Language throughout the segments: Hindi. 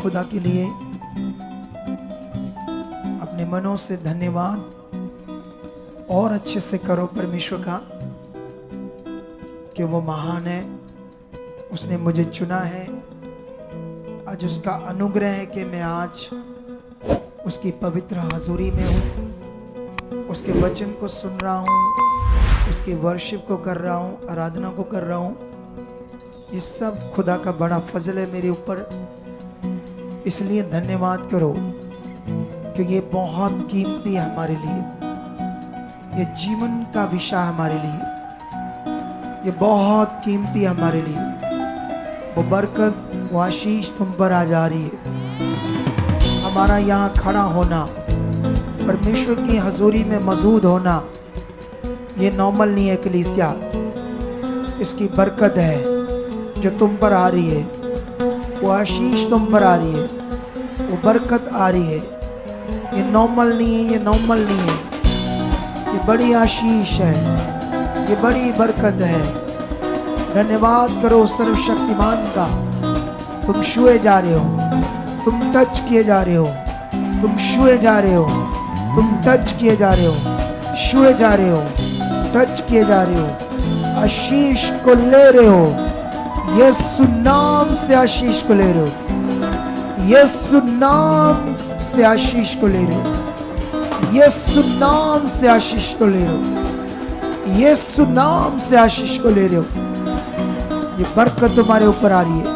खुदा के लिए अपने मनों से धन्यवाद और अच्छे से करो परमेश्वर का कि वो महान है, उसने मुझे चुना है। आज उसका अनुग्रह है कि मैं आज उसकी पवित्र हजूरी में हूँ, उसके वचन को सुन रहा हूँ, उसकी वर्शिप को कर रहा हूँ, आराधना को कर रहा हूँ। ये सब खुदा का बड़ा फजल है मेरे ऊपर, इसलिए धन्यवाद करो कि ये बहुत कीमती है हमारे लिए। ये जीवन का विषय हमारे लिए, ये बहुत कीमती है हमारे लिए। वो बरकत, वो आशीष तुम पर आ जा रही है। हमारा यहाँ खड़ा होना, परमेश्वर की हजूरी में मौजूद होना, ये नॉर्मल नहीं है कलीसिया। इसकी बरकत है जो तुम पर आ रही है, वो आशीष तुम पर आ रही है, वो बरकत आ रही है। ये नॉर्मल नहीं है, ये नॉर्मल नहीं है, ये बड़ी आशीष है, ये बड़ी बरकत है। धन्यवाद करो सर्वशक्तिमान का। तुम छुए जा रहे हो, तुम टच किए जा रहे हो, तुम छुए जा रहे हो, तुम टच किए जा रहे हो, छुए जा रहे हो, टच किए जा रहे हो, आशीष को ले रहे हो। यीशु नाम से आशीष को ले रहे हो, यीशु नाम से आशीष को ले रहे हो, यीशु नाम से आशीष को ले रहे हो, यीशु नाम से आशीष को ले रहे हो। ये बरकत तुम्हारे ऊपर आ रही है,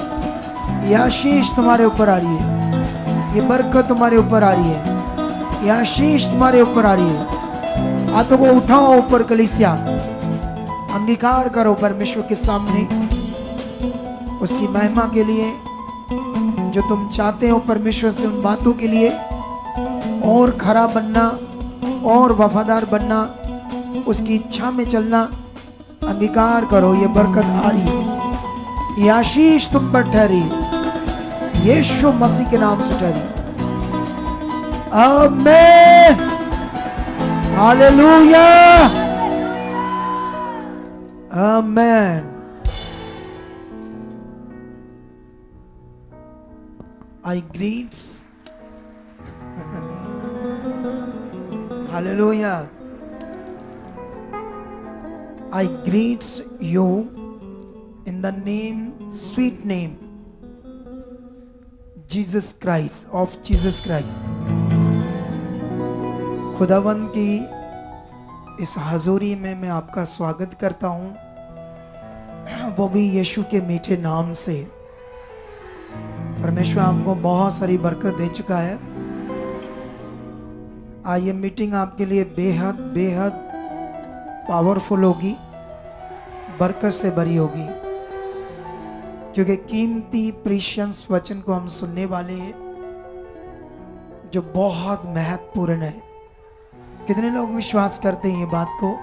ये आशीष तुम्हारे ऊपर आ रही है, ये बरकत तुम्हारे ऊपर आ रही है, ये आशीष तुम्हारे ऊपर आ रही है। हाथों को उठाओ ऊपर कलीसिया, अंगीकार करो परमेश्वर के सामने उसकी महिमा के लिए। जो तुम चाहते हो परमेश्वर से उन बातों के लिए, और खरा बनना और वफादार बनना, उसकी इच्छा में चलना, अंगीकार करो। ये बरकत आ रही है, ये आशीष तुम पर ठहरी, यीशु मसीह के नाम से ठहरी। आमीन, हालेलुया, आमीन। I greet, hallelujah, I greet you in the name, sweet name, Jesus Christ, of Jesus Christ। खुदावंद की इस हजूरी में मैं आपका स्वागत करता हूँ, वो भी यीशु के मीठे नाम से। परमेश्वर आपको बहुत सारी बरकत दे चुका है। आज ये मीटिंग आपके लिए बेहद बेहद पावरफुल होगी, बरकत से भरी होगी, क्योंकि कीमती प्रीशियस वचन को हम सुनने वाले हैं जो बहुत महत्वपूर्ण है। कितने लोग विश्वास करते हैं ये बात को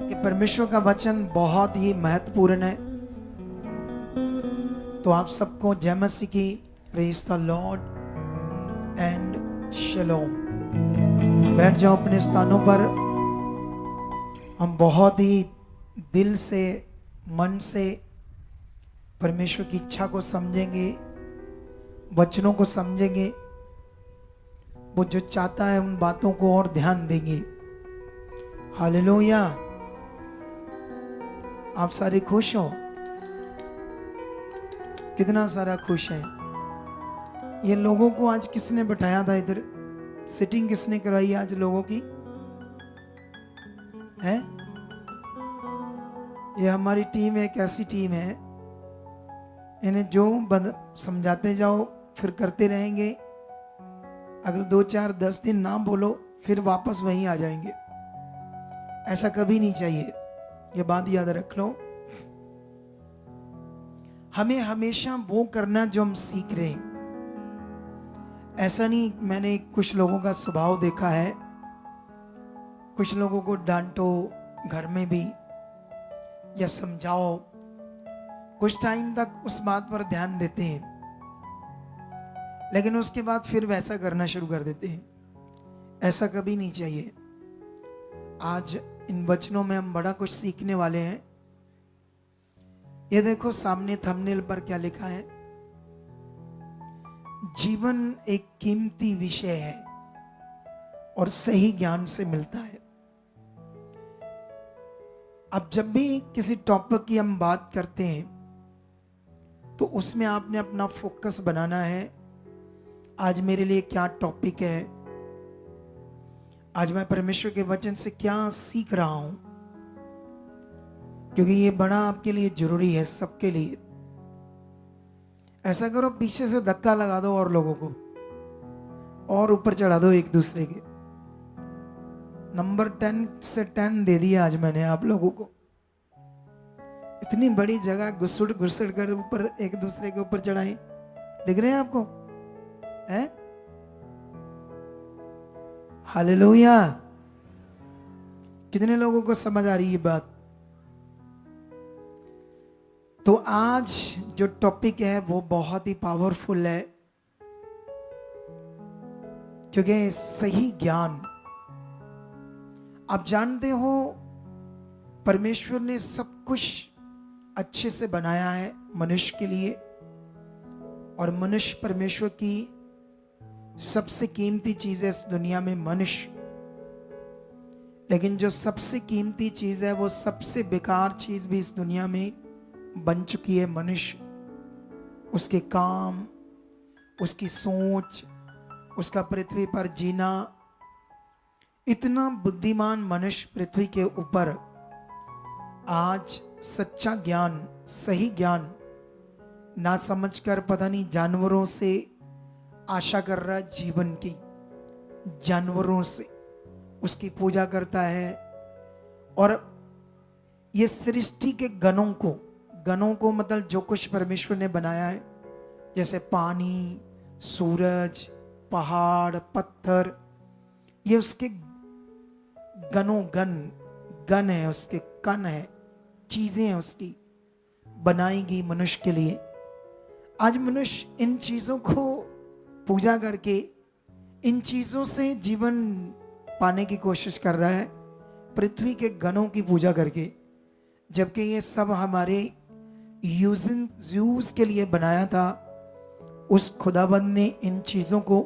कि परमेश्वर का वचन बहुत ही महत्वपूर्ण है? तो आप सबको जय मसीह की, प्रेज द लॉर्ड एंड शलोम। बैठ जाओ अपने स्थानों पर। हम बहुत ही दिल से, मन से परमेश्वर की इच्छा को समझेंगे, वचनों को समझेंगे। वो जो चाहता है उन बातों को और ध्यान देंगे। हालेलुया। आप सारे खुश हो? कितना सारा खुश है। ये लोगों को आज किसने बैठाया था इधर? सिटिंग किसने करवाई आज लोगों की? है ये हमारी टीम है, एक ऐसी टीम है, इन्हें जो समझाते जाओ फिर करते रहेंगे। अगर 2 4 10 दिन ना बोलो फिर वापस वहीं आ जाएंगे। ऐसा कभी नहीं चाहिए, ये बात याद रख लो। हमें हमेशा वो करना जो हम सीख रहे हैं। ऐसा नहीं, मैंने कुछ लोगों का स्वभाव देखा है, कुछ लोगों को डांटो घर में भी या समझाओ, कुछ टाइम तक उस बात पर ध्यान देते हैं, लेकिन उसके बाद फिर वैसा करना शुरू कर देते हैं। ऐसा कभी नहीं चाहिए। आज इन वचनों में हम बड़ा कुछ सीखने वाले हैं। ये देखो सामने थंबनेल पर क्या लिखा है? जीवन एक कीमती विषय है और सही ज्ञान से मिलता है। अब जब भी किसी टॉपिक की हम बात करते हैं तो उसमें आपने अपना फोकस बनाना है। आज मेरे लिए क्या टॉपिक है, आज मैं परमेश्वर के वचन से क्या सीख रहा हूं, क्योंकि ये बड़ा आपके लिए जरूरी है, सबके लिए। ऐसा करो, पीछे से धक्का लगा दो और लोगों को और ऊपर चढ़ा दो एक दूसरे के। नंबर 10 से 10 दे दिया आज मैंने आप लोगों को। इतनी बड़ी जगह घुसड़ घुसड़ कर ऊपर एक दूसरे के ऊपर चढ़ाए। दिख रहे हैं आपको? है? हालेलुया। कितने लोगों को समझ आ रही है बात? तो आज जो टॉपिक है वो बहुत ही पावरफुल है, क्योंकि सही ज्ञान। आप जानते हो परमेश्वर ने सब कुछ अच्छे से बनाया है मनुष्य के लिए, और मनुष्य परमेश्वर की सबसे कीमती चीज है इस दुनिया में, मनुष्य। लेकिन जो सबसे कीमती चीज है वो सबसे बेकार चीज भी इस दुनिया में बन चुकी है, मनुष्य। उसके काम, उसकी सोच, उसका पृथ्वी पर जीना। इतना बुद्धिमान मनुष्य पृथ्वी के ऊपर आज सच्चा ज्ञान, सही ज्ञान ना समझकर पता नहीं जानवरों से आशा कर रहा है, जीवन की जानवरों से उसकी पूजा करता है। और ये सृष्टि के गणों को मतलब जो कुछ परमेश्वर ने बनाया है, जैसे पानी, सूरज, पहाड़, पत्थर, ये उसके गण है, उसके कण है, चीजें हैं उसकी बनाई गई मनुष्य के लिए। आज मनुष्य इन चीजों को पूजा करके, इन चीजों से जीवन पाने की कोशिश कर रहा है, पृथ्वी के गणों की पूजा करके, जबकि ये सब हमारे यूज के लिए बनाया था उस खुदाबंद ने इन चीजों को।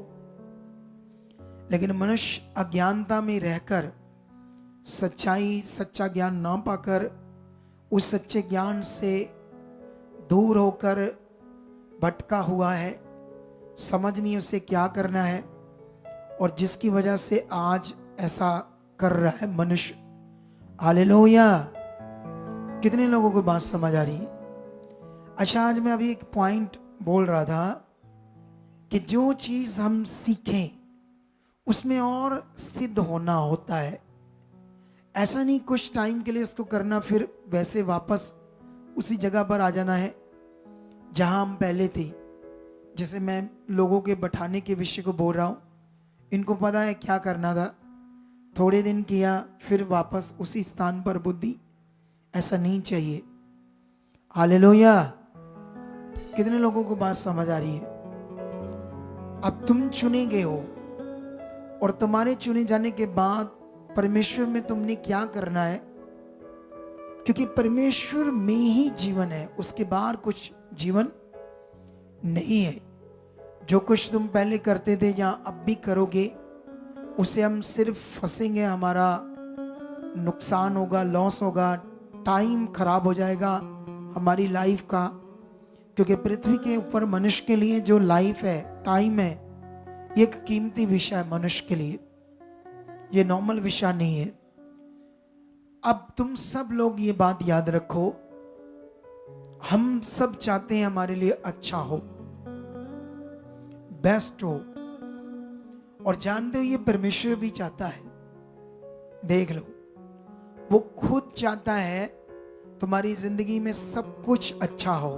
लेकिन मनुष्य अज्ञानता में रहकर, सच्चाई, सच्चा ज्ञान ना पाकर, उस सच्चे ज्ञान से दूर होकर भटका हुआ है, समझ नहीं उसे क्या करना है, और जिसकी वजह से आज ऐसा कर रहा है मनुष्य। हालेलुया। कितने लोगों को बात समझ आ रही है? अच्छा, आज मैं अभी एक पॉइंट बोल रहा था कि जो चीज हम सीखें उसमें और सिद्ध होना होता है। ऐसा नहीं कुछ टाइम के लिए इसको करना फिर वैसे वापस उसी जगह पर आ जाना है जहां हम पहले थे। जैसे मैं लोगों के बैठाने के विषय को बोल रहा हूँ, इनको पता है क्या करना था, थोड़े दिन किया फिर वापस उसी स्थान पर बुद्धि। ऐसा नहीं चाहिए। हालेलुया। कितने लोगों को बात समझ आ रही है? अब तुम चुने गए हो और तुम्हारे चुने जाने के बाद परमेश्वर में तुमने क्या करना है, क्योंकि परमेश्वर में ही जीवन है, उसके बाहर कुछ जीवन नहीं है। जो कुछ तुम पहले करते थे या अब भी करोगे उसे हम सिर्फ फंसेंगे, हमारा नुकसान होगा, लॉस होगा, टाइम खराब हो जाएगा हमारी लाइफ का। क्योंकि पृथ्वी के ऊपर मनुष्य के लिए जो लाइफ है, टाइम है, ये एक कीमती विषय है मनुष्य के लिए, ये नॉर्मल विषय नहीं है। अब तुम सब लोग ये बात याद रखो, हम सब चाहते हैं हमारे लिए अच्छा हो, बेस्ट हो, और जानते हो ये परमेश्वर भी चाहता है। देख लो, वो खुद चाहता है तुम्हारी जिंदगी में सब कुछ अच्छा हो,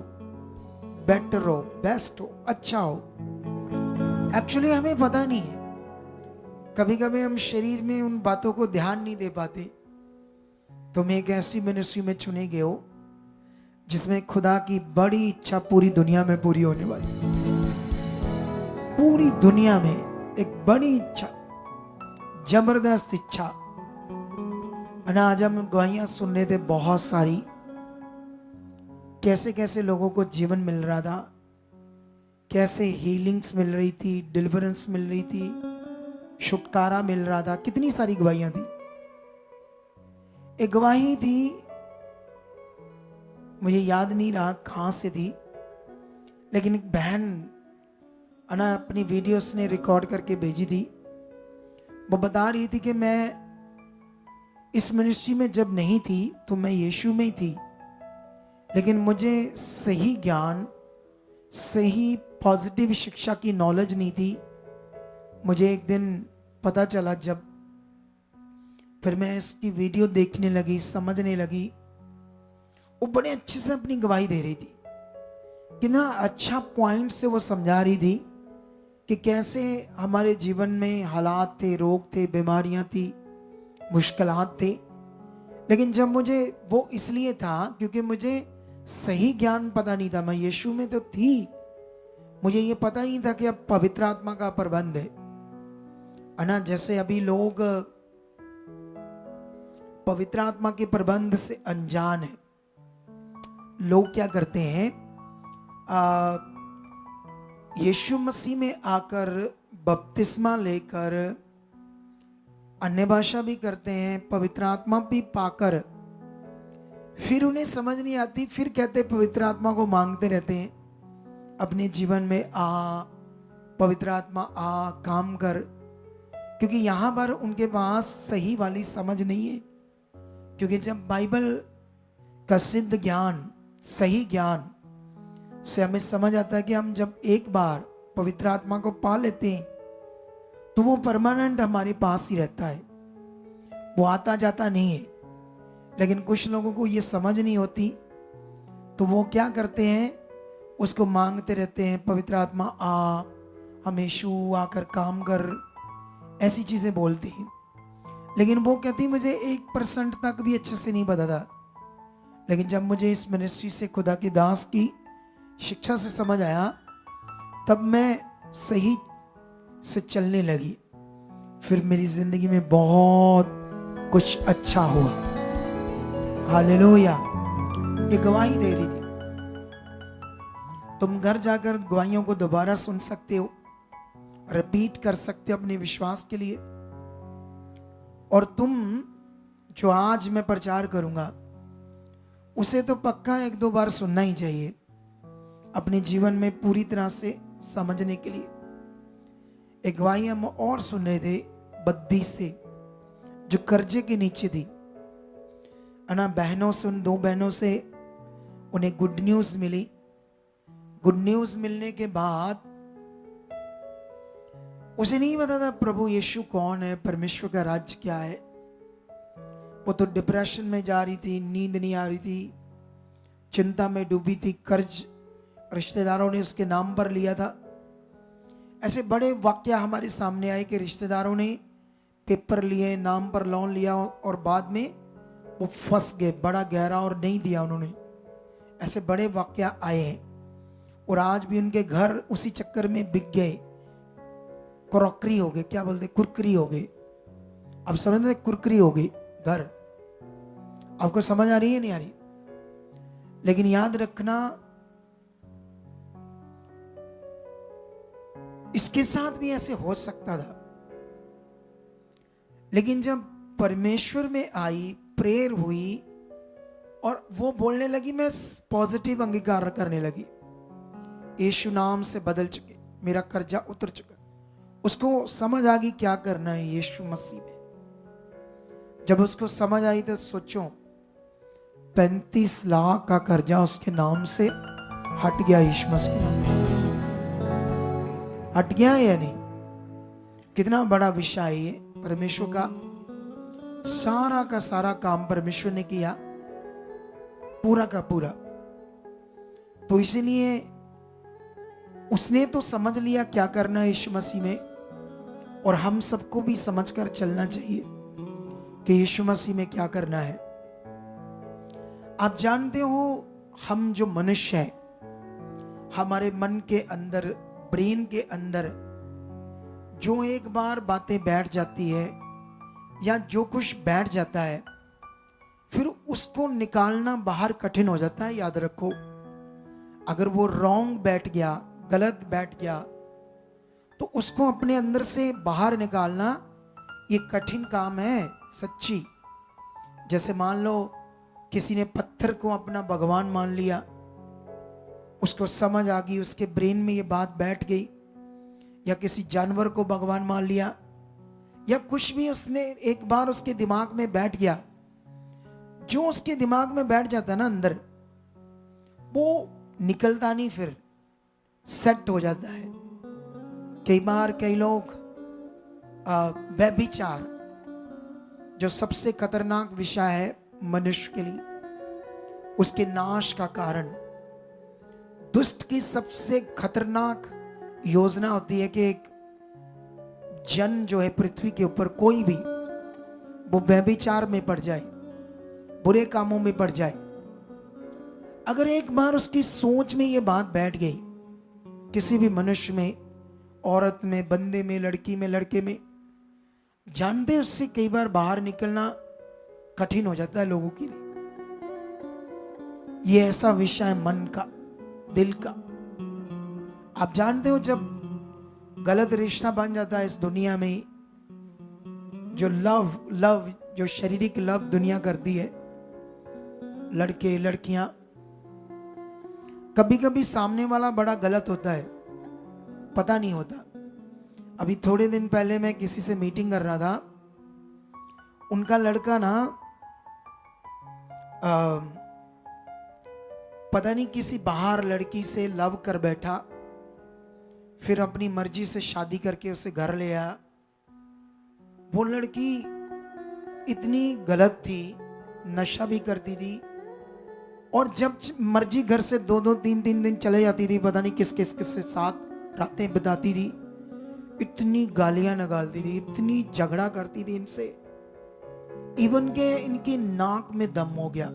बेटर हो, बेस्ट हो, अच्छा हो। एक्चुअली हमें पता नहीं है, कभी कभी हम शरीर में उन बातों को ध्यान नहीं दे पाते। तुम एक ऐसी मिनिस्ट्री में चुने गए हो जिसमें खुदा की बड़ी इच्छा पूरी दुनिया में पूरी होने वाली, पूरी दुनिया में एक बड़ी इच्छा, जबरदस्त इच्छा। आज हम गवाहियां सुन रहे थे बहुत सारी, कैसे कैसे लोगों को जीवन मिल रहा था, कैसे हीलिंग्स मिल रही थी, डिलीवरेंस मिल रही थी, छुटकारा मिल रहा था। कितनी सारी गवाहियां थी। एक गवाही थी, मुझे याद नहीं रहा कहां से थी, लेकिन एक बहन अपनी वीडियोस ने रिकॉर्ड करके भेजी थी। वो बता रही थी कि मैं इस मिनिस्ट्री में जब नहीं थी तो मैं यीशु में ही थी, लेकिन मुझे सही ज्ञान, सही पॉजिटिव शिक्षा की नॉलेज नहीं थी। मुझे एक दिन पता चला, जब फिर मैं इसकी वीडियो देखने लगी, समझने लगी, वो बड़े अच्छे से अपनी गवाही दे रही थी। कितना अच्छा पॉइंट से वो समझा रही थी कि कैसे हमारे जीवन में हालात थे, रोग थे, बीमारियां थी, मुश्किलात थे। लेकिन जब मुझे वो इसलिए था क्योंकि मुझे सही ज्ञान पता नहीं था। मैं यीशु में तो थी, मुझे ये पता नहीं था कि अब पवित्र आत्मा का प्रबंध है। जैसे अभी लोग पवित्र आत्मा के प्रबंध से अनजान है। लोग क्या करते हैं, यीशु मसीह में आकर बपतिस्मा लेकर अन्य भाषा भी करते हैं, पवित्र आत्मा भी पाकर, फिर उन्हें समझ नहीं आती, फिर कहते पवित्र आत्मा को मांगते रहते हैं अपने जीवन में, आ पवित्र आत्मा आ काम कर। क्योंकि यहां पर उनके पास सही वाली समझ नहीं है। क्योंकि जब बाइबल का सिद्ध ज्ञान, सही ज्ञान से हमें समझ आता है कि हम जब एक बार पवित्र आत्मा को पा लेते हैं तो वो परमानेंट हमारे पास ही रहता है, वो आता जाता नहीं है। लेकिन कुछ लोगों को ये समझ नहीं होती, तो वो क्या करते हैं, उसको मांगते रहते हैं, पवित्र आत्मा आ, हम यीशु आकर काम कर, ऐसी चीजें बोलते हैं। लेकिन वो कहती मुझे 1% तक भी अच्छे से नहीं पता था। लेकिन जब मुझे इस मिनिस्ट्री से, खुदा की दास की शिक्षा से समझ आया, तब मैं सही से चलने लगी। फिर मेरी जिंदगी में बहुत कुछ अच्छा हुआ। हालेलुया। ये गवाही दे रही थी। तुम घर जाकर गवाहियों को दोबारा सुन सकते हो, रिपीट कर सकते हो अपने विश्वास के लिए। और तुम जो आज मैं प्रचार करूंगा उसे तो पक्का 1-2 बार सुनना ही चाहिए अपने जीवन में पूरी तरह से समझने के लिए। एक गवाही हम और सुन रहे थे बद्दी से, जो कर्जे के नीचे थी। बहनों से, उन 2 बहनों से उन्हें गुड न्यूज मिली। गुड न्यूज मिलने के बाद उसे नहीं पता था प्रभु यीशु कौन है, परमेश्वर का राज्य क्या है। वो तो डिप्रेशन में जा रही थी, नींद नहीं आ रही थी, चिंता में डूबी थी, कर्ज रिश्तेदारों ने उसके नाम पर लिया था। ऐसे बड़े वाक्य हमारे सामने आए कि रिश्तेदारों ने पेपर लिए, नाम पर लोन लिया और बाद में वो फंस गए, बड़ा गहरा, और नहीं दिया उन्होंने। ऐसे बड़े वाक्य आए हैं और आज भी उनके घर उसी चक्कर में बिक गए, क्रॉकरी हो गए, क्या बोलते, कुरकरी हो गए। अब समझते, कुरकरी हो गई घर। आपको समझ आ रही है नहीं आ रही? लेकिन याद रखना, इसके साथ भी ऐसे हो सकता था। लेकिन जब परमेश्वर में आई, प्रेयर हुई और वो बोलने लगी, मैं पॉजिटिव अंगीकार करने लगी, यीशु नाम से बदल चुके, मेरा कर्जा उतर चुका। उसको समझ आ गई क्या करना है यीशु मसीह में। जब उसको समझ आई तो सोचो, 35 लाख का कर्जा उसके नाम से हट गया, यीशु मसीह के नाम से हट गया या नहीं? कितना बड़ा विषय है ये। परमेश्वर का सारा काम परमेश्वर ने किया, पूरा का पूरा। तो इसीलिए उसने तो समझ लिया क्या करना है यीशु मसीह में, और हम सबको भी समझकर चलना चाहिए कि यीशु मसीह में क्या करना है। आप जानते हो, हम जो मनुष्य हैं, हमारे मन के अंदर, ब्रेन के अंदर जो एक बार बातें बैठ जाती है या जो कुछ बैठ जाता है, फिर उसको निकालना बाहर कठिन हो जाता है। याद रखो, अगर वो रॉन्ग बैठ गया, गलत बैठ गया, तो उसको अपने अंदर से बाहर निकालना ये कठिन काम है, सच्ची। जैसे मान लो किसी ने पत्थर को अपना भगवान मान लिया, उसको समझ आ गई, उसके ब्रेन में ये बात बैठ गई, या किसी जानवर को भगवान मान लिया, या कुछ भी उसने एक बार उसके दिमाग में बैठ गया। जो उसके दिमाग में बैठ जाता है ना अंदर, वो निकलता नहीं, फिर सेट हो जाता है। कई बार कई लोग व्यभिचार, जो सबसे खतरनाक विषय है मनुष्य के लिए, उसके नाश का कारण, दुष्ट की सबसे खतरनाक योजना होती है कि एक जन जो है पृथ्वी के ऊपर, कोई भी, वो व्यभिचार में पड़ जाए, बुरे कामों में पड़ जाए। अगर एक बार उसकी सोच में ये बात बैठ गई, किसी भी मनुष्य में, औरत में, बंदे में, लड़की में, लड़के में, जानते उससे कई बार बाहर निकलना कठिन हो जाता है लोगों के लिए। ये ऐसा विषय है मन का, दिल का। आप जानते हो, जब गलत रिश्ता बन जाता है इस दुनिया में, जो लव जो शारीरिक लव दुनिया करती है, लड़के लड़कियां, कभी कभी सामने वाला बड़ा गलत होता है, पता नहीं होता। अभी थोड़े दिन पहले मैं किसी से मीटिंग कर रहा था, उनका लड़का ना पता नहीं किसी बाहर लड़की से लव कर बैठा, फिर अपनी मर्जी से शादी करके उसे घर ले आया। वो लड़की इतनी गलत थी, नशा भी करती थी, और जब मर्जी घर से 2-2, 3-3 दिन चले जाती थी, पता नहीं किस किस किस के साथ रातें बिताती थी। इतनी गालियां निकालती थी, इतनी झगड़ा करती थी इनसे, इवन के इनकी नाक में दम हो गया।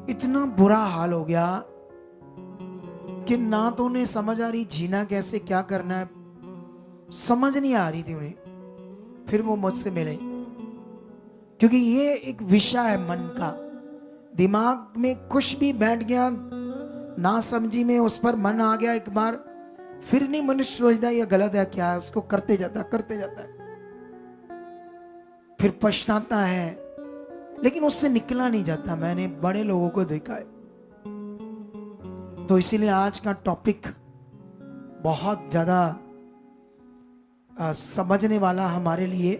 इतना बुरा हाल हो गया कि ना तो उन्हें समझ आ रही जीना कैसे, क्या करना है, समझ नहीं आ रही थी उन्हें। फिर वो मुझसे मिले, क्योंकि ये एक विषय है मन का। दिमाग में कुछ भी बैठ गया, ना समझी में उस पर मन आ गया एक बार, फिर नहीं मनुष्य सोचता ये गलत है क्या है, उसको करते जाता है, फिर पछताता है, लेकिन उससे निकला नहीं जाता। मैंने बड़े लोगों को देखा है। तो इसीलिए आज का टॉपिक बहुत ज्यादा समझने वाला हमारे लिए,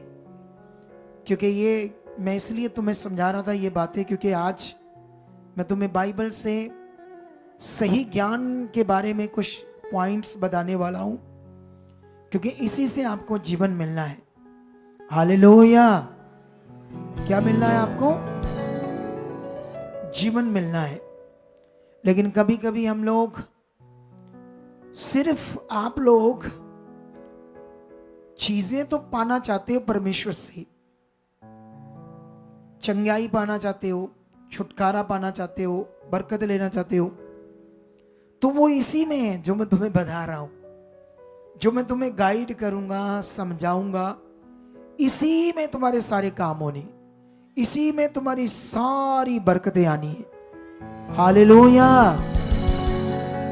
क्योंकि ये मैं इसलिए तुम्हें समझा रहा था ये बातें, क्योंकि आज मैं तुम्हें बाइबल से सही ज्ञान के बारे में कुछ पॉइंट्स बताने वाला हूं, क्योंकि इसी से आपको जीवन मिलना है। हालेलुया। क्या मिलना है आपको? जीवन मिलना है। लेकिन कभी कभी हम लोग, सिर्फ आप लोग चीजें तो पाना चाहते हो परमेश्वर से, चंगाई पाना चाहते हो, छुटकारा पाना चाहते हो, बरकत लेना चाहते हो, तो वो इसी में है जो मैं तुम्हें बता रहा हूं, जो मैं तुम्हें गाइड करूंगा, समझाऊंगा। इसी में तुम्हारे सारे काम होने, इसी में तुम्हारी सारी बरकतें आनी है। हालेलुया।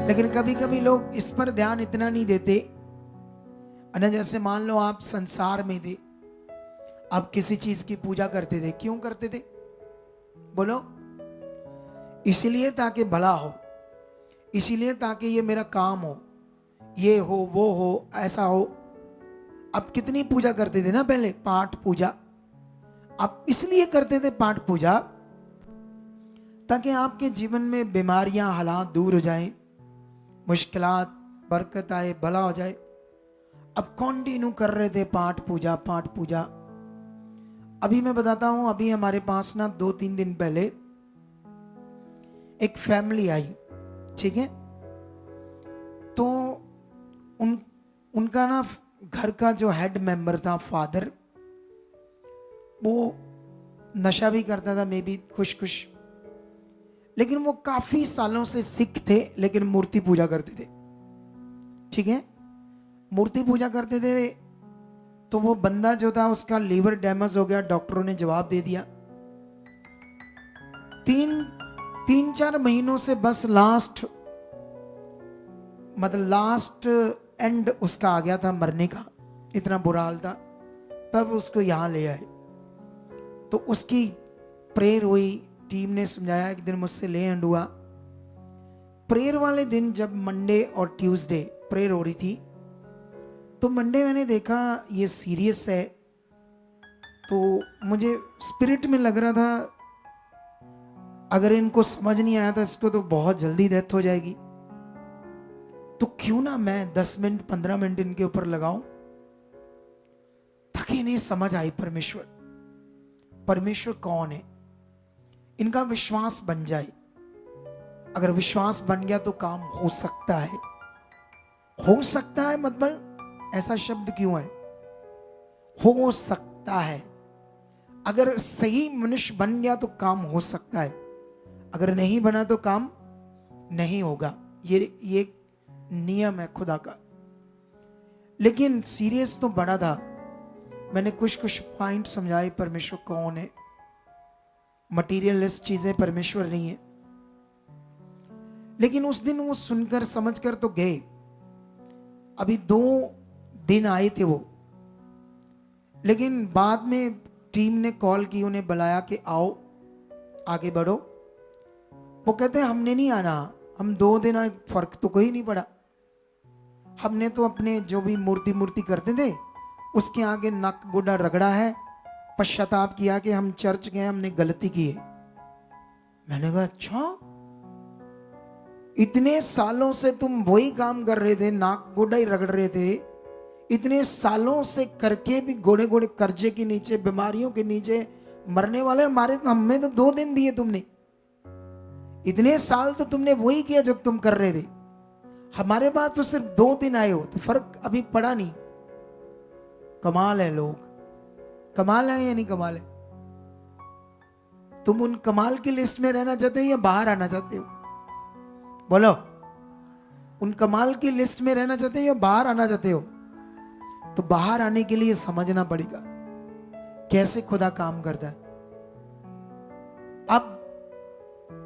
लेकिन कभी कभी लोग इस पर ध्यान इतना नहीं देते। जैसे मान लो आप संसार में थे, आप किसी चीज की पूजा करते थे, क्यों करते थे? बोलो। इसीलिए ताकि भला हो, इसीलिए ताकि ये मेरा काम हो, ये हो, वो हो, ऐसा हो। आप कितनी पूजा करते थे ना पहले, पाठ पूजा। आप इसलिए करते थे पाठ पूजा ताकि आपके जीवन में बीमारियां, हालात दूर हो जाएं, मुश्किलात, बरकत आए, भला हो जाए। अब कंटिन्यू कर रहे थे पाठ पूजा, पाठ पूजा। अभी मैं बताता हूं, अभी हमारे पास ना 2-3 दिन पहले एक फैमिली आई, ठीक है? तो उनका ना घर का जो हेड मेंबर था, फादर, वो नशा भी करता था, मे बी खुश, लेकिन वो काफी सालों से सिख थे, लेकिन मूर्ति पूजा करते थे, ठीक है? मूर्ति पूजा करते थे। तो वो बंदा जो था, उसका लीवर डैमेज हो गया, डॉक्टरों ने जवाब दे दिया। 3-4 महीनों से बस लास्ट एंड उसका आ गया था मरने का, इतना बुरा हाल था। तब उसको यहां ले आए, तो उसकी प्रेयर हुई, टीम ने समझाया। एक दिन मुझसे ले एंड हुआ। प्रेयर वाले दिन जब मंडे और ट्यूसडे प्रेयर हो रही थी, तो मंडे मैंने देखा ये सीरियस है, तो मुझे स्पिरिट में लग रहा था अगर इनको समझ नहीं आया तो इसको तो बहुत जल्दी डेथ हो जाएगी, तो क्यों ना मैं 10 मिनट 15 मिनट इनके ऊपर लगाऊं, ताकि इन्हें समझ आई परमेश्वर कौन है, इनका विश्वास बन जाए। अगर विश्वास बन गया तो काम हो सकता है। हो सकता है मतलब ऐसा शब्द क्यों है? हो सकता है। अगर सही मनुष्य बन गया तो काम हो सकता है, अगर नहीं बना तो काम नहीं होगा। ये नियम है खुदा का। लेकिन सीरियस तो बड़ा था। मैंने कुछ पॉइंट समझाए, परमेश्वर कौन है। मटीरियलिस्ट चीजें परमेश्वर नहीं है। लेकिन उस दिन वो सुनकर समझकर तो गए। अभी 2 दिन आए थे वो, लेकिन बाद में टीम ने कॉल की, उन्हें बुलाया कि आओ आगे बढ़ो। वो कहते हैं हमने नहीं आना, हम 2 दिन आए, फर्क तो कोई नहीं पड़ा। हमने तो अपने जो भी मूर्ति करते थे उसके आगे नक गुड्डा रगड़ा है, पश्चाताप किया कि हम चर्च गए, हमने गलती की है। मैंने कहा अच्छा, इतने सालों से तुम वही काम कर रहे थे, नाक गोड़ा ही रगड़ रहे थे, इतने सालों से करके भी गोड़े कर्जे के नीचे, बीमारियों के नीचे मरने वाले हमारे, तो हमें तो 2 दिन दिए तुमने। इतने साल तो तुमने वही किया जो तुम कर रहे थे, हमारे पास तो सिर्फ 2 दिन आए हो, तो फर्क अभी पड़ा नहीं। कमाल है लोग, कमाल है या नहीं कमाल है? तुम उन कमाल की लिस्ट में रहना चाहते हो या बाहर आना चाहते हो? बोलो, उन कमाल की लिस्ट में रहना चाहते हो या बाहर आना चाहते हो? तो बाहर आने के लिए समझना पड़ेगा कैसे खुदा काम करता है। अब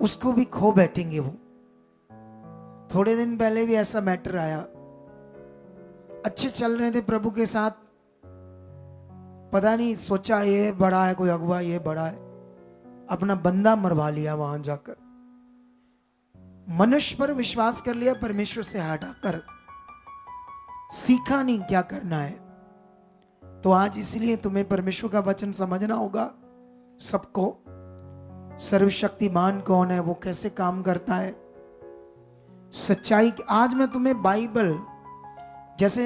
उसको भी खो बैठेंगे वो। थोड़े दिन पहले भी ऐसा मैटर आया, अच्छे चल रहे थे प्रभु के साथ, पता नहीं सोचा ये बड़ा है, कोई अगुवा ये बड़ा है, अपना बंदा मरवा लिया वहां जाकर। मनुष्य पर विश्वास कर लिया, परमेश्वर से हटाकर सीखा नहीं क्या करना है। तो आज इसलिए तुम्हें परमेश्वर का वचन समझना होगा सबको। सर्वशक्तिमान कौन है, वो कैसे काम करता है, सच्चाई आज मैं तुम्हें बाइबल, जैसे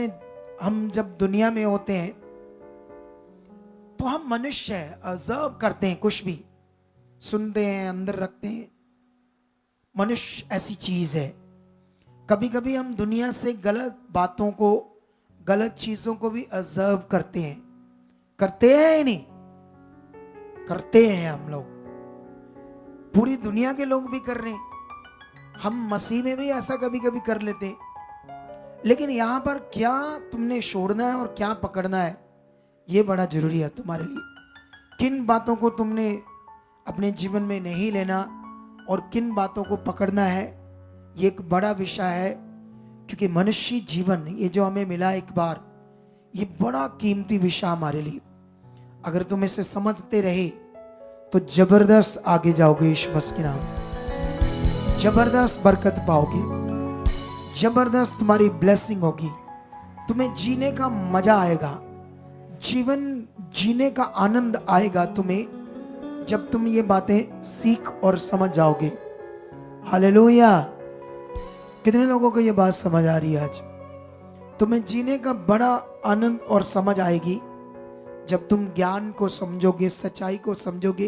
हम जब दुनिया में होते हैं तो हम मनुष्य है, ऑब्जर्व करते हैं, कुछ भी सुनते हैं, अंदर रखते हैं। मनुष्य ऐसी चीज है, कभी कभी हम दुनिया से गलत बातों को, गलत चीजों को भी ऑब्जर्व करते हैं। करते हैं या नहीं? करते हैं हम लोग, पूरी दुनिया के लोग भी कर रहे हैं, हम मसीह में भी ऐसा कभी कभी कर लेते हैं। लेकिन यहां पर क्या तुमने छोड़ना है और क्या पकड़ना है, यह बड़ा जरूरी है तुम्हारे लिए। किन बातों को तुमने अपने जीवन में नहीं लेना और किन बातों को पकड़ना है, ये एक बड़ा विषय है। क्योंकि मनुष्य जीवन ये जो हमें मिला एक बार, ये बड़ा कीमती विषय हमारे लिए। अगर तुम इसे समझते रहे तो जबरदस्त आगे जाओगे यीशु मसीह के नाम, जबरदस्त बरकत पाओगे, जबरदस्त तुम्हारी ब्लेसिंग होगी, तुम्हें जीने का मजा आएगा, जीवन जीने का आनंद आएगा तुम्हें, जब तुम ये बातें सीख और समझ जाओगे। हालेलुया। कितने लोगों को ये बात समझ आ रही है आज? तुम्हें जीने का बड़ा आनंद और समझ आएगी जब तुम ज्ञान को समझोगे, सच्चाई को समझोगे।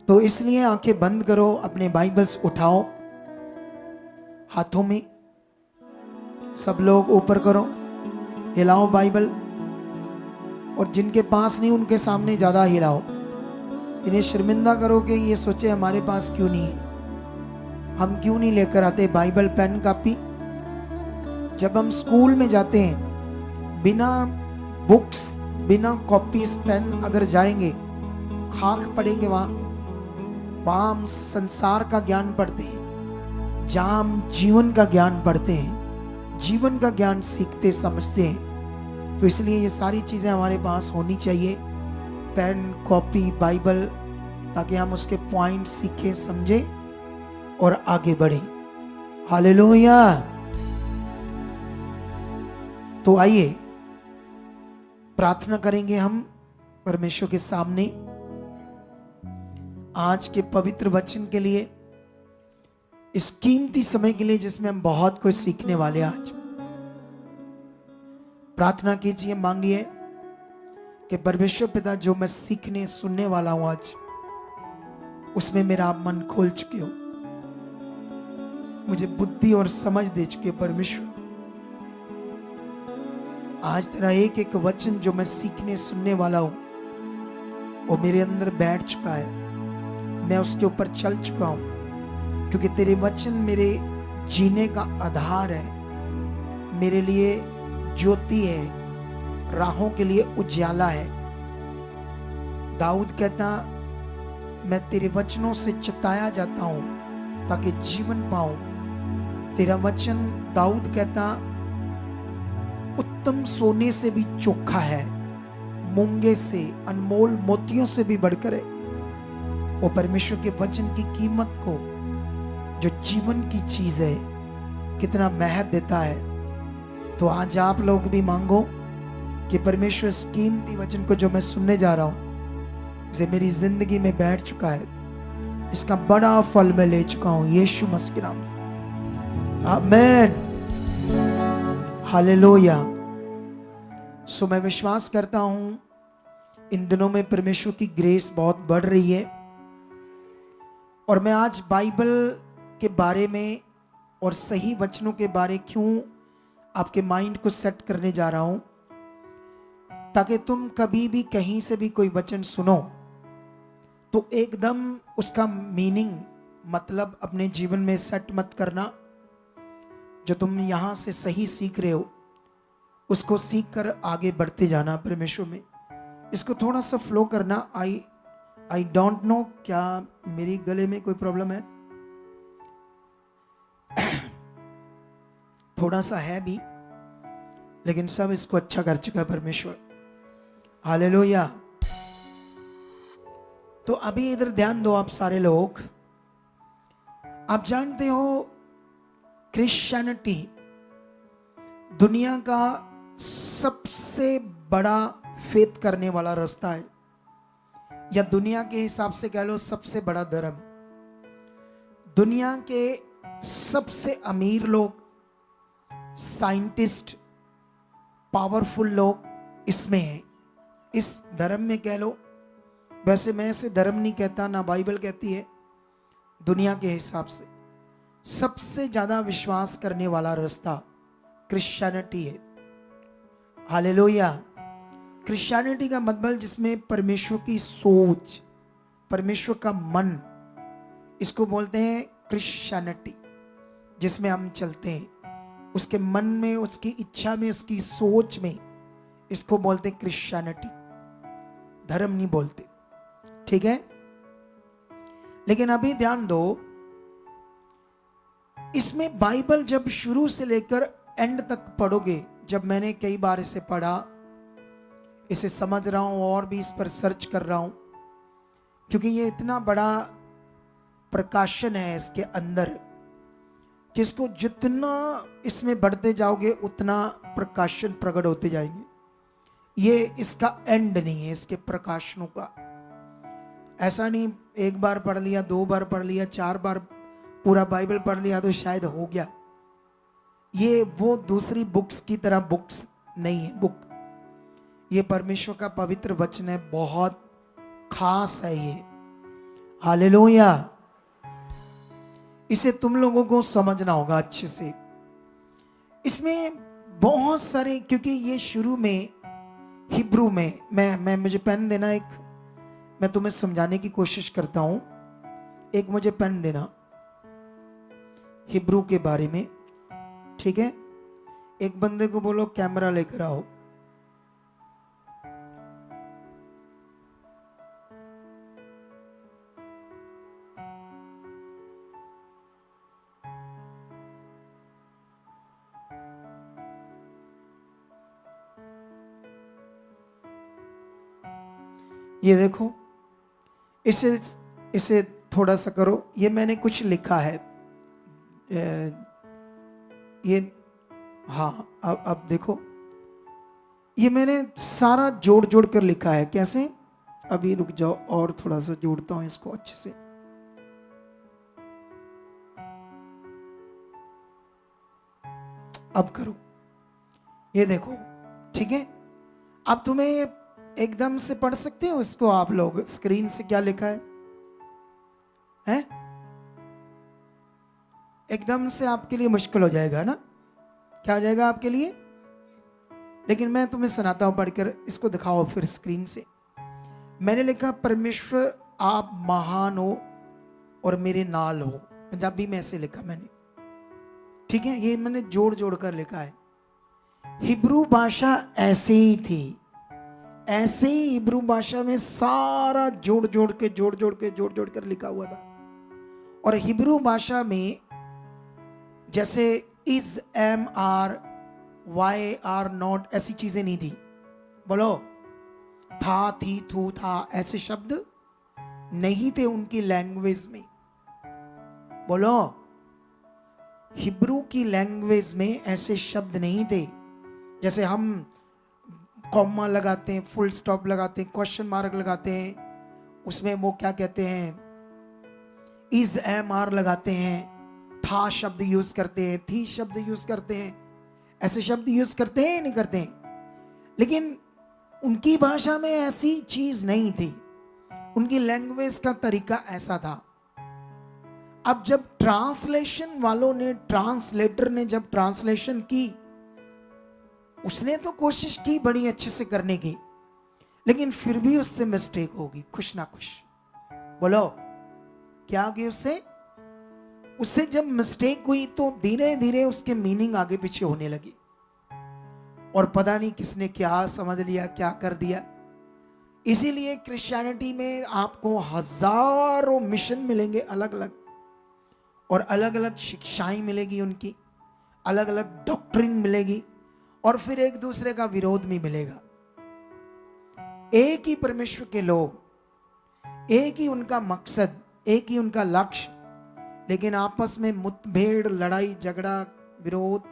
तो इसलिए आंखें बंद करो, अपने बाइबल्स उठाओ हाथों में, सब लोग ऊपर करो, हिलाओ बाइबल, और जिनके पास नहीं उनके सामने ज्यादा हिलाओ। इन्हें शर्मिंदा करो कि ये सोचे हमारे पास क्यों नहीं है, हम क्यों नहीं लेकर आते बाइबल, पेन, कॉपी। जब हम स्कूल में जाते हैं, बिना बुक्स, बिना कॉपीज, पेन अगर जाएंगे, खाक पढ़ेंगे, वहां हम संसार का ज्ञान पढ़ते हैं, जहां हम जीवन का ज्ञान पढ़ते हैं, जीवन का ज्ञान सीखते समझते हैं। तो इसलिए ये सारी चीजें हमारे पास होनी चाहिए, पेन, कॉपी, बाइबल, ताकि हम उसके पॉइंट सीखें, समझें और आगे बढ़े। हालेलुया। तो आइए प्रार्थना करेंगे हम परमेश्वर के सामने आज के पवित्र वचन के लिए, इस कीमती समय के लिए जिसमें हम बहुत कुछ सीखने वाले हैं। आज प्रार्थना कीजिए, मांगिए कि परमेश्वर पिता, जो मैं सीखने सुनने वाला हूं आज, उसमें मेरा आप मन खोल चुके हो, मुझे बुद्धि और समझ दे चुके हो परमेश्वर। आज तेरा एक एक वचन जो मैं सीखने सुनने वाला हूं, वो मेरे अंदर बैठ चुका है, मैं उसके ऊपर चल चुका हूं, क्योंकि तेरे वचन मेरे जीने का आधार है, मेरे लिए ज्योति है, राहों के लिए उजाला है। दाऊद कहता, मैं तेरे वचनों से चिताया जाता हूं ताकि जीवन पाऊं। तेरा वचन, दाऊद कहता, उत्तम सोने से भी चोखा है, मूंगे से, अनमोल मोतियों से भी बढ़कर है। वो परमेश्वर के वचन की कीमत को, जो जीवन की चीज है, कितना महत्व देता है। तो आज आप लोग भी मांगो कि परमेश्वर इस कीमती वचन को जो मैं सुनने जा रहा हूं, इसे मेरी जिंदगी में बैठ चुका है, इसका बड़ा फल मैं ले चुका हूं यीशु मसीह के नाम से। आमीन। हालेलुया। सो मैं विश्वास करता हूं इन दिनों में परमेश्वर की ग्रेस बहुत बढ़ रही है, और मैं आज बाइबल के बारे में और सही वचनों के बारे क्यों आपके माइंड को सेट करने जा रहा हूं, ताकि तुम कभी भी कहीं से भी कोई वचन सुनो तो एकदम उसका मीनिंग, मतलब अपने जीवन में सेट मत करना। जो तुम यहां से सही सीख रहे हो उसको सीख कर आगे बढ़ते जाना परमेश्वर में, इसको थोड़ा सा फ्लो करना। आई डोंट नो, क्या मेरी गले में कोई प्रॉब्लम है? थोड़ा सा है भी, लेकिन सब इसको अच्छा कर चुका है परमेश्वर। हालेलुया। तो अभी इधर ध्यान दो आप सारे लोग। आप जानते हो क्रिश्चियनिटी दुनिया का सबसे बड़ा फेथ करने वाला रास्ता है, या दुनिया के हिसाब से कह लो सबसे बड़ा धर्म। दुनिया के सबसे अमीर लोग, साइंटिस्ट, पावरफुल लोग इसमें हैं, इस धर्म में कह लो। वैसे मैं इसे धर्म नहीं कहता, ना बाइबल कहती है। दुनिया के हिसाब से सबसे ज्यादा विश्वास करने वाला रास्ता क्रिश्चियनिटी है। हालेलुया। क्रिश्चियनिटी का मतलब जिसमें परमेश्वर की सोच, परमेश्वर का मन, इसको बोलते हैं क्रिश्चियनिटी। जिसमें हम चलते हैं, उसके मन में, उसकी इच्छा में, उसकी सोच में, इसको बोलते हैं क्रिश्चियनिटी। धर्म नहीं बोलते, ठीक है। लेकिन अभी ध्यान दो, इसमें बाइबल जब शुरू से लेकर एंड तक पढ़ोगे, जब मैंने कई बार इसे पढ़ा, इसे समझ रहा हूं और भी इस पर सर्च कर रहा हूं, क्योंकि ये इतना बड़ा प्रकाशन है इसके अंदर कि इसको जितना इसमें बढ़ते जाओगे उतना प्रकाशन प्रकट होते जाएंगे। ये इसका एंड नहीं है इसके प्रकाशनों का। ऐसा नहीं एक बार पढ़ लिया, 2 बार पढ़ लिया, 4 बार पूरा बाइबल पढ़ लिया तो शायद हो गया। ये वो दूसरी बुक्स की तरह बुक्स नहीं है। बुक ये परमेश्वर का पवित्र वचन है, बहुत खास है ये। हालेलुया। इसे तुम लोगों को समझना होगा अच्छे से। इसमें बहुत सारे, क्योंकि ये शुरू में हिब्रू में, मैं मुझे पेन देना एक, मैं तुम्हें समझाने की कोशिश करता हूं। एक मुझे पेन देना हिब्रू के बारे में, ठीक है। एक बंदे को बोलो कैमरा लेकर आओ। ये देखो, इसे थोड़ा सा करो। ये मैंने कुछ लिखा है, ये हाँ, अब देखो, ये मैंने सारा जोड़ जोड़ कर लिखा है। कैसे? अभी रुक जाओ और थोड़ा सा जोड़ता हूं इसको अच्छे से। अब करो, ये देखो, ठीक है। अब तुम्हें एकदम से पढ़ सकते हो इसको आप लोग, स्क्रीन से क्या लिखा है, हैं? एकदम से आपके लिए मुश्किल हो जाएगा ना? क्या हो जाएगा आपके लिए? लेकिन मैं तुम्हें सुनाता हूं पढ़कर, इसको दिखाओ फिर स्क्रीन से। मैंने लिखा, परमेश्वर आप महान हो और मेरे नाल हो। पंजाबी में ऐसे लिखा मैंने, ठीक है। ये मैंने जोड़ जोड़ कर लिखा है। हिब्रू भाषा ऐसे ही थी, ऐसे ही हिब्रू भाषा में सारा जोड़ जोड़ जोड़ कर लिखा हुआ था। और हिब्रू भाषा में जैसे is, am, are, why, are, not, ऐसी चीजें नहीं थी। बोलो, था, थी, थू, था, ऐसे शब्द नहीं थे उनकी लैंग्वेज में। बोलो, हिब्रू की लैंग्वेज में ऐसे शब्द नहीं थे। जैसे हम कॉमा लगाते हैं, फुल स्टॉप लगाते हैं, क्वेश्चन मार्क लगाते हैं, उसमें वो क्या कहते हैं, इज, एम, आर लगाते हैं, था शब्द यूज करते हैं, थी शब्द यूज करते हैं। ऐसे शब्द यूज करते हैं नहीं करते हैं? लेकिन उनकी भाषा में ऐसी चीज नहीं थी, उनकी लैंग्वेज का तरीका ऐसा था। अब जब ट्रांसलेशन वालों ने, ट्रांसलेटर ने जब ट्रांसलेशन की, उसने तो कोशिश की बड़ी अच्छे से करने की, लेकिन फिर भी उससे मिस्टेक होगी कुछ ना कुछ। बोलो, क्या होगी उससे? उससे जब मिस्टेक हुई तो धीरे धीरे उसके मीनिंग आगे पीछे होने लगी, और पता नहीं किसने क्या समझ लिया, क्या कर दिया। इसीलिए क्रिश्चियनिटी में आपको हजारों मिशन मिलेंगे अलग अलग, और अलग अलग शिक्षाएं मिलेगी, उनकी अलग अलग डॉक्ट्रिन मिलेगी, और फिर एक दूसरे का विरोध भी मिलेगा। एक ही परमेश्वर के लोग, एक ही उनका मकसद, एक ही उनका लक्ष्य, लेकिन आपस में मुठभेड़, लड़ाई झगड़ा, विरोध,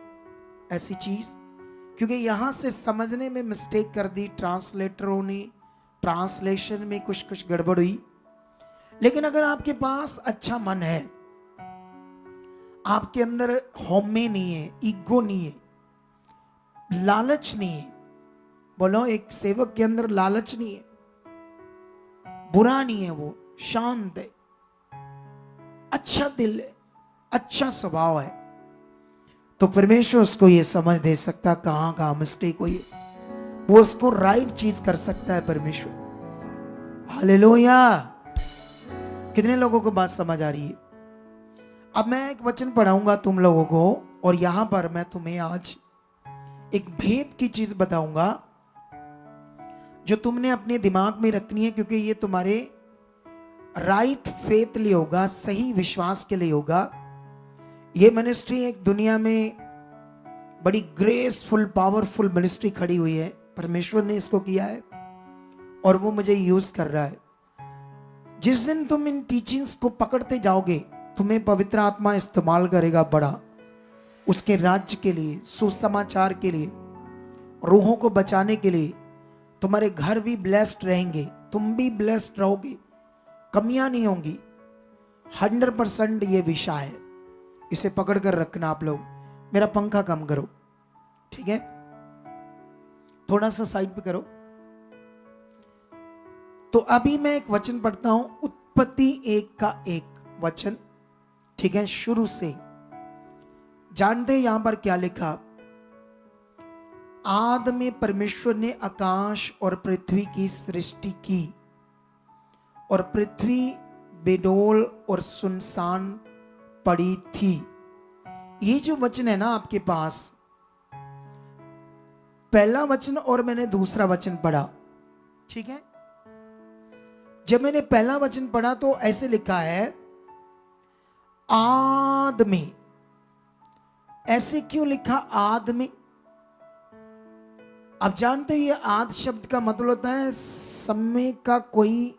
ऐसी चीज। क्योंकि यहां से समझने में मिस्टेक कर दी ट्रांसलेटरों ने, ट्रांसलेशन में कुछ कुछ गड़बड़ हुई। लेकिन अगर आपके पास अच्छा मन है, आपके अंदर हौमे नहीं है, ईगो नहीं है, लालच नहीं है। बोलो, एक सेवक के अंदर लालच नहीं है, बुरा नहीं है, वो शांत है, अच्छा दिल है, अच्छा स्वभाव है, तो परमेश्वर उसको ये समझ दे सकता कहां कहां मिस्टेक हुई है, वो उसको राइट चीज कर सकता है परमेश्वर। हालेलुया। कितने लोगों को बात समझ आ रही है? अब मैं एक वचन पढ़ाऊंगा तुम लोगों को, और यहां पर मैं तुम्हें आज एक भेद की चीज बताऊंगा जो तुमने अपने दिमाग में रखनी है, क्योंकि ये तुम्हारे राइट फेथ लिए होगा, सही विश्वास के लिए होगा। ये मिनिस्ट्री एक दुनिया में बड़ी ग्रेसफुल पावरफुल मिनिस्ट्री खड़ी हुई है, परमेश्वर ने इसको किया है और वो मुझे यूज कर रहा है। जिस दिन तुम इन टीचिंग्स को पकड़ते जाओगे, तुम्हें पवित्र आत्मा इस्तेमाल करेगा बड़ा, उसके राज्य के लिए, सुसमाचार के लिए, रूहों को बचाने के लिए। तुम्हारे घर भी ब्लेस्ड रहेंगे, तुम भी ब्लेस्ड रहोगे, कमियां नहीं होंगी। 100% ये विषय है, इसे पकड़ कर रखना। आप लोग मेरा पंखा कम करो, ठीक है, थोड़ा सा साइड पे करो। तो अभी मैं एक वचन पढ़ता हूं, उत्पत्ति 1 का 1 वचन, ठीक है, शुरू से। जानते हैं यहां पर क्या लिखा? आद में परमेश्वर ने आकाश और पृथ्वी की सृष्टि की, और पृथ्वी बेडोल और सुनसान पड़ी थी। ये जो वचन है ना आपके पास, पहला वचन और मैंने दूसरा वचन पढ़ा, ठीक है। जब मैंने पहला वचन पढ़ा तो ऐसे लिखा है आद में। ऐसे क्यों लिखा आद में? आप जानते हैं ये आद शब्द का मतलब होता है समय का कोई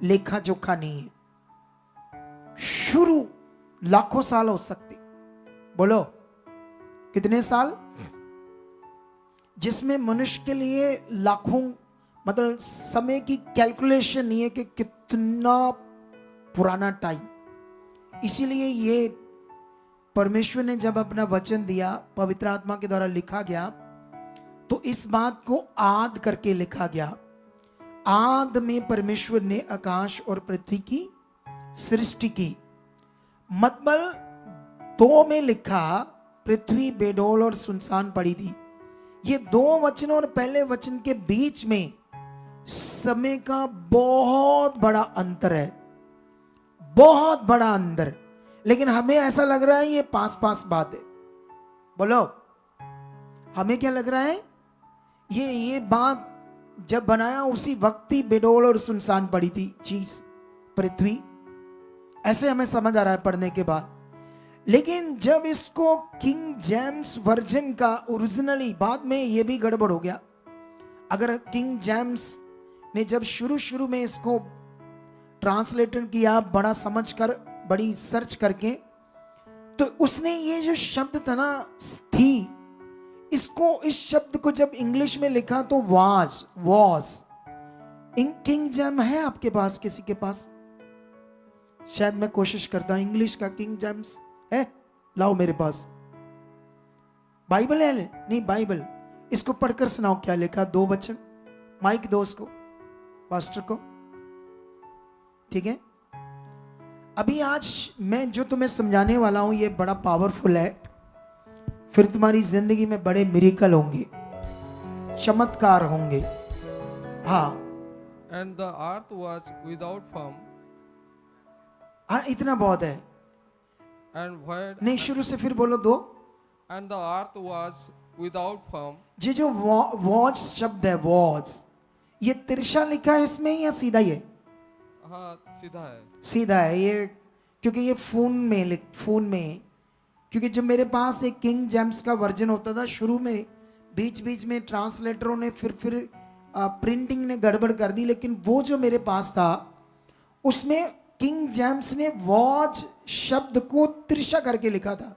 लेखा जोखा नहीं है। शुरू लाखों साल हो सकते, बोलो कितने साल? जिसमें मनुष्य के लिए लाखों, मतलब समय की कैलकुलेशन नहीं है कि कितना पुराना टाइम। इसीलिए ये परमेश्वर ने जब अपना वचन दिया, पवित्र आत्मा के द्वारा लिखा गया, तो इस बात को आद करके लिखा गया। आद में परमेश्वर ने आकाश और पृथ्वी की सृष्टि की। मतलब 2 में लिखा पृथ्वी बेडोल और सुनसान पड़ी थी। ये 2 वचन और पहले वचन के बीच में समय का बहुत बड़ा अंतर है, बहुत बड़ा अंतर। लेकिन हमें ऐसा लग रहा है ये पास पास बात है। बोलो, हमें क्या लग रहा है? ये बात जब बनाया उसी वक्त ही बेडोल और सुनसान पड़ी थी चीज, पृथ्वी। ऐसे हमें समझ आ रहा है पढ़ने के बाद। लेकिन जब इसको किंग जेम्स वर्जन का ओरिजिनली, बाद में ये भी गड़बड़ हो गया। अगर किंग जेम्स ने जब शुरू में इसको ट्रांसलेटर किया, बड़ा समझकर, बड़ी सर्च करके, तो उसने ये जो शब्द था ना थी, इसको, इस शब्द को जब इंग्लिश में लिखा तो वॉज। किंग जेम है आपके पास? किसी के पास? शायद मैं कोशिश करता हूं। इंग्लिश का किंग जेम्स है? लाओ मेरे पास। बाइबल है? नहीं बाइबल। इसको पढ़कर सुनाओ क्या लिखा। 2 वचन, माइक दो उसको, पास्टर को, ठीक है। अभी आज मैं जो तुम्हें समझाने वाला हूं ये बड़ा पावरफुल है। फिर तुम्हारी जिंदगी में बड़े मिरेकल होंगे, चमत्कार होंगे। हाँ। And the earth was without form. हाँ, इतना बहुत है। And void. नहीं, शुरू से फिर बोलो 2। And the earth was without form. ये जो वॉज शब्द है, वॉज, ये तिरछा लिखा है इसमें या सीधा ही है? हाँ, सीधा है। सीधा है ये, क्योंकि ये फोन में, क्योंकि जब मेरे पास एक किंग जेम्स का वर्जन होता था, शुरू में बीच में ट्रांसलेटरों ने फिर प्रिंटिंग ने गड़बड़ कर दी। लेकिन वो जो मेरे पास था उसमें किंग जेम्स ने वॉच शब्द को तिरछा करके लिखा था।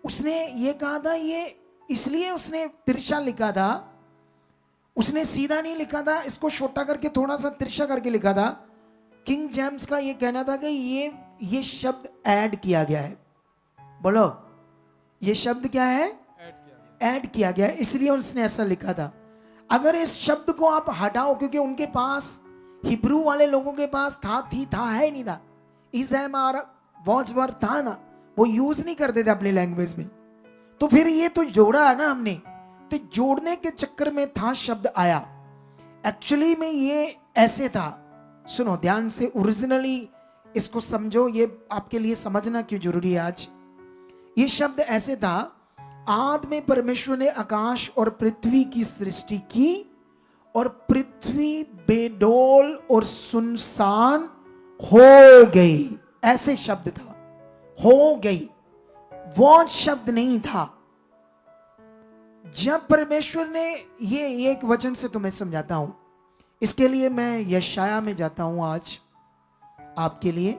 उसने ये कहा था, ये इसलिए उसने तिरछा लिखा था, उसने सीधा नहीं लिखा था, इसको छोटा करके थोड़ा सा तिरछा करके लिखा था। किंग जेम्स का ये कहना था कि ये शब्द ऐड किया गया है। बोलो, ये शब्द क्या है? ऐड किया गया। ऐड किया गया, इसलिए उसने ऐसा लिखा था। अगर इस शब्द को आप हटाओ, क्योंकि उनके पास, हिब्रू वाले लोगों के पास था है ही नहीं था, इज़ और वॉच वर्ड था ना, वो यूज नहीं करते थे अपने लैंग्वेज में। तो फिर ये तो जोड़ा है ना हमने, तो जोड़ने के चक्कर में था शब्द आया। एक्चुअली में ये ऐसे था, सुनो ध्यान से, ओरिजिनली इसको समझो, ये आपके लिए समझना क्यों जरूरी है आज। ये शब्द ऐसे था, आदि में परमेश्वर ने आकाश और पृथ्वी की सृष्टि की और पृथ्वी बेडोल और सुनसान हो गई, ऐसे शब्द था, हो गई, वो शब्द नहीं था। जब परमेश्वर ने, ये एक वचन से तुम्हें समझाता हूं, इसके लिए मैं यशाया में जाता हूं आज आपके लिए।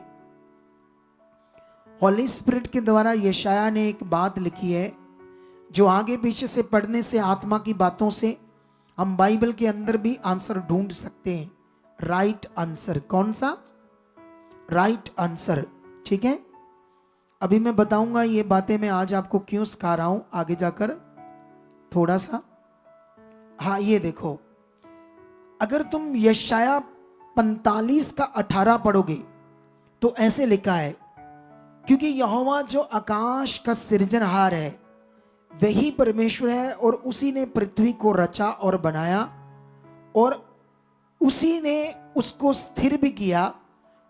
हॉली स्पिरिट के द्वारा यशाया ने एक बात लिखी है, जो आगे पीछे से पढ़ने से, आत्मा की बातों से हम बाइबल के अंदर भी आंसर ढूंढ सकते हैं। राइट आंसर, कौन सा? राइट आंसर, ठीक है। अभी मैं बताऊंगा ये बातें मैं आज आपको क्यों सिखा रहा हूं, आगे जाकर थोड़ा सा। हाँ, ये देखो, अगर तुम यशाया 45 का 18 पढ़ोगे तो ऐसे लिखा है, क्योंकि यहोवा जो आकाश का सृजनहार है वही परमेश्वर है, और उसी ने पृथ्वी को रचा और बनाया, और उसी ने उसको स्थिर भी किया।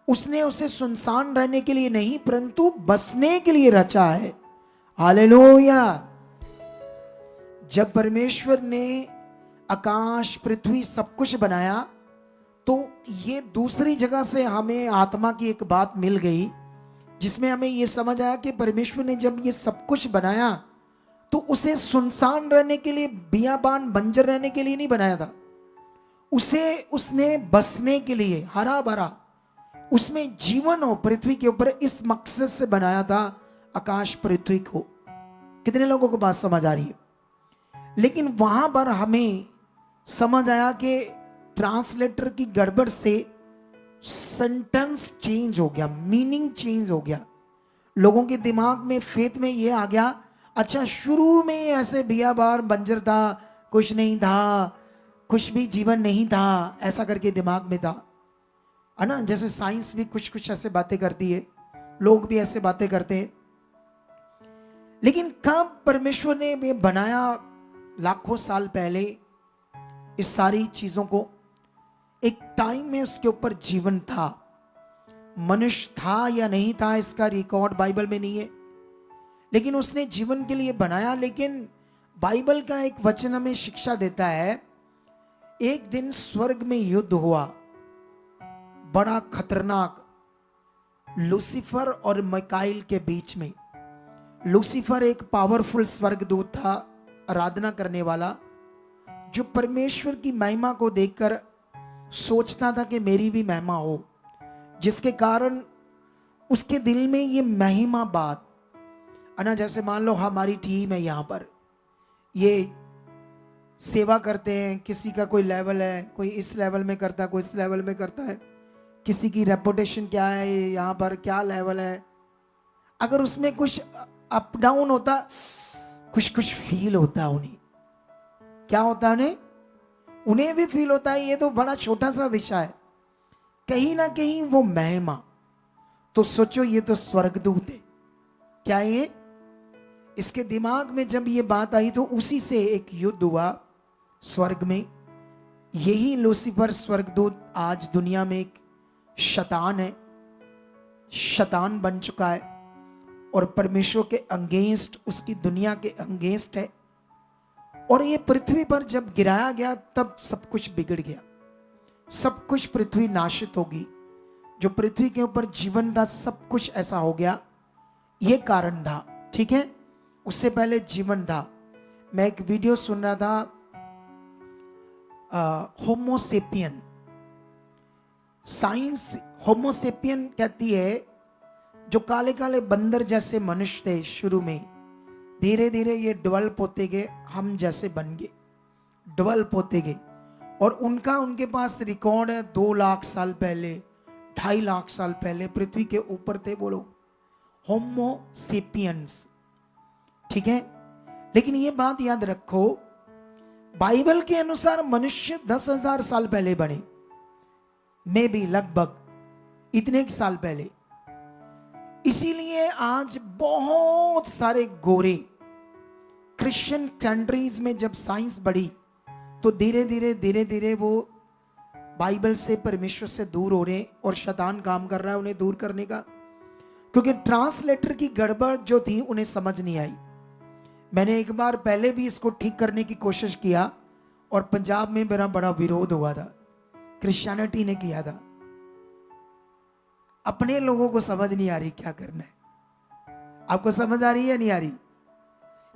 उसने उसे सुनसान रहने के लिए नहीं, परंतु बसने के लिए रचा है। हालेलुया। जब परमेश्वर ने आकाश, पृथ्वी, सब कुछ बनाया, तो ये दूसरी जगह से हमें आत्मा की एक बात मिल गई, जिसमें हमें ये समझ आया कि परमेश्वर ने जब ये सब कुछ बनाया तो उसे सुनसान रहने के लिए, बियाबान, बंजर रहने के लिए नहीं बनाया था, उसे उसने बसने के लिए, हरा भरा, उसमें जीवन हो पृथ्वी के ऊपर, इस मकसद से बनाया था आकाश पृथ्वी को। कितने लोगों को बात समझ आ रही है? लेकिन वहां पर हमें समझ आया कि ट्रांसलेटर की गड़बड़ से सेंटेंस चेंज हो गया, मीनिंग चेंज हो गया। लोगों के दिमाग में, फेथ में ये आ गया, अच्छा शुरू में ऐसे बियाबार, बंजर था, कुछ नहीं था, कुछ भी जीवन नहीं था, ऐसा करके दिमाग में था, है ना। जैसे साइंस भी कुछ कुछ ऐसे बातें करती है, लोग भी ऐसे बातें करते हैं। लेकिन कब परमेश्वर ने ये बनाया, लाखों साल पहले, इस सारी चीजों को, एक टाइम में उसके ऊपर जीवन था। मनुष्य था या नहीं था इसका रिकॉर्ड बाइबल में नहीं है, लेकिन उसने जीवन के लिए बनाया। लेकिन बाइबल का एक वचन हमें शिक्षा देता है, एक दिन स्वर्ग में युद्ध हुआ, बड़ा खतरनाक, लूसीफर और मिकाइल के बीच में। लूसीफर एक पावरफुल स्वर्गदूत था, आराधना करने वाला, जो परमेश्वर की महिमा को देखकर सोचता था कि मेरी भी महिमा हो, जिसके कारण उसके दिल में ये महिमा बात, है ना। जैसे मान लो हमारी टीम है यहाँ पर, ये सेवा करते हैं, किसी का कोई लेवल है, कोई इस लेवल में करता है, कोई इस लेवल में करता है, किसी की रेपुटेशन क्या है, यहाँ पर क्या लेवल है, अगर उसमें कुछ अप डाउन होता, कुछ कुछ फील होता है उन्हें। क्या होता है उन्हें? उन्हें भी फील होता है, ये तो बड़ा छोटा सा विषय है, कहीं ना कहीं वो महिमा। तो सोचो, ये तो स्वर्गदूत है, क्या ये? इसके दिमाग में जब ये बात आई तो उसी से एक युद्ध हुआ स्वर्ग में। यही लूसीफर स्वर्गदूत आज दुनिया में एक शैतान है, शैतान बन चुका है, और परमेश्वर के अगेंस्ट, उसकी दुनिया के अगेंस्ट है। और ये पृथ्वी पर जब गिराया गया तब सब कुछ बिगड़ गया, सब कुछ, पृथ्वी नाशित होगी, जो पृथ्वी के ऊपर जीवन था सब कुछ ऐसा हो गया, ये कारण था, ठीक है। उससे पहले जीवन था। मैं एक वीडियो सुन रहा था, होमोसेपियन, साइंस होमोसेपियन कहती है, जो काले काले बंदर जैसे मनुष्य थे शुरू में, धीरे धीरे ये डेवलप होते गए, हम जैसे बन गए, डेवलप होते गए। और उनके पास रिकॉर्ड है 2 लाख साल पहले, 2.5 लाख साल पहले पृथ्वी के ऊपर थे वो लोग। होमोसेपियंस, ठीक है। लेकिन ये बात याद रखो, बाइबल के अनुसार मनुष्य 10,000 साल पहले बने, मे भी लगभग इतने साल पहले। इसीलिए आज बहुत सारे गोरे क्रिश्चियन कंट्रीज में जब साइंस बढ़ी तो धीरे धीरे वो बाइबल से, परमेश्वर से दूर हो रहे, और शैतान काम कर रहा है उन्हें दूर करने का, क्योंकि ट्रांसलेटर की गड़बड़ जो थी उन्हें समझ नहीं आई। मैंने एक बार पहले भी इसको ठीक करने की कोशिश किया और पंजाब में मेरा बड़ा विरोध हुआ था, क्रिश्चियनिटी ने किया था। अपने लोगों को समझ नहीं आ रही क्या करना है। आपको समझ आ रही है नहीं आ रही?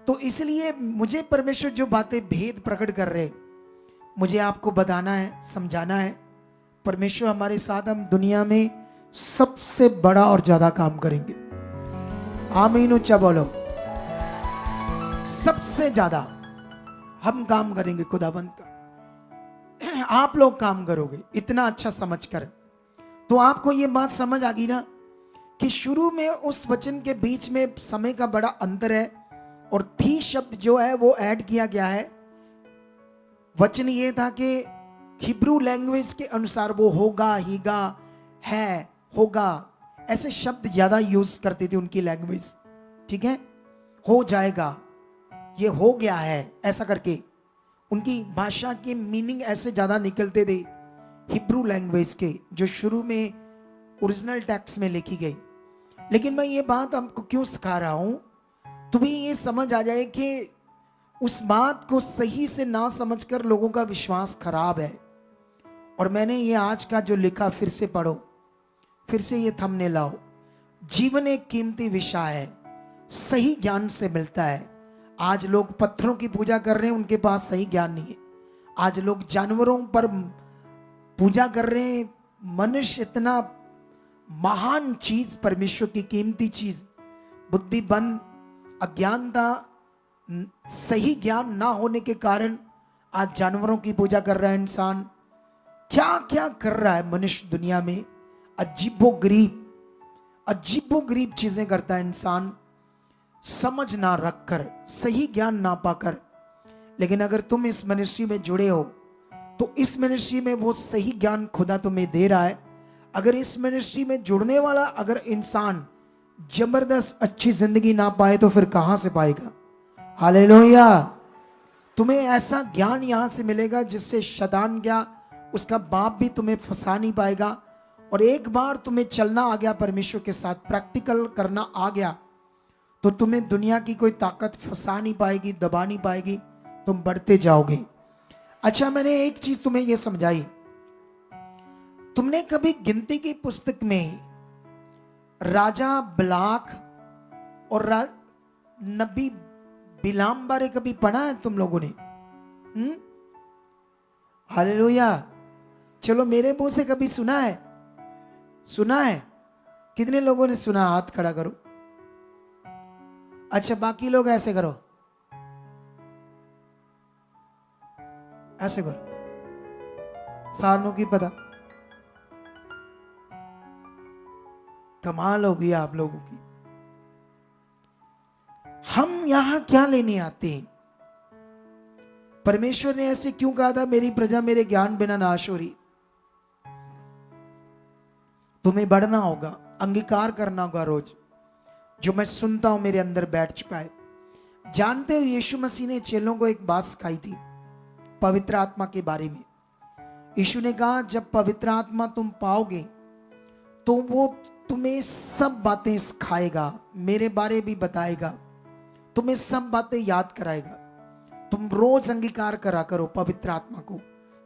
तो इसलिए मुझे परमेश्वर जो बातें भेद प्रकट कर रहे, मुझे आपको बताना है, समझाना है। परमेश्वर हमारे साथ, हम दुनिया में सबसे बड़ा और ज्यादा काम करेंगे। आमीन, ऊंचा बोलो। सबसे ज्यादा हम काम करेंगे खुदाबंद का। आप लोग काम करोगे इतना अच्छा समझकर। तो आपको ये बात समझ आ गई ना कि शुरू में उस वचन के बीच में समय का बड़ा अंतर है, और थी शब्द जो है वो ऐड किया गया है। वचन ये था कि हिब्रू लैंग्वेज के अनुसार वो होगा, हीगा, है, होगा, ऐसे शब्द ज्यादा यूज करती थी उनकी लैंग्वेज, ठीक है। हो जाएगा, ये हो गया है, ऐसा करके उनकी भाषा के मीनिंग ऐसे ज्यादा निकलते थे हिब्रू लैंग्वेज के, जो शुरू में ओरिजिनल टेक्स्ट में लिखी गई। लेकिन मैं ये बात आपको क्यों सिखा रहा हूं, तुम्हें ये समझ आ जाए कि उस बात को सही से ना समझकर लोगों का विश्वास खराब है। और मैंने ये आज का जो लिखा फिर से पढ़ो, फिर से ये थंबनेल लाओ। जीवन एक कीमती विषय है, सही ज्ञान से मिलता है। आज लोग पत्थरों की पूजा कर रहे हैं, उनके पास सही ज्ञान नहीं है। आज लोग जानवरों पर पूजा कर रहे हैं। मनुष्य इतना महान चीज, परमेश्वर की कीमती चीज, बुद्धिबंद, अज्ञानता, सही ज्ञान ना होने के कारण आज जानवरों की पूजा कर रहा है इंसान। क्या क्या कर रहा है मनुष्य दुनिया में, अजीबोगरीब चीजें करता है इंसान, समझ ना रखकर, सही ज्ञान ना पाकर। लेकिन अगर तुम इस मिनिस्ट्री में जुड़े हो तो इस मिनिस्ट्री में वो सही ज्ञान खुदा तुम्हें दे रहा है। अगर इस मिनिस्ट्री में जुड़ने वाला अगर इंसान जबरदस्त अच्छी जिंदगी ना पाए तो फिर कहां से पाएगा? हालेलुया। तुम्हें ऐसा ज्ञान यहां से मिलेगा जिससे शैतान क्या, उसका बाप भी तुम्हें फंसा नहीं पाएगा। और एक बार तुम्हें चलना आ गया परमेश्वर के साथ, प्रैक्टिकल करना आ गया, तो तुम्हें दुनिया की कोई ताकत फंसा नहीं पाएगी, दबा नहीं पाएगी, तुम बढ़ते जाओगे। अच्छा, मैंने एक चीज तुम्हें यह समझाई। तुमने कभी गिनती की पुस्तक में राजा बलाक और नबी बिलाम बारे कभी पढ़ा है तुम लोगों ने? हालेलुया। चलो, मेरे मुंह से कभी सुना है? सुना है? कितने लोगों ने सुना? हाथ खड़ा करो। अच्छा, बाकी लोग ऐसे करो, ऐसे करो। सालों की पता, कमाल हो गई आप लोगों की। हम यहां क्या लेने आते हैं? परमेश्वर ने ऐसे क्यों कहा था, मेरी प्रजा मेरे ज्ञान बिना नाश हो रही? तुम्हें बढ़ना होगा, अंगीकार करना होगा। रोज जो मैं सुनता हूं मेरे अंदर बैठ चुका है। जानते हो, यीशु मसीह ने चेलों को एक बात सिखाई थी पवित्र आत्मा के बारे में। यीशु ने कहा, जब पवित्र आत्मा तुम पाओगे तो वो तुम्हें सब बातें सिखाएगा, मेरे बारे भी बताएगा, तुम्हें सब बातें याद कराएगा। तुम रोज अंगीकार करा करो पवित्र आत्मा को,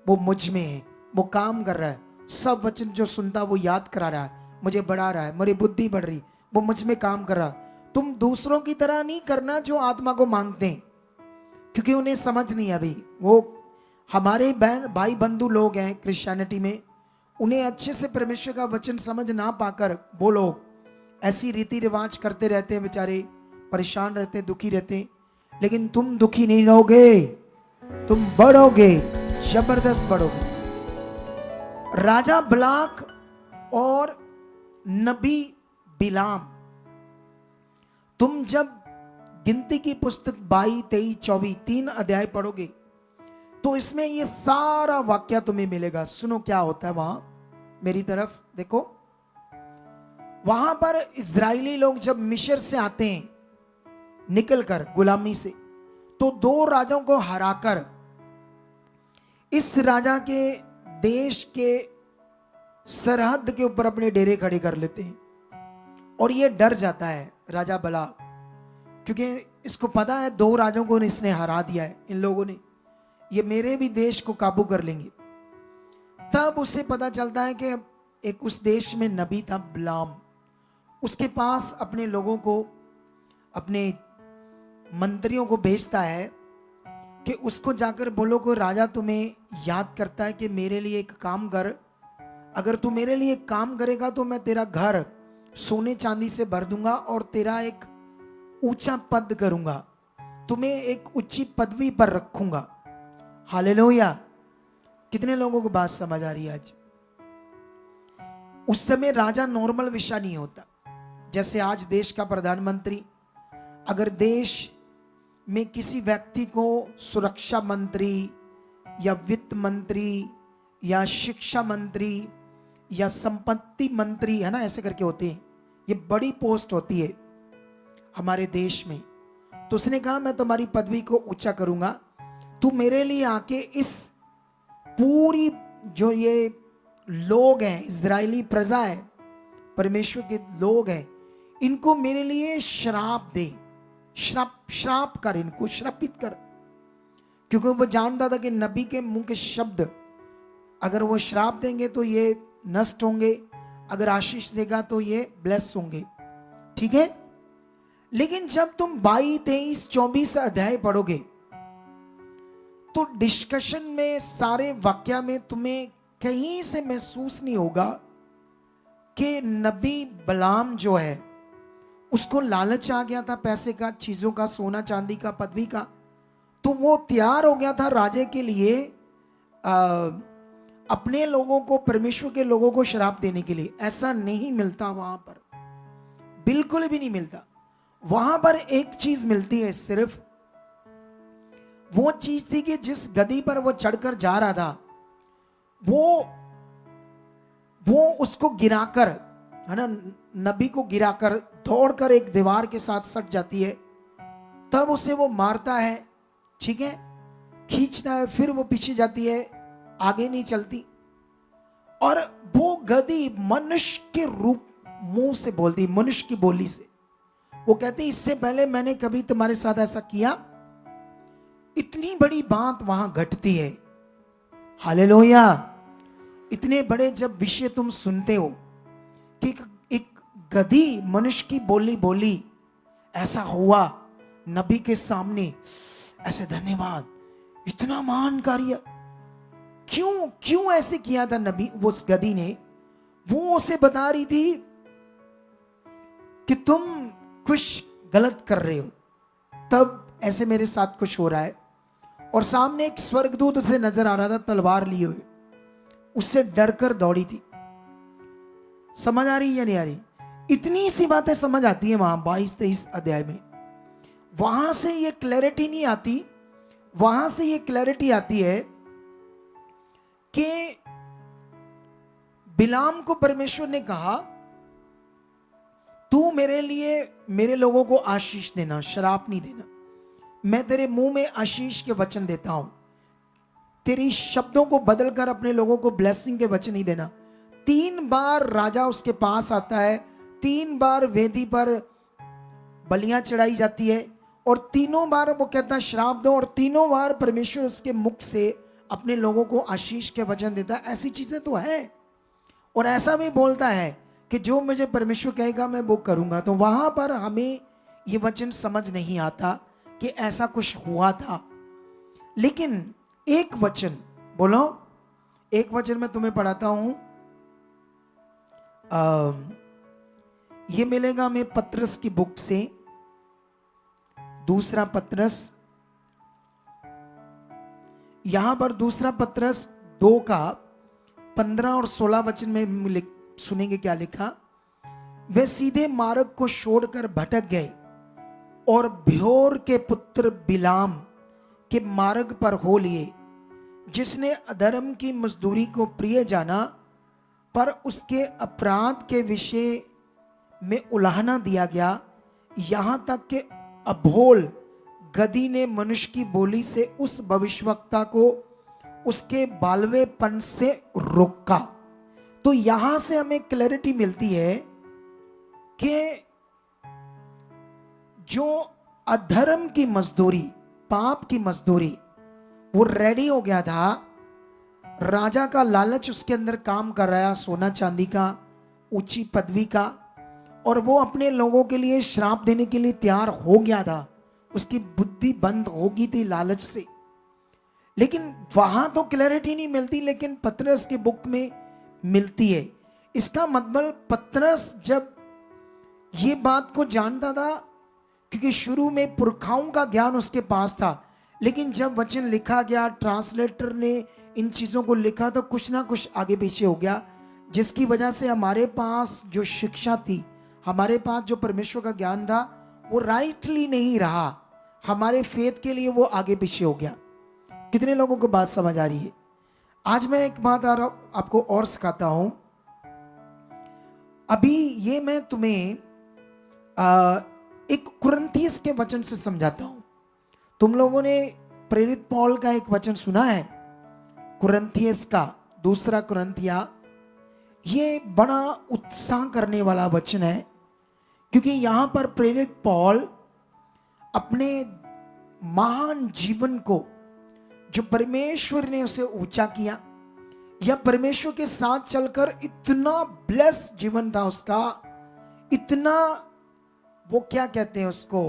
वो मुझ में है, वो काम कर रहा है, सब वचन जो सुनता वो याद करा रहा है, मुझे बढ़ा रहा है, मेरी बुद्धि बढ़ रही, वो मुझ में काम कर रहा। तुम दूसरों की तरह नहीं करना जो आत्मा को मांगते हैं, क्योंकि उन्हें समझ नहीं है अभी। वो हमारे बहन भाई बंधु लोग हैं क्रिश्चियनिटी में, उन्हें अच्छे से परमेश्वर का वचन समझ ना पाकर वो लोग ऐसी रीति रिवाज करते रहते हैं, बेचारे परेशान रहते हैं, दुखी रहते हैं। लेकिन तुम दुखी नहीं रहोगे, तुम बढ़ोगे, जबरदस्त बढ़ोगे। राजा बलाक और नबी बिलाम, तुम जब गिनती की पुस्तक 22, 23, 24 3 अध्याय पढ़ोगे तो इसमें ये सारा वाक्य तुम्हें मिलेगा। सुनो क्या होता है वहां, मेरी तरफ देखो। वहां पर इजरायली लोग जब मिस्र से आते हैं निकलकर गुलामी से, तो 2 राजाओं को हराकर इस राजा के देश के सरहद के ऊपर अपने डेरे खड़े कर लेते हैं। और ये डर जाता है राजा बला, क्योंकि इसको पता है 2 राजाओं को इसने हरा दिया है, इन लोगों ने, ये मेरे भी देश को काबू कर लेंगे। तब उसे पता चलता है कि एक उस देश में नबी था बिलाम, उसके पास अपने लोगों को, अपने मंत्रियों को भेजता है कि उसको जाकर बोलो कि राजा तुम्हें याद करता है कि मेरे लिए एक काम कर, अगर तू मेरे लिए एक काम करेगा तो मैं तेरा घर सोने चांदी से भर दूंगा और तेरा एक ऊंचा पद करूंगा, तुम्हें एक ऊंची पदवी पर रखूंगा। हालेलुया। कितने लोगों को बात समझ आ रही है आज? उस समय राजा नॉर्मल विषय नहीं होता। जैसे आज देश का प्रधानमंत्री अगर देश में किसी व्यक्ति को सुरक्षा मंत्री या वित्त मंत्री या शिक्षा मंत्री या संपत्ति मंत्री, है ना, ऐसे करके होते हैं, ये बड़ी पोस्ट होती है हमारे देश में। तो उसने कहा मैं तुम्हारी पदवी को ऊंचा करूंगा, तू मेरे लिए आके इस पूरी जो ये लोग हैं, इजरायली प्रजा है, परमेश्वर के लोग हैं, इनको मेरे लिए श्राप दे, श्राप कर, इनको श्रापित कर। क्योंकि वो जानता था कि नबी के मुंह के शब्द अगर वो श्राप देंगे तो ये नष्ट होंगे, अगर आशीष देगा तो ये ब्लेस होंगे। ठीक है, लेकिन जब तुम 22, 23, 24 अध्याय पढ़ोगे तो डिस्कशन में, सारे वाक्य में तुम्हें कहीं से महसूस नहीं होगा कि नबी बलाम जो है उसको लालच आ गया था पैसे का, चीजों का, सोना चांदी का, पदवी का, तो वो तैयार हो गया था राजे के लिए अपने लोगों को, परमेश्वर के लोगों को श्राप देने के लिए। ऐसा नहीं मिलता वहां पर, बिल्कुल भी नहीं मिलता। वहां पर एक चीज मिलती है, सिर्फ वो चीज थी कि जिस गद्दी पर वो चढ़कर जा रहा था वो उसको गिराकर, है ना, नबी को गिराकर दौड़कर एक दीवार के साथ सट जाती है, तब उसे वो मारता है, ठीक है, खींचता है, फिर वो पीछे जाती है, आगे नहीं चलती। और वो गद्दी मनुष्य के रूप मुंह से बोलती, मनुष्य की बोली से वो कहती, इससे पहले मैंने कभी तुम्हारे साथ ऐसा किया। इतनी बड़ी बात वहां घटती है। हालेलुया। इतने बड़े जब विषय तुम सुनते हो कि एक गधी मनुष्य की बोली बोली, ऐसा हुआ नबी के सामने, ऐसे धन्यवाद, इतना महान कार्य, क्यों ऐसे किया था नबी, वो उस गधी ने, वो उसे बता रही थी कि तुम कुछ गलत कर रहे हो, तब ऐसे मेरे साथ कुछ हो रहा है। और सामने एक स्वर्गदूत उसे नजर आ रहा था तलवार लिए हुए, उससे डरकर दौड़ी थी। समझ आ रही या नहीं आ रही? इतनी सी बातें समझ आती है वहां 22-23 अध्याय में। वहां से ये क्लैरिटी नहीं आती, वहां से ये क्लैरिटी आती है कि बिलाम को परमेश्वर ने कहा, तू मेरे लिए, मेरे लोगों को आशीष देना, शराप नहीं देना, मैं तेरे मुंह में आशीष के वचन देता हूं, तेरी शब्दों को बदलकर अपने लोगों को ब्लेसिंग के वचन नहीं देना। 3 बार राजा उसके पास आता है, 3 बार वेदी पर बलियां चढ़ाई जाती है, और तीनों बार वो कहता है श्राप दो, और तीनों बार परमेश्वर उसके मुख से अपने लोगों को आशीष के वचन देता है। ऐसी चीजें तो है, और ऐसा भी बोलता है कि जो मुझे परमेश्वर कहेगा मैं वो करूंगा। तो वहां पर हमें ये वचन समझ नहीं आता कि ऐसा कुछ हुआ था। लेकिन एक वचन बोलो, एक वचन मैं तुम्हें पढ़ाता हूं, ये मिलेगा हमें पत्रस की बुक से, दूसरा पत्रस, यहां पर दूसरा पत्रस 2 का 15 और 16 वचन में सुनेंगे क्या लिखा। वे सीधे मार्ग को छोड़कर भटक गए और भ्योर के पुत्र बिलाम के मार्ग पर हो लिए, जिसने अधर्म की मजदूरी को प्रिय जाना, पर उसके अपराध के विषय में उलाहना दिया गया, यहाँ तक कि अभोल गधी ने मनुष्य की बोली से उस भविष्यवक्ता को उसके बालवेपन से रोका। तो यहां से हमें क्लैरिटी मिलती है कि जो अधर्म की मजदूरी, पाप की मजदूरी, वो रेडी हो गया था। राजा का लालच उसके अंदर काम कर रहा है, सोना चांदी का, ऊंची पदवी का, और वो अपने लोगों के लिए श्राप देने के लिए तैयार हो गया था। उसकी बुद्धि बंद हो गई थी लालच से। लेकिन वहां तो क्लैरिटी नहीं मिलती, लेकिन पतरस के बुक में मिलती है। इसका मतलब पतरस जब ये बात को जानता था, क्योंकि शुरू में पुरखाओं का ज्ञान उसके पास था, लेकिन जब वचन लिखा गया, ट्रांसलेटर ने इन चीजों को लिखा, तो कुछ ना कुछ आगे पीछे हो गया, जिसकी वजह से हमारे पास जो शिक्षा थी, हमारे पास जो परमेश्वर का ज्ञान था, वो राइटली नहीं रहा। हमारे फेथ के लिए वो आगे पीछे हो गया। कितने लोगों को बात समझ आ रही है? आज मैं एक बात आपको और सिखाता हूं। अभी ये मैं तुम्हें एक कुरिन्थियस के वचन से समझाता हूं। तुम लोगों ने प्रेरित पौल का एक वचन सुना है, कुरिन्थियस का, दूसरा कुरिन्थिया। ये बड़ा उत्साह करने वाला वचन है, क्योंकि यहां पर प्रेरित पौल अपने महान जीवन को, जो परमेश्वर ने उसे ऊंचा किया, या परमेश्वर के साथ चलकर इतना ब्लेस जीवन था उसका, इतना, वो क्या कहते हैं उसको,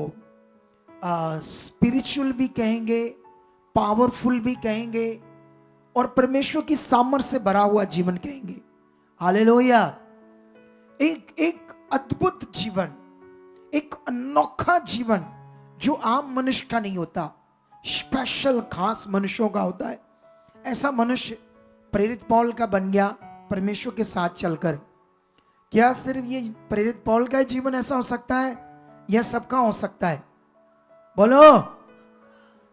स्पिरिचुअल भी कहेंगे, पावरफुल भी कहेंगे, और परमेश्वर की सामर्थ्य से भरा हुआ जीवन कहेंगे। हालेलुया। एक अद्भुत जीवन, एक अनोखा जीवन जो आम मनुष्य का नहीं होता, स्पेशल खास मनुष्यों का होता है। ऐसा मनुष्य प्रेरित पौल का बन गया परमेश्वर के साथ चलकर। क्या सिर्फ ये प्रेरित पौल का जीवन ऐसा हो सकता है, यह सबका हो सकता है? बोलो,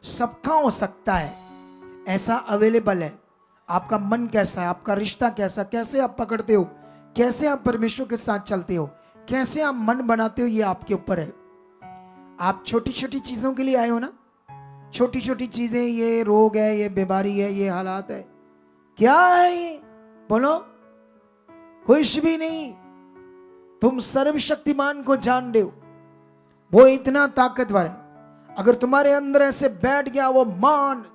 सबका हो सकता है। ऐसा अवेलेबल है। आपका मन कैसा है, आपका रिश्ता कैसा, कैसे आप पकड़ते हो, कैसे आप परमेश्वर के साथ चलते हो, कैसे आप मन बनाते हो, ये आपके ऊपर है। आप छोटी छोटी चीजों के लिए आए हो ना, छोटी छोटी चीजें, ये रोग है, ये बीमारी है, ये हालात है, क्या है ये? बोलो, कुछ भी नहीं। तुम सर्वशक्तिमान को जान रहे हो, वो इतना ताकतवर है। अगर तुम्हारे अंदर ऐसे बैठ गया वो मान,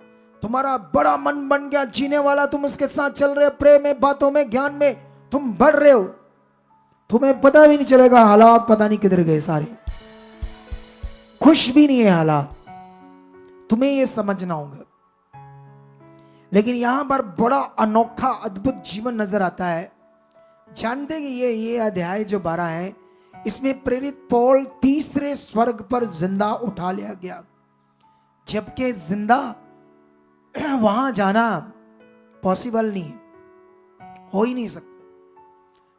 तुम्हारा बड़ा मन बन गया जीने वाला, तुम उसके साथ चल रहे हो, प्रेम में, बातों में, ज्ञान में तुम बढ़ रहे हो, तुम्हें पता भी नहीं चलेगा हालात पता नहीं किधर गए सारे, खुश भी नहीं है हालात। तुम्हें यह समझना होगा। लेकिन यहां पर बड़ा अनोखा अद्भुत जीवन नजर आता है। जानते कि ये अध्याय जो 12 है, इसमें प्रेरित पौल तीसरे स्वर्ग पर जिंदा उठा लिया गया, जबकि जिंदा वहां जाना पॉसिबल नहीं, हो ही नहीं सकता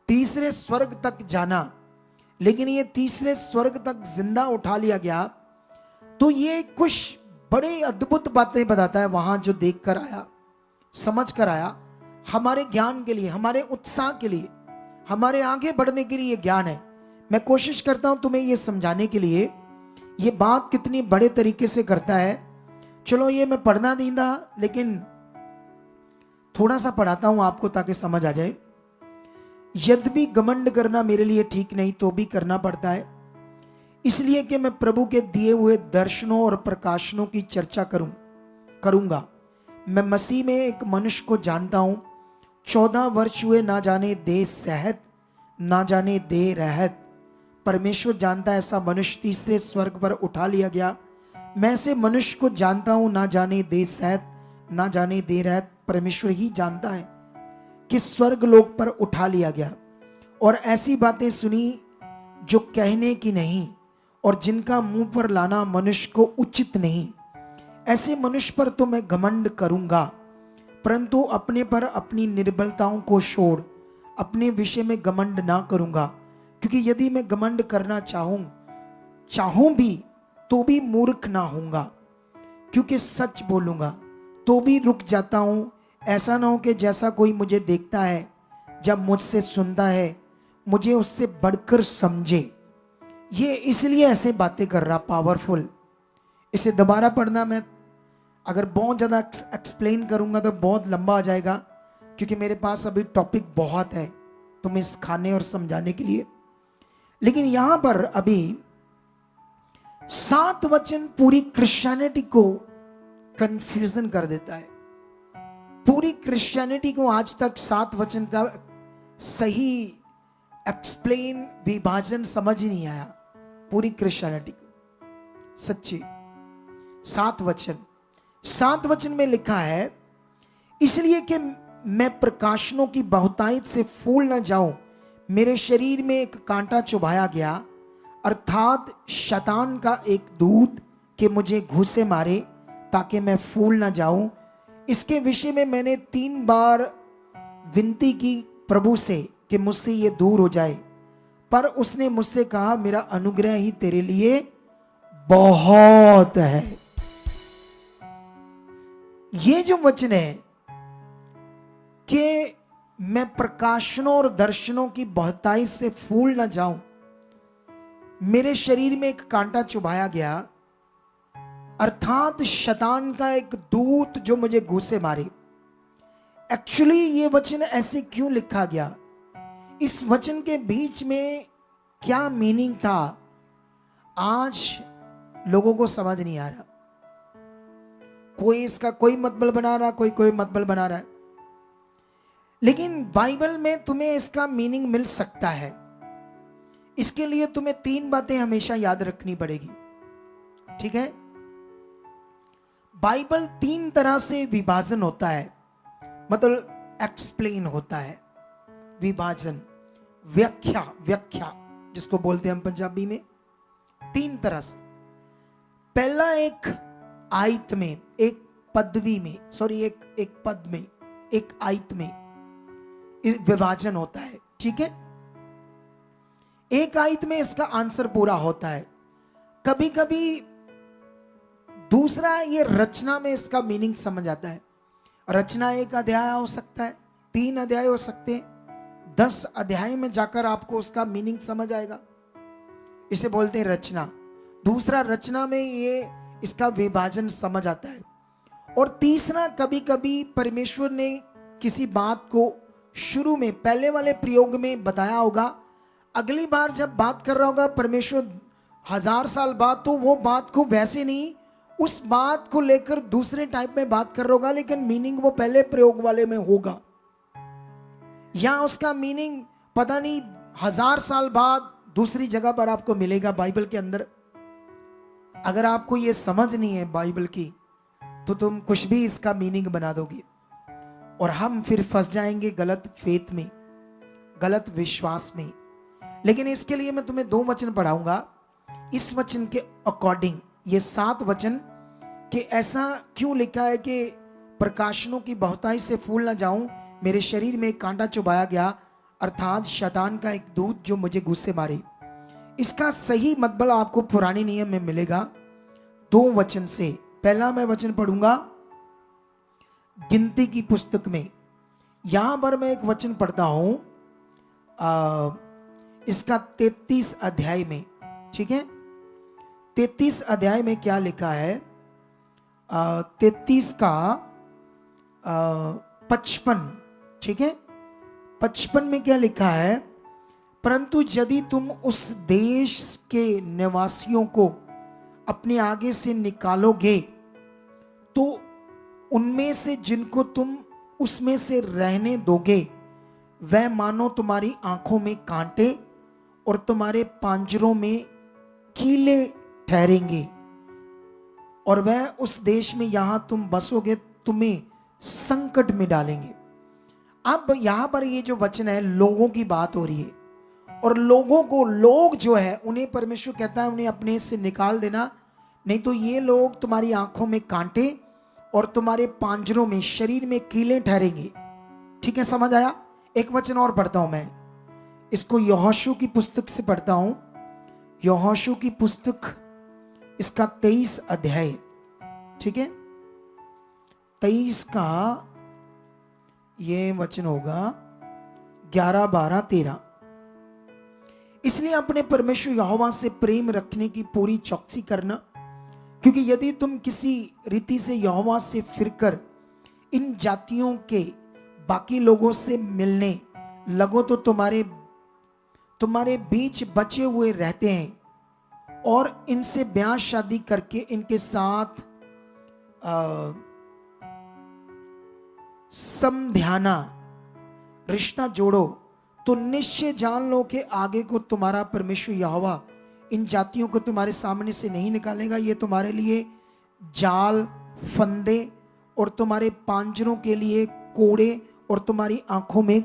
तीसरे स्वर्ग तक जाना। लेकिन ये तीसरे स्वर्ग तक जिंदा उठा लिया गया। तो ये कुछ बड़े अद्भुत बातें बताता है वहां जो देख कर आया, समझ कर आया। हमारे ज्ञान के लिए, हमारे उत्साह के लिए, हमारे आगे बढ़ने के लिए ज्ञान है। मैं कोशिश करता हूं तुम्हें यह समझाने के लिए ये बात कितनी बड़े तरीके से करता है। चलो ये मैं पढ़ना नहीं था, लेकिन थोड़ा सा पढ़ाता हूं आपको ताकि समझ आ जाए। यद्यपि घमंड करना मेरे लिए ठीक नहीं, तो भी करना पड़ता है, इसलिए कि मैं प्रभु के दिए हुए दर्शनों और प्रकाशनों की चर्चा करूंगा। मैं मसीह में एक मनुष्य को जानता हूं, 14 वर्ष हुए, ना जाने देह सहत, ना जाने देह रहत। परमेश्वर जानता है ऐसा मनुष्य तीसरे स्वर्ग पर उठा लिया गया। मैं ऐसे मनुष्य को जानता हूं, ना जाने देह सहत, ना जाने देह रहत। परमेश्वर ही जानता है कि स्वर्ग लोक पर उठा लिया गया। और ऐसी बातें सुनी जो कहने की नहीं, और जिनका मुंह पर लाना मनुष्य को उचित नहीं। ऐसे मनुष्य पर तो मैं घमंड करूंगा, परंतु अपने पर अपनी निर्बलताओं को छोड़ अपने विषय में घमंड ना करूंगा। क्योंकि यदि मैं घमंड करना चाहूं भी, तो भी मूर्ख ना होऊंगा, क्योंकि सच बोलूंगा तो भी रुक जाता हूं। ऐसा ना हो कि जैसा कोई मुझे देखता है, जब मुझसे सुनता है, मुझे उससे बढ़कर समझे। ये इसलिए ऐसे बातें कर रहा, पावरफुल। इसे दोबारा पढ़ना, मैं अगर बहुत ज़्यादा एक्सप्लेन करूंगा तो बहुत लंबा हो जाएगा, क्योंकि मेरे पास अभी टॉपिक बहुत है तुम्हें सिखाने और समझाने के लिए। लेकिन यहां पर अभी 7 वचन पूरी क्रिश्चियनिटी को कंफ्यूजन कर देता है। पूरी क्रिश्चियनिटी को आज तक 7 वचन का सही एक्सप्लेन, विभाजन समझ ही नहीं आया। पूरी क्रिश्चियनिटी को सच्ची 7 वचन में लिखा है, इसलिए कि मैं प्रकाशनों की बहुतायत से फूल न जाऊं, मेरे शरीर में एक कांटा चुभाया गया, अर्थात शैतान का एक दूत कि मुझे घूंसे मारे ताकि मैं फूल न जाऊं। इसके विषय में मैंने 3 बार विनती की प्रभु से कि मुझसे ये दूर हो जाए, पर उसने मुझसे कहा, मेरा अनुग्रह ही तेरे लिए बहुत है। ये जो वचन है कि मैं प्रकाशनों और दर्शनों की बहुताई से फूल न जाऊं, मेरे शरीर में एक कांटा चुभाया गया, अर्थात शैतान का एक दूत जो मुझे घूंसे मारे। एक्चुअली ये वचन ऐसे क्यों लिखा गया, इस वचन के बीच में क्या मीनिंग था, आज लोगों को समझ नहीं आ रहा। कोई इसका कोई मतलब बना रहा, कोई मतलब बना रहा है। लेकिन बाइबल में तुम्हें इसका मीनिंग मिल सकता है। इसके लिए तुम्हें 3 बातें हमेशा याद रखनी पड़ेगी, ठीक है। बाइबल 3 तरह से विभाजन होता है, मतलब एक्सप्लेन होता है। विभाजन, व्याख्या जिसको बोलते हैं हम पंजाबी में, 3 तरह से। पहला एक आयत में, एक पदवी में, सॉरी एक पद में, एक आयत में विभाजन होता है, ठीक है। एक आयत में इसका आंसर पूरा होता है। कभी कभी दूसरा, ये रचना में इसका मीनिंग समझ आता है। रचना 1 अध्याय हो सकता है, 3 अध्याय हो सकते हैं, 10 अध्याय में जाकर आपको उसका मीनिंग समझ आएगा। इसे बोलते हैं रचना। दूसरा, रचना में ये इसका विभाजन समझ आता है। और तीसरा, कभी कभी परमेश्वर ने किसी बात को शुरू में पहले वाले प्रयोग में बताया होगा, अगली बार जब बात कर रहा होगा परमेश्वर 1000 साल बाद, तो वो बात को वैसे नहीं, उस बात को लेकर दूसरे टाइप में बात कर रहा होगा, लेकिन मीनिंग वो पहले प्रयोग वाले में होगा। या उसका मीनिंग पता नहीं 1000 साल बाद दूसरी जगह पर आपको मिलेगा बाइबल के अंदर। अगर आपको ये समझ नहीं है बाइबल की, तो तुम कुछ भी इसका मीनिंग बना दोगे, और हम फिर फंस जाएंगे गलत फेथ में, गलत विश्वास में। लेकिन इसके लिए मैं तुम्हें 2 वचन पढ़ाऊंगा। इस वचन के अकॉर्डिंग ये 7 वचन कि ऐसा क्यों लिखा है कि प्रकाशनों की बहुताई से फूल न जाऊं, मेरे शरीर में एक कांटा चुभाया गया, अर्थात शैतान का एक दूत जो मुझे घूंसे मारे। इसका सही मतलब आपको पुराने नियम में मिलेगा 2 वचन से। पहला मैं वचन पढ़ूंगा गिनती की पुस्तक में। यहां पर मैं एक वचन पढ़ता हूं, इसका 33 अध्याय में, ठीक है। 33 अध्याय में क्या लिखा है, 33 का 55, ठीक है। 55 में क्या लिखा है, परंतु यदि तुम उस देश के निवासियों को अपने आगे से निकालोगे, तो उनमें से जिनको तुम उसमें से रहने दोगे, वह मानो तुम्हारी आंखों में कांटे और तुम्हारे पांजरों में कीले ठहरेंगे, और वह उस देश में यहां तुम बसोगे तुम्हें संकट में डालेंगे। अब यहां पर ये जो वचन है, लोगों की बात हो रही है, और लोगों को, लोग जो है उन्हें परमेश्वर कहता है उन्हें अपने से निकाल देना, नहीं तो ये लोग तुम्हारी आंखों में कांटे और तुम्हारे पांजरों में, शरीर में कीले ठहरेंगे। ठीक है, समझ आया। एक वचन और पढ़ता हूं मैं, इसको यहोशू की पुस्तक से पढ़ता हूं। यहोशू की पुस्तक इसका 23 अध्याय, ठीक है, 23 का ये वचन होगा 11, 12, 13। इसलिए अपने परमेश्वर यहोवा से प्रेम रखने की पूरी चौकसी करना, क्योंकि यदि तुम किसी रीति से यहोवा से फिरकर इन जातियों के बाकी लोगों से मिलने लगो तो तुम्हारे बीच बचे हुए रहते हैं और इनसे ब्याह शादी करके इनके साथ समध्याना रिश्ता जोड़ो, तो निश्चय जान लो कि आगे को तुम्हारा परमेश्वर यहोवा इन जातियों को तुम्हारे सामने से नहीं निकालेगा। ये तुम्हारे लिए जाल, फंदे और तुम्हारे पांजरों के लिए कोड़े और तुम्हारी आंखों में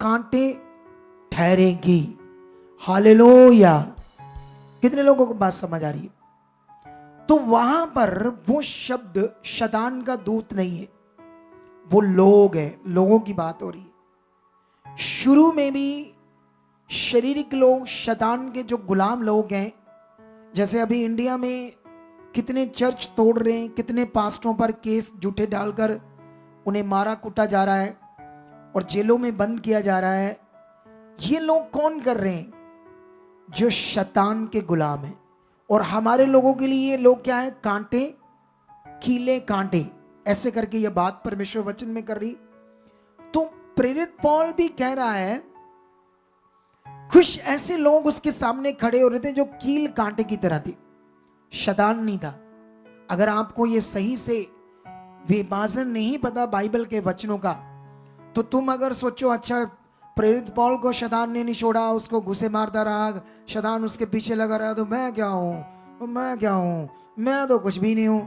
कांटे ठहरेंगी। हालेलुया। कितने लोगों को बात समझ आ रही है? तो वहां पर वो शब्द शैतान का दूत नहीं है, वो लोग है, लोगों की बात हो रही है। शुरू में भी शारीरिक लोग, शैतान के जो गुलाम लोग हैं, जैसे अभी इंडिया में कितने चर्च तोड़ रहे हैं, कितने पास्टरों पर केस झूठे डालकर उन्हें मारा कूटा जा रहा है और जेलों में बंद किया जा रहा है। ये लोग कौन कर रहे हैं? जो शैतान के गुलाम हैं। और हमारे लोगों के लिए ये लोग क्या है? कांटे, कीले कांटे, ऐसे करके ये बात परमेश्वर वचन में कर रही। तो प्रेरित पौल भी कह रहा है, कुछ ऐसे लोग उसके सामने खड़े हो रहे थे जो कील कांटे की तरह थे, शैतान नहीं था। अगर आपको ये सही से विभाजन नहीं पता बाइबल के वचनों का, तो तुम अगर सोचो अच्छा प्रेरित पौल को शैतान ने नहीं छोड़ा, उसको घुसे मारता रहा, शैतान उसके पीछे लगा रहा, तो मैं क्या हूं, मैं क्या हूं, मैं तो कुछ भी नहीं हूं,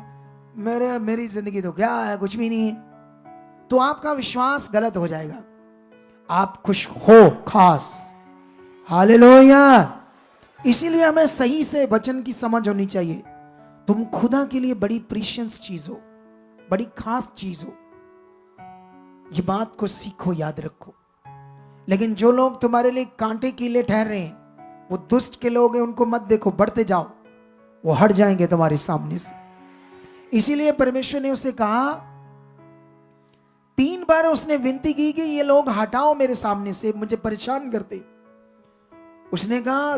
मेरी जिंदगी तो क्या है, कुछ भी नहीं है, तो आपका विश्वास गलत हो जाएगा। आप खुश हो खास। हालेलुया। इसीलिए हमें सही से वचन की समझ होनी चाहिए। तुम खुदा के लिए बड़ी प्रीशियस चीज हो, बड़ी खास चीज हो। ये बात को सीखो, याद रखो। लेकिन जो लोग तुम्हारे लिए कांटे कीले ठहर रहे हैं, वो दुष्ट के लोग हैं, उनको मत देखो, बढ़ते जाओ, वो हट जाएंगे तुम्हारे सामने से। इसीलिए परमेश्वर ने उसे कहा, 3 बार उसने विनती की कि ये लोग हटाओ मेरे सामने से, मुझे परेशान करते। उसने कहा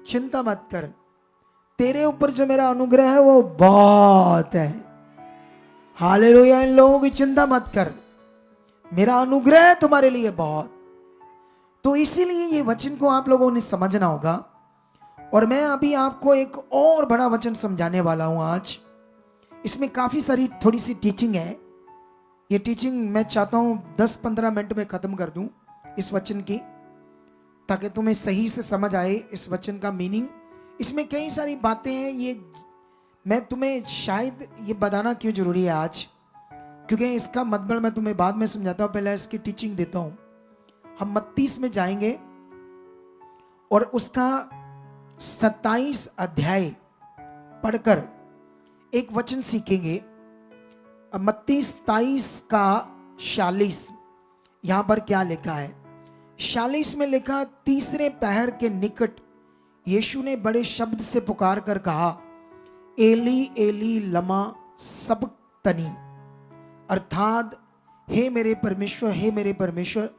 चिंता मत कर, तेरे ऊपर जो मेरा अनुग्रह है वो बहुत है। हालेलुया। इन लोगों की चिंता मत कर, मेरा अनुग्रह तुम्हारे लिए बहुत। तो इसीलिए ये वचन को आप लोगों ने समझना होगा। और मैं अभी आपको एक और बड़ा वचन समझाने वाला हूं आज। इसमें काफी सारी थोड़ी सी टीचिंग है। ये टीचिंग मैं चाहता हूं 10-15 मिनट में खत्म कर दूं इस वचन की, ताकि तुम्हें सही से समझ आए इस वचन का मीनिंग। इसमें कई सारी बातें हैं, ये मैं तुम्हें शायद ये बताना क्यों जरूरी है आज, क्योंकि इसका मतलब मैं तुम्हें बाद में समझाता हूं, पहले इसकी टीचिंग देता हूं। हम मत्ती में जाएंगे और उसका 27 अध्याय पढ़कर एक वचन सीखेंगे। मत्ती 27 का 46 यहां पर क्या लिखा है? 46 में लिखा, तीसरे पहर के निकट यीशु ने बड़े शब्द से पुकार कर कहा, एली एली लमा सबक्तनी, अर्थात हे मेरे परमेश्वर, हे मेरे परमेश्वर,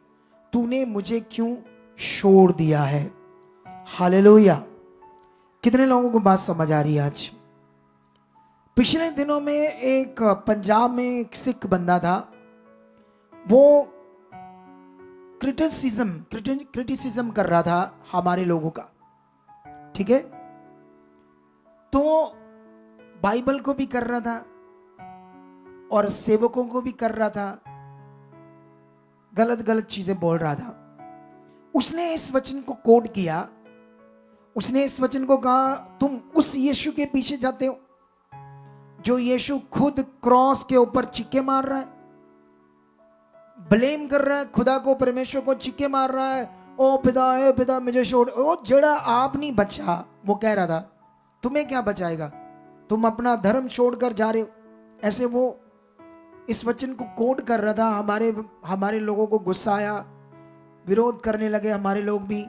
तूने मुझे क्यों छोड़ दिया है। हालेलुया। कितने लोगों को बात समझ आ रही है आज? पिछले दिनों में एक पंजाब में एक सिख बंदा था, वो क्रिटिसिज्म कर रहा था हमारे लोगों का, ठीक है? तो बाइबल को भी कर रहा था और सेवकों को भी कर रहा था, गलत गलत चीजें बोल रहा था। उसने इस वचन को कोट किया, उसने इस वचन को कहा, तुम उस यीशु के पीछे जाते हो जो यीशु खुद क्रॉस के ऊपर चिक्के मार रहा है, ब्लेम कर रहा है खुदा को, परमेश्वर को चिक्के मार रहा है, ओ पिता, ए पिता मुझे छोड़। ओ जड़ा आप नहीं बचा, वो कह रहा था, तुम्हें क्या बचाएगा, तुम अपना धर्म छोड़कर जा रहे हो। ऐसे वो इस वचन को कोट कर रहा था। हमारे लोगों को गुस्सा आया, विरोध करने लगे हमारे लोग भी,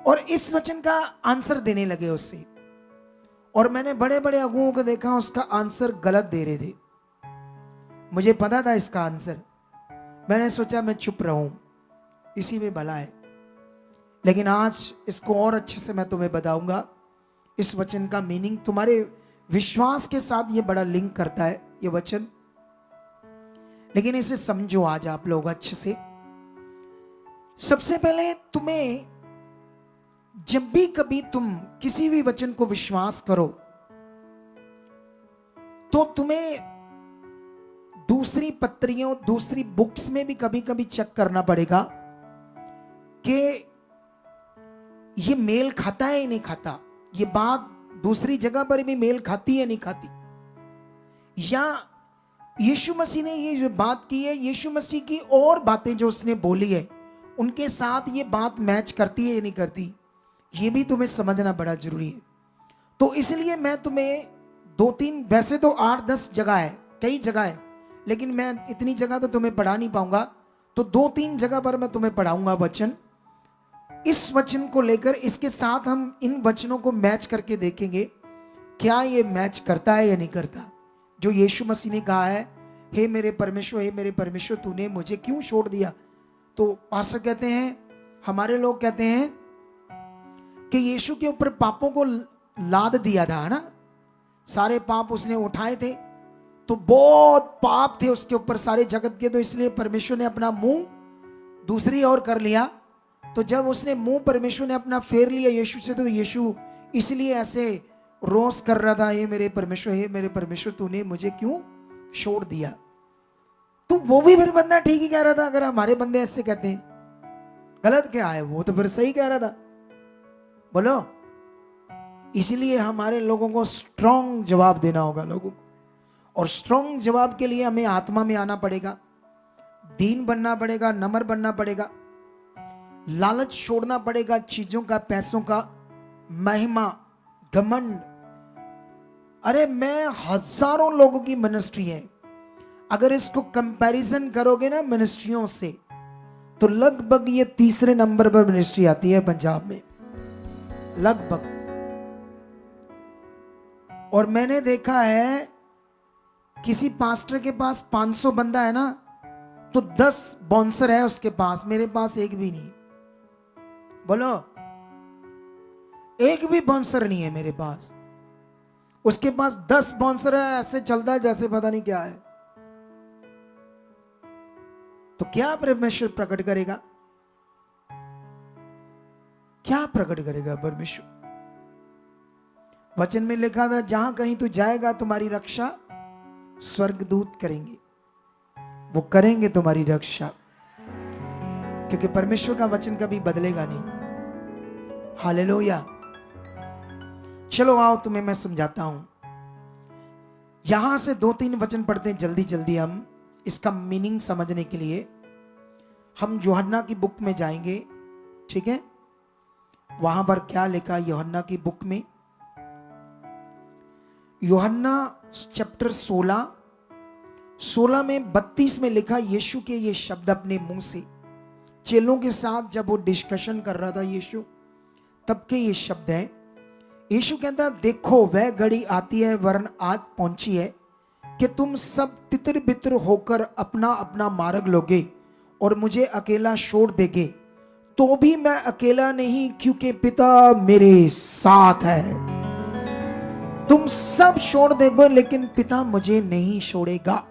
और इस वचन का आंसर देने लगे उससे। और मैंने बड़े बड़े अगुओं को देखा, उसका आंसर गलत दे रहे थे। मुझे पता था इसका आंसर, मैंने सोचा मैं चुप रहूं, इसी में भला है। लेकिन आज इसको और अच्छे से मैं तुम्हें बताऊंगा। इस वचन का मीनिंग तुम्हारे विश्वास के साथ ये बड़ा लिंक करता है ये वचन, लेकिन इसे समझो आज आप लोग अच्छे से। सबसे पहले तुम्हें जब भी कभी तुम किसी भी वचन को विश्वास करो तो तुम्हें दूसरी पत्रियों, दूसरी बुक्स में भी कभी कभी चेक करना पड़ेगा कि ये मेल खाता है या नहीं खाता, ये बात दूसरी जगह पर भी मेल खाती है नहीं खाती, या यीशु मसीह ने ये जो बात की है, यीशु मसीह की और बातें जो उसने बोली है उनके साथ ये बात मैच करती है या नहीं करती, ये भी तुम्हें समझना बड़ा जरूरी है। तो इसलिए मैं तुम्हें 2-3, वैसे तो 8-10 जगह है, कई जगह है, लेकिन मैं इतनी जगह तो तुम्हें पढ़ा नहीं पाऊंगा, तो 2-3 जगह पर मैं तुम्हें पढ़ाऊंगा वचन। इस वचन को लेकर इसके साथ हम इन वचनों को मैच करके देखेंगे क्या ये मैच करता है या नहीं करता। जो यीशु मसीह ने कहा है, हे मेरे परमेश्वर, हे मेरे परमेश्वर, तूने मुझे क्यों छोड़ दिया। तो पास्टर कहते हैं, हमारे लोग कहते हैं कि यीशु के ऊपर पापों को लाद दिया था, है ना, सारे पाप उसने उठाए थे, तो बहुत पाप थे उसके ऊपर सारे जगत के, तो इसलिए परमेश्वर ने अपना मुंह दूसरी ओर कर लिया। तो जब उसने मुंह परमेश्वर ने अपना फेर लिया यीशु से, तो यीशु इसलिए ऐसे रोस कर रहा था, हे मेरे परमेश्वर, हे मेरे परमेश्वर, तूने मुझे क्यों छोड़ दिया। तो वो भी फिर बंदा ठीक ही कह रहा था। अगर हमारे बंदे ऐसे कहते हैं, गलत क्या है, वो तो फिर सही कह रहा था, बोलो। इसलिए हमारे लोगों को स्ट्रॉन्ग जवाब देना होगा लोगों को, और स्ट्रॉन्ग जवाब के लिए हमें आत्मा में आना पड़ेगा, दीन बनना पड़ेगा, नम्र बनना पड़ेगा, लालच छोड़ना पड़ेगा चीजों का, पैसों का, महिमा, घमंड। अरे मैं हजारों लोगों की मिनिस्ट्री है, अगर इसको कंपैरिजन करोगे ना मिनिस्ट्रियों से, तो लगभग ये 3रे नंबर पर मिनिस्ट्री आती है पंजाब में, लगभग। और मैंने देखा है किसी पास्टर के पास 500 बंदा है ना, तो 10 बाउंसर है उसके पास, मेरे पास एक भी नहीं। बोलो, एक भी बाउंसर नहीं है मेरे पास, उसके पास 10 बाउंसर है, ऐसे चलता है जैसे पता नहीं क्या है। तो क्या परमेश्वर प्रकट करेगा, क्या प्रकट करेगा परमेश्वर। वचन में लिखा था, जहां कहीं तू जाएगा तुम्हारी रक्षा स्वर्गदूत करेंगे, वो करेंगे तुम्हारी रक्षा, क्योंकि परमेश्वर का वचन कभी बदलेगा नहीं। हालेलुया। चलो आओ तुम्हें मैं समझाता हूं। यहां से 2-3 वचन पढ़ते हैं जल्दी जल्दी, हम इसका मीनिंग समझने के लिए। हम यूहन्ना की बुक में जाएंगे, ठीक है। वहां पर क्या लिखा यूहन्ना की बुक में, यूहन्ना चैप्टर 16 में 32 में लिखा, यीशु के ये शब्द अपने मुंह से चेलों के साथ जब वो डिस्कशन कर रहा था यीशु, तब के ये शब्द है। यीशु कहता, देखो वह घड़ी आती है, वरन आज पहुंची है, कि तुम सब तितर बितर होकर अपना अपना मार्ग लोगे और मुझे अकेला छोड़ देगे, तो भी मैं अकेला नहीं, क्योंकि पिता मेरे साथ है। तुम सब छोड़ दोगे लेकिन पिता मुझे नहीं छोड़ेगा।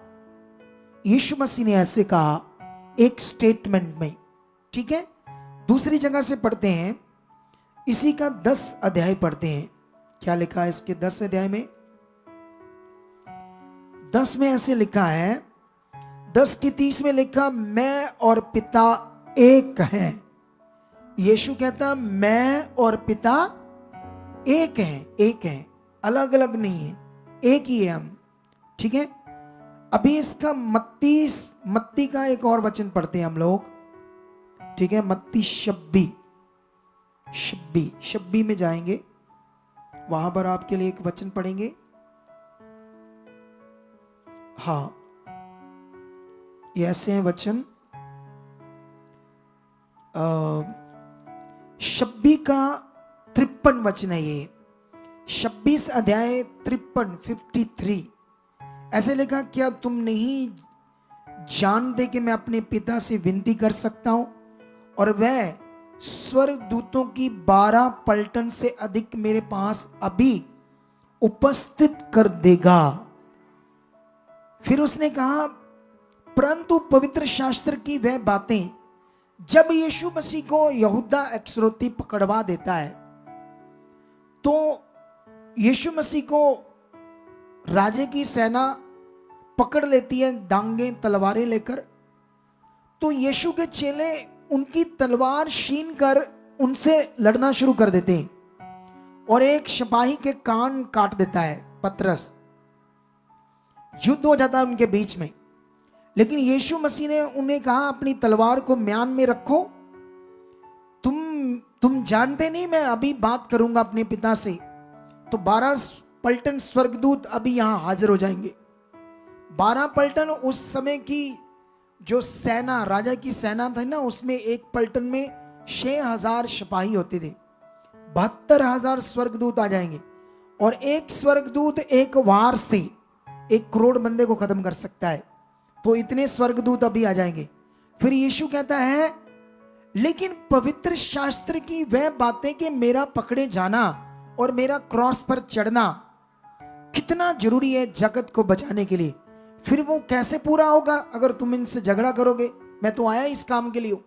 यीशु मसीह ने ऐसे कहा एक स्टेटमेंट में, ठीक है। दूसरी जगह से पढ़ते हैं, इसी का 10 अध्याय पढ़ते हैं, क्या लिखा है इसके 10 अध्याय में। 10 में ऐसे लिखा है, 10 की 30 में लिखा, मैं और पिता एक हैं। यीशु कहता, मैं और पिता एक हैं, एक हैं, अलग अलग नहीं है, एक ही है हम, ठीक है। अभी इसका मत्ती का एक और वचन पढ़ते हैं हम लोग, ठीक है। मत्ती 26 में जाएंगे, वहां पर आपके लिए एक वचन पढ़ेंगे। हाँ, ये ऐसे हैं वचन, 26 का 53 वचन है ये। 26 अध्याय 53 ऐसे लिखा, क्या तुम नहीं जानते कि मैं अपने पिता से विनती कर सकता हूं और वह स्वर्गदूतों की 12 पलटन से अधिक मेरे पास अभी उपस्थित कर देगा। फिर उसने कहा, परंतु पवित्र शास्त्र की वह बातें जब यीशु मसीह को यहूदा इस्करियोती पकड़वा देता है, तो यीशु मसीह को राजे की सेना पकड़ लेती है, डांगे तलवारें लेकर। तो यीशु के चेले उनकी तलवार छीन कर उनसे लड़ना शुरू कर देते हैं और एक सिपाही के कान काट देता है पतरस। युद्ध हो जाता है उनके बीच में। लेकिन यीशु मसीह ने उन्हें कहा, अपनी तलवार को म्यान में रखो, तुम जानते नहीं मैं अभी बात करूंगा अपने पिता से। तो 12 पलटन स्वर्गदूत अभी यहां हाजिर हो जाएंगे। 12 पलटन उस समय की जो सेना, राजा की सेना थी ना, उसमें एक पलटन में 6000 सिपाही होते थे। 72,000 स्वर्गदूत आ जाएंगे और एक स्वर्गदूत एक वार से 1 करोड़ बंदे को खत्म कर सकता है। तो इतने स्वर्गदूत अभी आ जाएंगे। फिर यीशु कहता है, लेकिन पवित्र शास्त्र की वह बातें कि मेरा पकड़े जाना और मेरा क्रॉस पर चढ़ना कितना जरूरी है जगत को बचाने के लिए, फिर वो कैसे पूरा होगा अगर तुम इनसे झगड़ा करोगे? मैं तो आया इस काम के लिए हूं।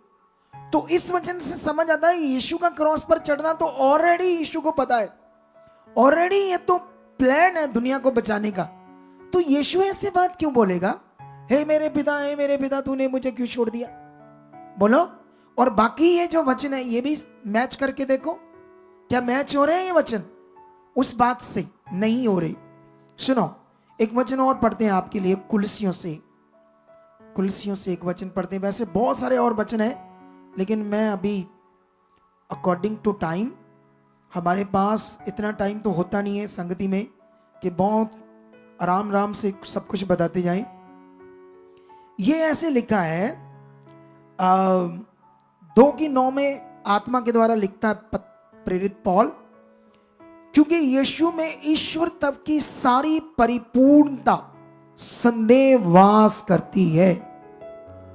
तो इस वचन से समझ आता है यीशु का क्रॉस पर चढ़ना तो ऑलरेडी यीशु को पता है, ऑलरेडी ये तो प्लान है दुनिया को बचाने का। तो यीशु ऐसे बात क्यों बोलेगा, हे मेरे पिता तूने मुझे क्यों छोड़ दिया? बोलो। और बाकी ये जो वचन है ये भी मैच करके देखो, क्या मैच हो रहे हैं ये वचन? उस बात से नहीं हो रही। सुनो, एक वचन और पढ़ते हैं आपके लिए, कुलसियों से एक वचन पढ़ते हैं। वैसे बहुत सारे और वचन हैं, लेकिन मैं अभी अकॉर्डिंग टू टाइम, हमारे पास इतना टाइम तो होता नहीं है संगति में कि बहुत आराम से सब कुछ बताते जाएं। ये ऐसे लिखा है 2:9 में आत्मा के द्वारा लिखता है प्रेरित पौल, क्योंकि यीशु में ईश्वर तब की सारी परिपूर्णता संदेह वास करती है।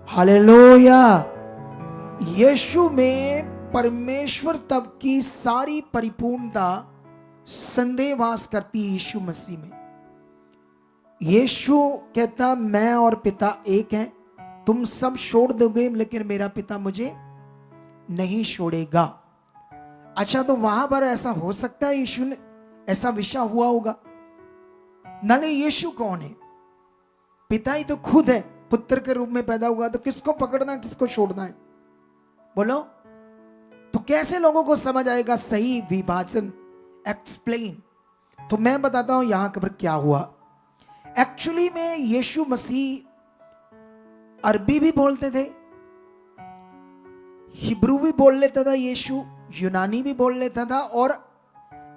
हालेलुया। यीशु में परमेश्वर तब की सारी परिपूर्णता संदेह वास करती है यीशु मसीह में। यीशु कहता, मैं और पिता एक हैं, तुम सब छोड़ दोगे लेकिन मेरा पिता मुझे नहीं छोड़ेगा। अच्छा, तो वहां पर ऐसा हो सकता है यीशु ने ऐसा विषय हुआ होगा? नाले यीशु कौन है? पिता ही तो खुद है, पुत्र के रूप में पैदा हुआ, तो किसको पकड़ना किसको छोड़ना है? बोलो। तो कैसे लोगों को समझ आएगा सही विभाजन? एक्सप्लेन। तो मैं बताता हूं यहां पर क्या हुआ। एक्चुअली में यीशु मसीह अरबी भी बोलते थे, हिब्रू भी बोल लेता था यीशु, यूनानी भी बोल लेता था, और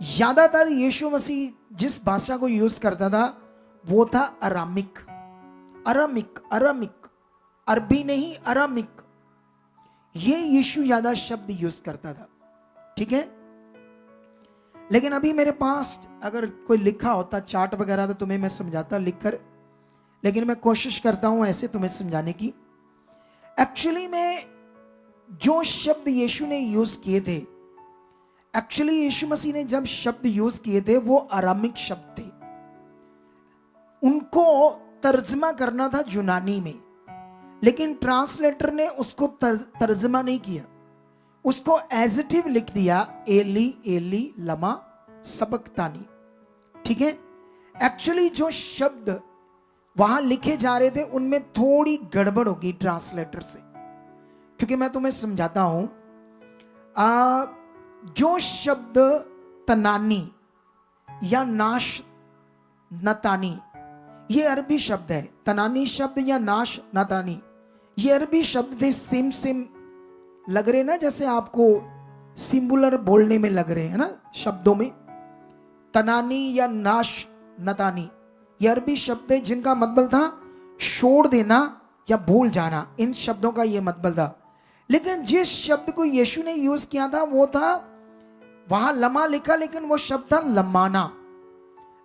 ज्यादातर यीशु मसीह जिस भाषा को यूज करता था वो था अरामिक। अरबी नहीं, अरामिक। ये यीशु ज्यादा शब्द यूज करता था, ठीक है। लेकिन अभी मेरे पास अगर कोई लिखा होता चार्ट वगैरह तो तुम्हें मैं समझाता लिखकर, लेकिन मैं कोशिश करता हूं ऐसे तुम्हें समझाने की। एक्चुअली में जो शब्द यीशु ने यूज किए थे, एक्चुअली यीशु मसीह ने जब शब्द यूज किए थे वो अरामिक शब्द थे। उनको तर्जमा करना था यूनानी में, लेकिन ट्रांसलेटर ने उसको तर्जमा नहीं किया, उसको एजिटिव लिख दिया, एली एली लमा सबक्तानी, ठीक है। एक्चुअली जो शब्द वहां लिखे जा रहे थे उनमें थोड़ी गड़बड़ होगी ट्रांसलेटर से, क्योंकि मैं तुम्हें समझाता हूं। जो शब्द तनानी या नाश नतानी, ये अरबी शब्द है। तनानी शब्द या नाश नतानी ये अरबी शब्द थे। सेम लग रहे ना, जैसे आपको सिंगुलर बोलने में लग रहे हैं ना शब्दों में। तनानी या नाश नतानी ये अरबी शब्द है जिनका मतलब था छोड़ देना या भूल जाना, इन शब्दों का ये मतलब था। लेकिन जिस शब्द को यीशु ने यूज किया था वो था वहां लमा लिखा, लेकिन वो शब्द था लमाना।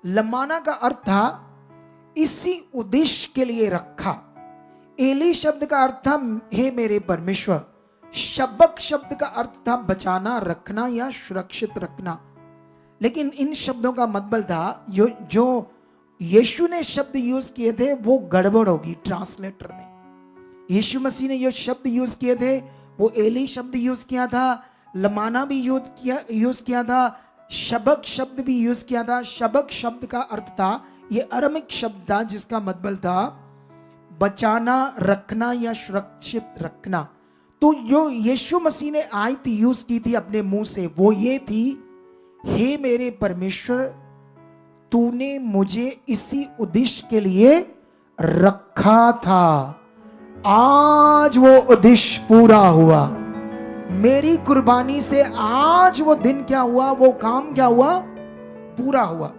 लमाना का अर्थ था इसी उद्देश्य के लिए रखा। एली शब्द का अर्थ था हे मेरे परमेश्वर। शबक शब्द का अर्थ था बचाना, रखना या सुरक्षित रखना। लेकिन इन शब्दों का मतलब था जो यीशु ने शब्द यूज किए थे वो गड़बड़ होगी ट्रांसलेटर में। यीशु मसीह ने जो शब्द यूज किए थे वो एली शब्द यूज किया था, लमाना भी यूज किया था, शबक शब्द भी यूज किया था। शबक शब्द का अर्थ था, ये अरमिक शब्द था जिसका मतलब था बचाना, रखना या सुरक्षित रखना। तो जो यीशु मसीह ने आयत यूज की थी अपने मुंह से वो ये थी, हे मेरे परमेश्वर तूने मुझे इसी उद्देश्य के लिए रखा था, आज वो उद्देश्य पूरा हुआ। मेरी कुर्बानी से आज वो दिन क्या हुआ, वो काम क्या हुआ, पूरा हुआ।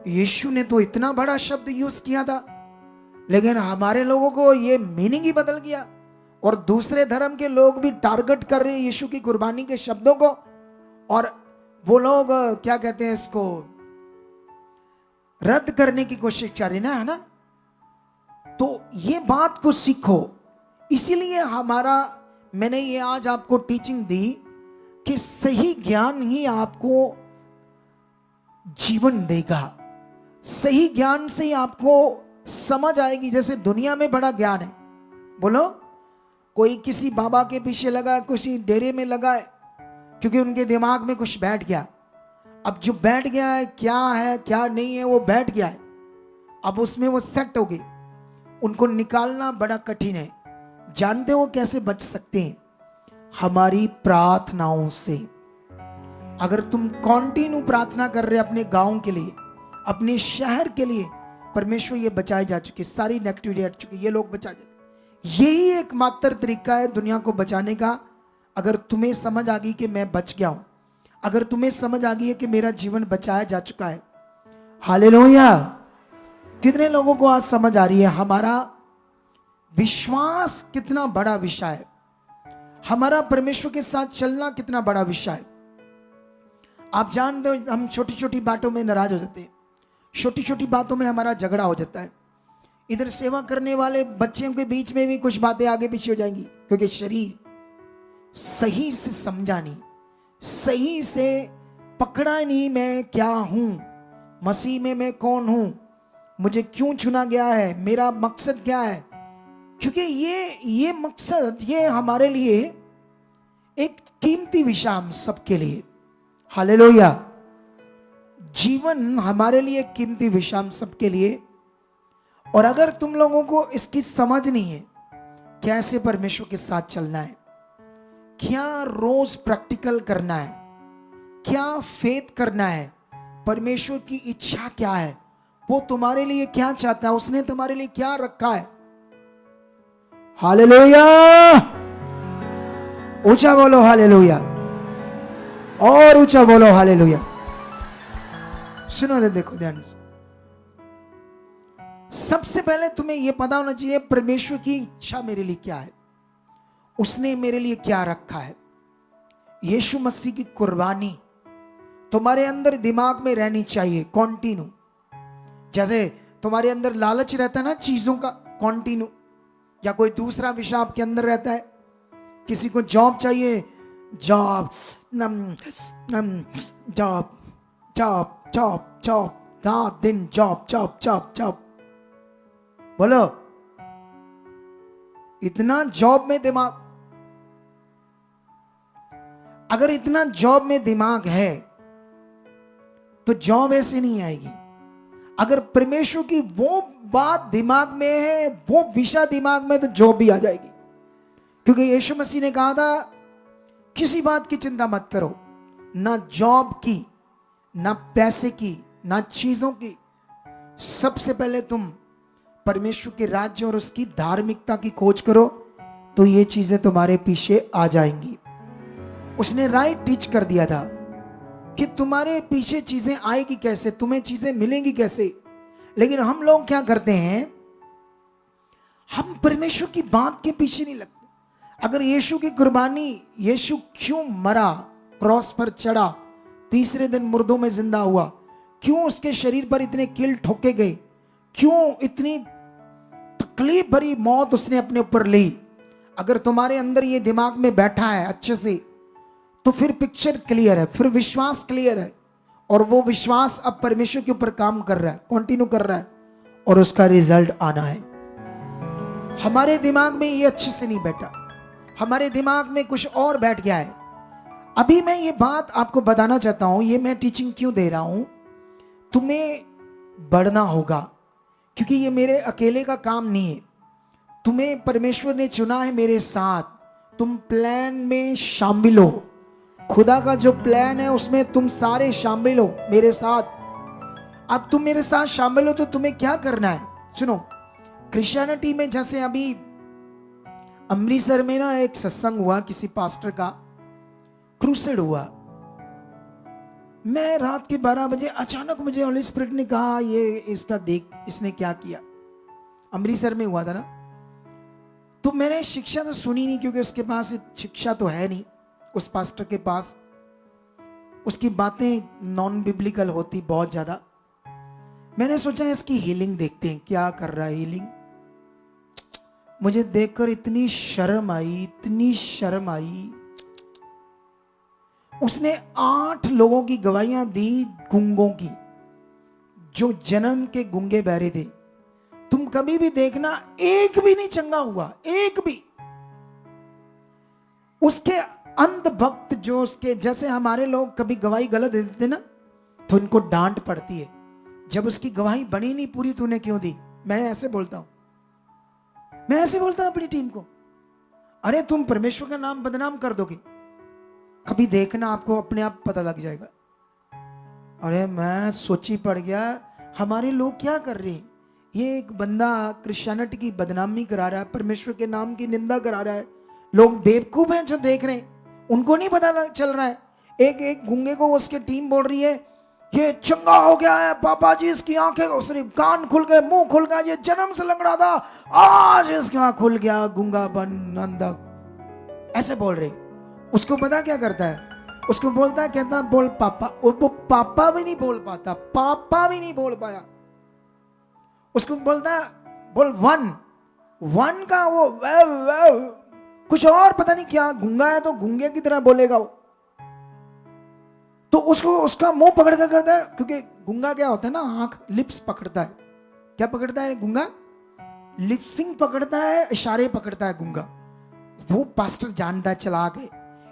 यीशु ने तो इतना बड़ा शब्द यूज किया था, लेकिन हमारे लोगों को ये मीनिंग ही बदल गया और दूसरे धर्म के लोग भी टारगेट कर रहे हैं यीशु की कुर्बानी के शब्दों को। और वो लोग क्या कहते हैं इसको, रद्द करने की कोशिश कर रहे है ना। तो ये बात को सीखो। इसीलिए मैंने ये आज आपको टीचिंग दी कि सही ज्ञान ही आपको जीवन देगा। सही ज्ञान से ही आपको समझ आएगी। जैसे दुनिया में बड़ा ज्ञान है, बोलो, कोई किसी बाबा के पीछे लगा है, किसी डेरे में लगा है, क्योंकि उनके दिमाग में कुछ बैठ गया। अब जो बैठ गया है क्या नहीं है, वो बैठ गया है, अब उसमें वो सेट हो गई। उनको निकालना बड़ा कठिन है। जानते हो कैसे बच सकते हैं? हमारी प्रार्थनाओं से। अगर तुम कंटिन्यू प्रार्थना कर रहे अपने गांव के लिए, अपने शहर के लिए, परमेश्वर ये बचाए जा चुके, सारी नेगेटिविटी हट चुकी, ये लोग बचा जाए। यही एकमात्र तरीका है दुनिया को बचाने का। अगर तुम्हें समझ आ गई कि मैं बच गया हूं, अगर तुम्हें समझ आ गई है कि मेरा जीवन बचाया जा चुका है, हालेलुया। कितने लोगों को आज समझ आ रही है हमारा विश्वास कितना बड़ा विषय है, हमारा परमेश्वर के साथ चलना कितना बड़ा विषय है। आप जानते हो हम छोटी छोटी बातों में नाराज हो जाते हैं, छोटी छोटी बातों में हमारा झगड़ा हो जाता है। इधर सेवा करने वाले बच्चों के बीच में भी कुछ बातें आगे पीछे हो जाएंगी, क्योंकि शरीर सही से समझा नहीं, सही से पकड़ा नहीं मैं क्या हूं, मसीह में मैं कौन हूं, मुझे क्यों चुना गया है, मेरा मकसद क्या है। क्योंकि ये मकसद ये हमारे लिए एक कीमती विषय, हम सबके लिए, हालेलुया। जीवन हमारे लिए कीमती विषय, हम सबके लिए। और अगर तुम लोगों को इसकी समझ नहीं है कैसे परमेश्वर के साथ चलना है, क्या रोज प्रैक्टिकल करना है, क्या फेथ करना है, परमेश्वर की इच्छा क्या है, वो तुम्हारे लिए क्या चाहता है, उसने तुम्हारे लिए क्या रखा है, हालेलुया। ऊंचा बोलो हालेलुया, और ऊंचा बोलो हालेलुया। सुनो दे, देखो ध्यान से। सबसे पहले तुम्हें यह पता होना चाहिए परमेश्वर की इच्छा मेरे लिए क्या है, उसने मेरे लिए क्या रखा है। यीशु मसीह की कुर्बानी तुम्हारे अंदर दिमाग में रहनी चाहिए कॉन्टिन्यू। जैसे तुम्हारे अंदर लालच रहता है ना चीजों का, कॉन्टिन्यू, या कोई दूसरा विषय आपके अंदर रहता है, किसी को जॉब चाहिए, job job job job job, रात दिन जॉब जॉब जॉब जॉब। बोलो, इतना जॉब में दिमाग, अगर इतना जॉब में दिमाग है तो जॉब ऐसे नहीं आएगी। अगर परमेश्वर की वो बात दिमाग में है, वो विषय दिमाग में, तो जॉब भी आ जाएगी। क्योंकि यीशु मसीह ने कहा था किसी बात की चिंता मत करो, ना जॉब की, ना पैसे की, ना चीजों की। सबसे पहले तुम परमेश्वर के राज्य और उसकी धार्मिकता की खोज करो, तो ये चीजें तुम्हारे पीछे आ जाएंगी। उसने राइट टीच कर दिया था कि तुम्हारे पीछे चीजें आएगी कैसे, तुम्हें चीजें मिलेंगी कैसे। लेकिन हम लोग क्या करते हैं, हम परमेश्वर की बात के पीछे नहीं लगते। अगर यीशु की कुर्बानी, यीशु क्यों मरा, क्रॉस पर चढ़ा, तीसरे दिन मुर्दों में जिंदा हुआ। क्यों उसके शरीर पर इतने कील ठोके गए? क्यों इतनी तकलीफ भरी मौत उसने अपने ऊपर ली? अगर तुम्हारे अंदर ये दिमाग में बैठा है अच्छे से, तो फिर पिक्चर क्लियर है, फिर विश्वास क्लियर है, और वो विश्वास अब परमेश्वर के ऊपर काम कर रहा है, कंटिन्यू कर रहा है, और उसका रिजल्ट आना है। हमारे दिमाग में ये अच्छे से नहीं बैठा, हमारे दिमाग में कुछ और बैठ गया है। अभी मैं ये बात आपको बताना चाहता हूं, ये मैं टीचिंग क्यों दे रहा हूं, तुम्हें बढ़ना होगा, क्योंकि ये मेरे अकेले का काम नहीं है। तुम्हें परमेश्वर ने चुना है मेरे साथ, तुम प्लान में शामिल हो। खुदा का जो प्लान है उसमें तुम सारे शामिल हो मेरे साथ। अब तुम मेरे साथ शामिल हो तो तुम्हें क्या करना है? सुनो, क्रिश्चियनिटी में जैसे अभी अमृतसर में ना एक सत्संग हुआ, किसी पास्टर का क्रूसेड हुआ। मैं रात के 12 बजे अचानक मुझे होली स्पिरिट ने कहा, ये इसका देख, इसने क्या किया। अमृतसर में हुआ था ना, तो मैंने शिक्षा तो सुनी नहीं, क्योंकि उसके पास शिक्षा तो है नहीं, उस पास्टर के पास। उसकी बातें नॉन बिब्लिकल होती बहुत ज्यादा। मैंने सोचा इसकी हीलिंग देखते हैं, क्या कर रहा है हीलिंग। मुझे देखकर इतनी शर्म आई, इतनी शर्म आई। उसने 8 लोगों की गवाहियां दी, गूंगों की, जो जन्म के गूंगे बहरे थे। तुम कभी भी देखना, एक भी नहीं चंगा हुआ, एक भी। उसके अंधभक्त जो उसके जैसे, हमारे लोग कभी गवाही गलत दे देते ना, तो उनको डांट पड़ती है, जब उसकी गवाही बनी नहीं पूरी, तूने क्यों दी। मैं ऐसे बोलता हूं, मैं ऐसे बोलता हूं अपनी टीम को, अरे तुम परमेश्वर का नाम बदनाम कर दोगे, कभी देखना आपको अपने आप पता लग जाएगा। अरे मैं सोची पड़ गया, हमारे लोग क्या कर रहे हैं। ये एक बंदा क्रिश्चियनिटी की बदनामी करा रहा है, परमेश्वर के नाम की निंदा करा रहा है। लोग बेवकूफ हैं जो देख रहे हैं, उनको नहीं पता चल रहा है। एक गूंगे को उसकी टीम बोल रही है, ये चंगा हो गया है पापा जी, इसकी आंखें, सिर्फ कान खुल गए, मुंह खुल गया, ये जन्म से लंगड़ा था, आज इसका खुल गया, गूंगा बन अंधा, ऐसे बोल रहे। उसको पता क्या करता है, उसको बोलता है, कहता बोल पापा, और वो पापा भी नहीं बोल पाता, पापा भी नहीं बोल पाया। उसको बोलता है बोल वन का वो कुछ और पता नहीं क्या, गूंगा है तो गूंगे की तरह बोलेगा वो। तो उसको उसका मुंह पकड़ कर करता है, क्योंकि गूंगा क्या होता है ना, आंख लिप्स पकड़ता है। क्या पकड़ता है गूंगा? लिप्सिंग पकड़ता है, इशारे पकड़ता है गूंगा। वो पास्टर जानता है, चलाक है,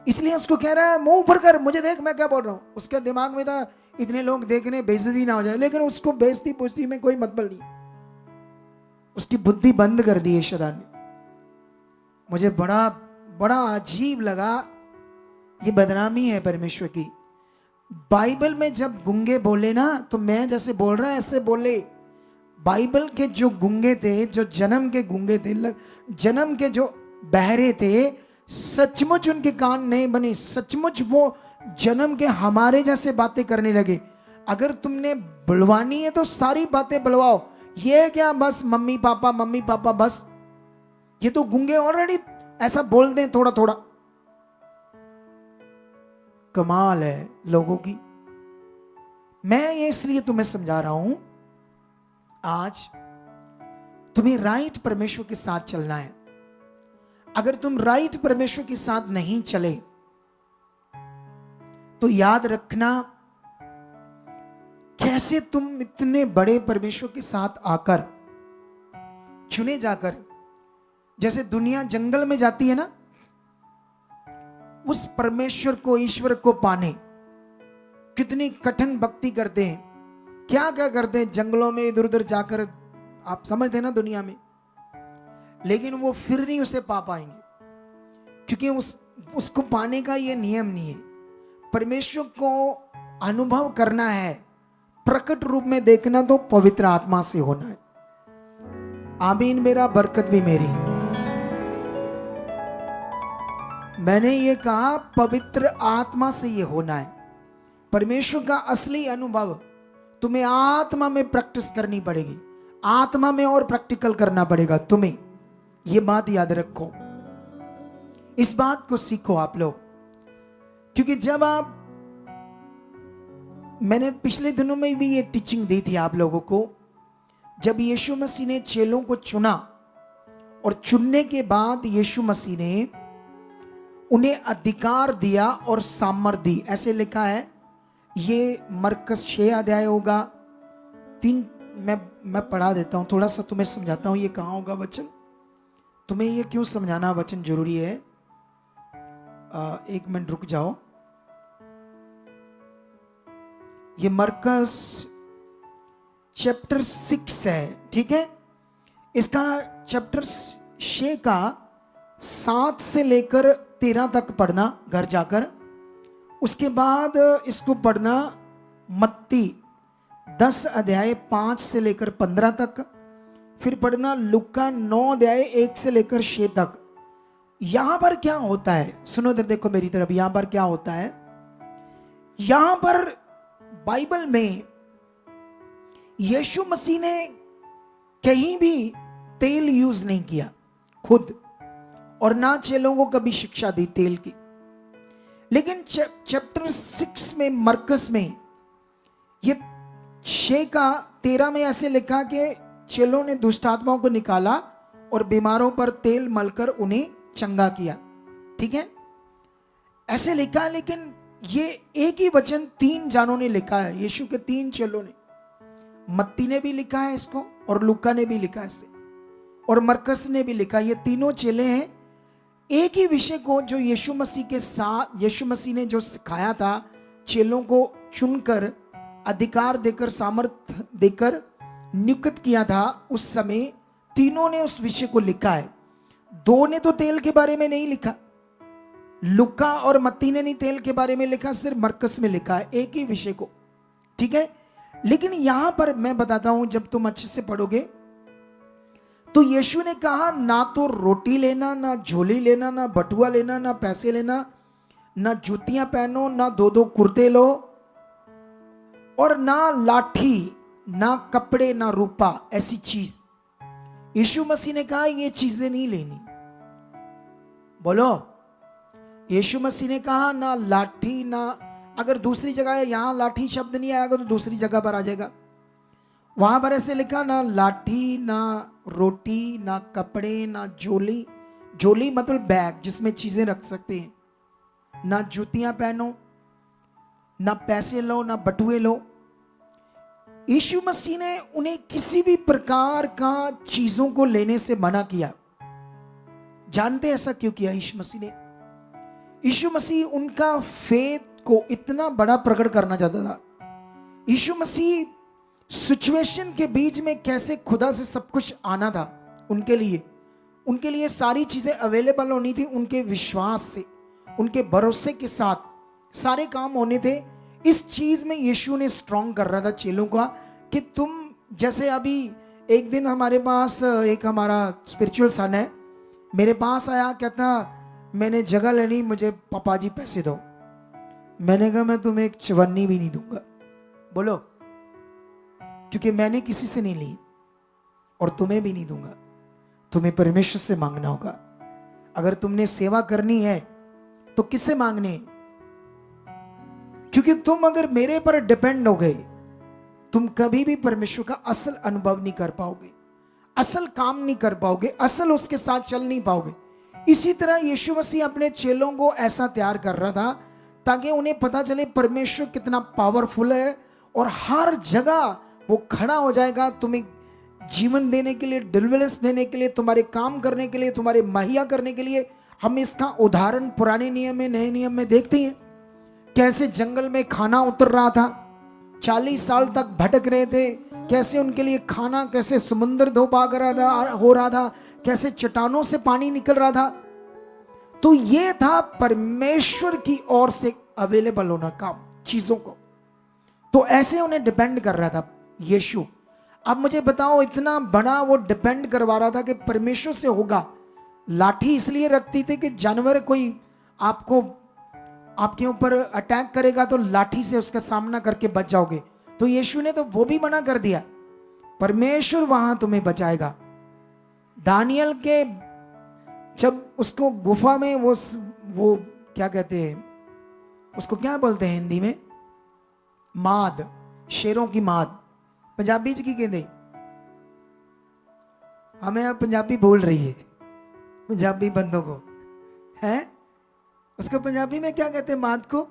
इसलिए उसको कह रहा है मुंह ऊपर कर, मुझे देख मैं क्या बोल रहा हूं। उसके दिमाग में था इतने लोग देख रहे, बेइज्जती ना हो जाए, लेकिन उसको बेइज्जती पुश्ती में कोई मतलब नहीं। उसकी बुद्धि बंद कर दी है शैतान ने। मुझे बड़ा बड़ा अजीब लगा, ये बदनामी है परमेश्वर की। बाइबल में जब गूंगे बोले ना, तो मैं जैसे बोल रहा है ऐसे बोले। बाइबल के जो गूंगे थे, जो जन्म के गूंगे थे, जन्म के जो बहरे थे, सचमुच उनके कान नहीं बने, सचमुच वो जन्म के हमारे जैसे बातें करने लगे। अगर तुमने बुलवानी है तो सारी बातें बुलवाओ, ये क्या बस मम्मी पापा बस। ये तो गूंगे ऑलरेडी ऐसा बोल दें थोड़ा थोड़ा। कमाल है लोगों की। मैं ये इसलिए तुम्हें समझा रहा हूं, आज तुम्हें राइट परमेश्वर के साथ चलना है। अगर तुम राइट परमेश्वर के साथ नहीं चले तो याद रखना, कैसे तुम इतने बड़े परमेश्वर के साथ आकर, चुने जाकर, जैसे दुनिया जंगल में जाती है ना, उस परमेश्वर को, ईश्वर को पाने कितनी कठिन भक्ति करते हैं, क्या क्या करते हैं जंगलों में इधर उधर जाकर, आप समझते हैं ना दुनिया में। लेकिन वो फिर नहीं उसे पा पाएंगे, क्योंकि उसको पाने का ये नियम नहीं है। परमेश्वर को अनुभव करना है, प्रकट रूप में देखना, तो पवित्र आत्मा से होना है। आमीन मेरा, बरकत भी मेरी। मैंने ये कहा पवित्र आत्मा से ये होना है। परमेश्वर का असली अनुभव तुम्हें आत्मा में प्रैक्टिस करनी पड़ेगी, आत्मा में और प्रैक्टिकल करना पड़ेगा तुम्हें। ये बात याद रखो, इस बात को सीखो आप लोग, क्योंकि जब आप मैंने पिछले दिनों में भी ये टीचिंग दी थी आप लोगों को। जब यीशु मसीह ने चेलों को चुना और चुनने के बाद यीशु मसीह ने उन्हें अधिकार दिया और सामर्थ दी। ऐसे लिखा है, ये मरकस 6 अध्याय होगा 3। मैं पढ़ा देता हूं, थोड़ा सा तुम्हें समझाता हूं ये कहाँ होगा वचन। तुम्हें ये क्यों समझाना वचन जरूरी है, 1 मिनट रुक जाओ। ये मरकस चैप्टर 6 है, ठीक है। इसका चैप्टर 6 का 7 से लेकर 13 तक पढ़ना घर जाकर। उसके बाद इसको पढ़ना मत्ती 10 अध्याय 5 से लेकर 15 तक। फिर पढ़ना लुक्का 9 अध्याय 1 से लेकर 6 तक। यहां पर क्या होता है, सुनो इधर देखो मेरी तरफ। यहां पर क्या होता है, यहां पर बाइबल में यीशु मसीह ने कहीं भी तेल यूज नहीं किया खुद, और ना चेलों को कभी शिक्षा दी तेल की। लेकिन चैप्टर 6 में मरकस में ये 6 का 13 में ऐसे लिखा कि चेलों ने दुष्ट आत्माओं को निकाला और बीमारों पर तेल मलकर उन्हें चंगा किया, ठीक है, ऐसे लिखा। लेकिन ये एक ही वचन 3 जानों ने लिखा है, यीशु के 3 चेलों ने। मत्ती ने भी लिखा है इसको, और लुक्का ने भी लिखा है इसे, और मरकस ने भी लिखा। ये तीनों चेले हैं एक ही विषय को, जो यीशु मसीह के साथ यीशु मसीह ने जो सिखाया था, चेलों को चुनकर अधिकार देकर सामर्थ्य देकर नियुक्त किया था, उस समय तीनों ने उस विषय को लिखा है। 2 ने तो तेल के बारे में नहीं लिखा, लुक्का और मत्ती ने नहीं तेल के बारे में लिखा, सिर्फ मरकस में लिखा है एक ही विषय को, ठीक है। लेकिन यहां पर मैं बताता हूं, जब तुम अच्छे से पढ़ोगे तो यीशु ने कहा, ना तो रोटी लेना, ना झोली लेना, ना बटुआ लेना, ना पैसे लेना, ना जूतियां पहनो, ना 2-2 कुर्ते लो, और ना लाठी, ना कपड़े, ना रूपा, ऐसी चीज। यीशु मसीह ने कहा ये चीजें नहीं लेनी। बोलो, यीशु मसीह ने कहा ना लाठी, ना, अगर दूसरी जगह है, यहां लाठी शब्द नहीं आएगा तो दूसरी जगह पर आ जाएगा। वहां पर ऐसे लिखा, ना लाठी, ना रोटी, ना कपड़े, ना झोली। झोली मतलब बैग जिसमें चीजें रख सकते हैं। ना जूतियां पहनो, ना पैसे लो, ना बटुए लो। यीशु मसीह ने उन्हें किसी भी प्रकार का चीजों को लेने से मना किया। जानते ऐसा क्यों किया यीशु मसीह ने? यीशु मसीह उनका फेथ को इतना बड़ा प्रकट करना चाहता था। यीशु मसीह सिचुएशन के बीच में कैसे खुदा से सब कुछ आना था उनके लिए सारी चीजें अवेलेबल होनी थी। उनके विश्वास से, उनके भरोसे के साथ सारे काम होने थे। इस चीज में यीशु ने स्ट्रॉन्ग कर रहा था चेलों का कि तुम, जैसे अभी एक दिन हमारे पास एक हमारा स्पिरिचुअल सन है, मेरे पास आया, कहता मैंने जगह लेनी, मुझे पापा जी पैसे दो। मैंने कहा मैं तुम्हें एक चवन्नी भी नहीं दूंगा। बोलो, क्योंकि मैंने किसी से नहीं ली और तुम्हें भी नहीं दूंगा। तुम्हें परमेश्वर से मांगना होगा। अगर तुमने सेवा करनी है तो किससे मांगनी है? क्योंकि तुम अगर मेरे पर डिपेंड हो गए, तुम कभी भी परमेश्वर का असल अनुभव नहीं कर पाओगे, असल काम नहीं कर पाओगे, असल उसके साथ चल नहीं पाओगे। इसी तरह यीशु मसीह अपने चेलों को ऐसा तैयार कर रहा था ताकि उन्हें पता चले परमेश्वर कितना पावरफुल है, और हर जगह वो खड़ा हो जाएगा तुम्हें जीवन देने के लिए, डिलीवरेंस देने के लिए, तुम्हारे काम करने के लिए, तुम्हारे मुहैया करने के लिए। हम इसका उदाहरण पुराने नियम में, नए नियम में देखते हैं, कैसे जंगल में खाना उतर रहा था, 40 साल तक भटक रहे थे, कैसे उनके लिए खाना, कैसे समुद्र धो भाग हो रहा था, कैसे चट्टानों से पानी निकल रहा था। तो ये था परमेश्वर की ओर से अवेलेबल होना काम चीजों को। तो ऐसे उन्हें डिपेंड कर रहा था यीशु। अब मुझे बताओ, इतना बड़ा वो डिपेंड करवा रहा था कि परमेश्वर से होगा। लाठी इसलिए रखती थी कि जानवर कोई आपके ऊपर अटैक करेगा तो लाठी से उसका सामना करके बच जाओगे। तो यीशु ने तो वो भी मना कर दिया, परमेश्वर वहां तुम्हें बचाएगा। दानियल के जब उसको गुफा में वो क्या कहते हैं, उसको क्या बोलते हैं हिंदी में, माद, शेरों की माद पंजाबी च की कहते? हमें अब पंजाबी बोल रही है, पंजाबी बंदों को है, उसको पंजाबी में क्या कहते हैं? माद को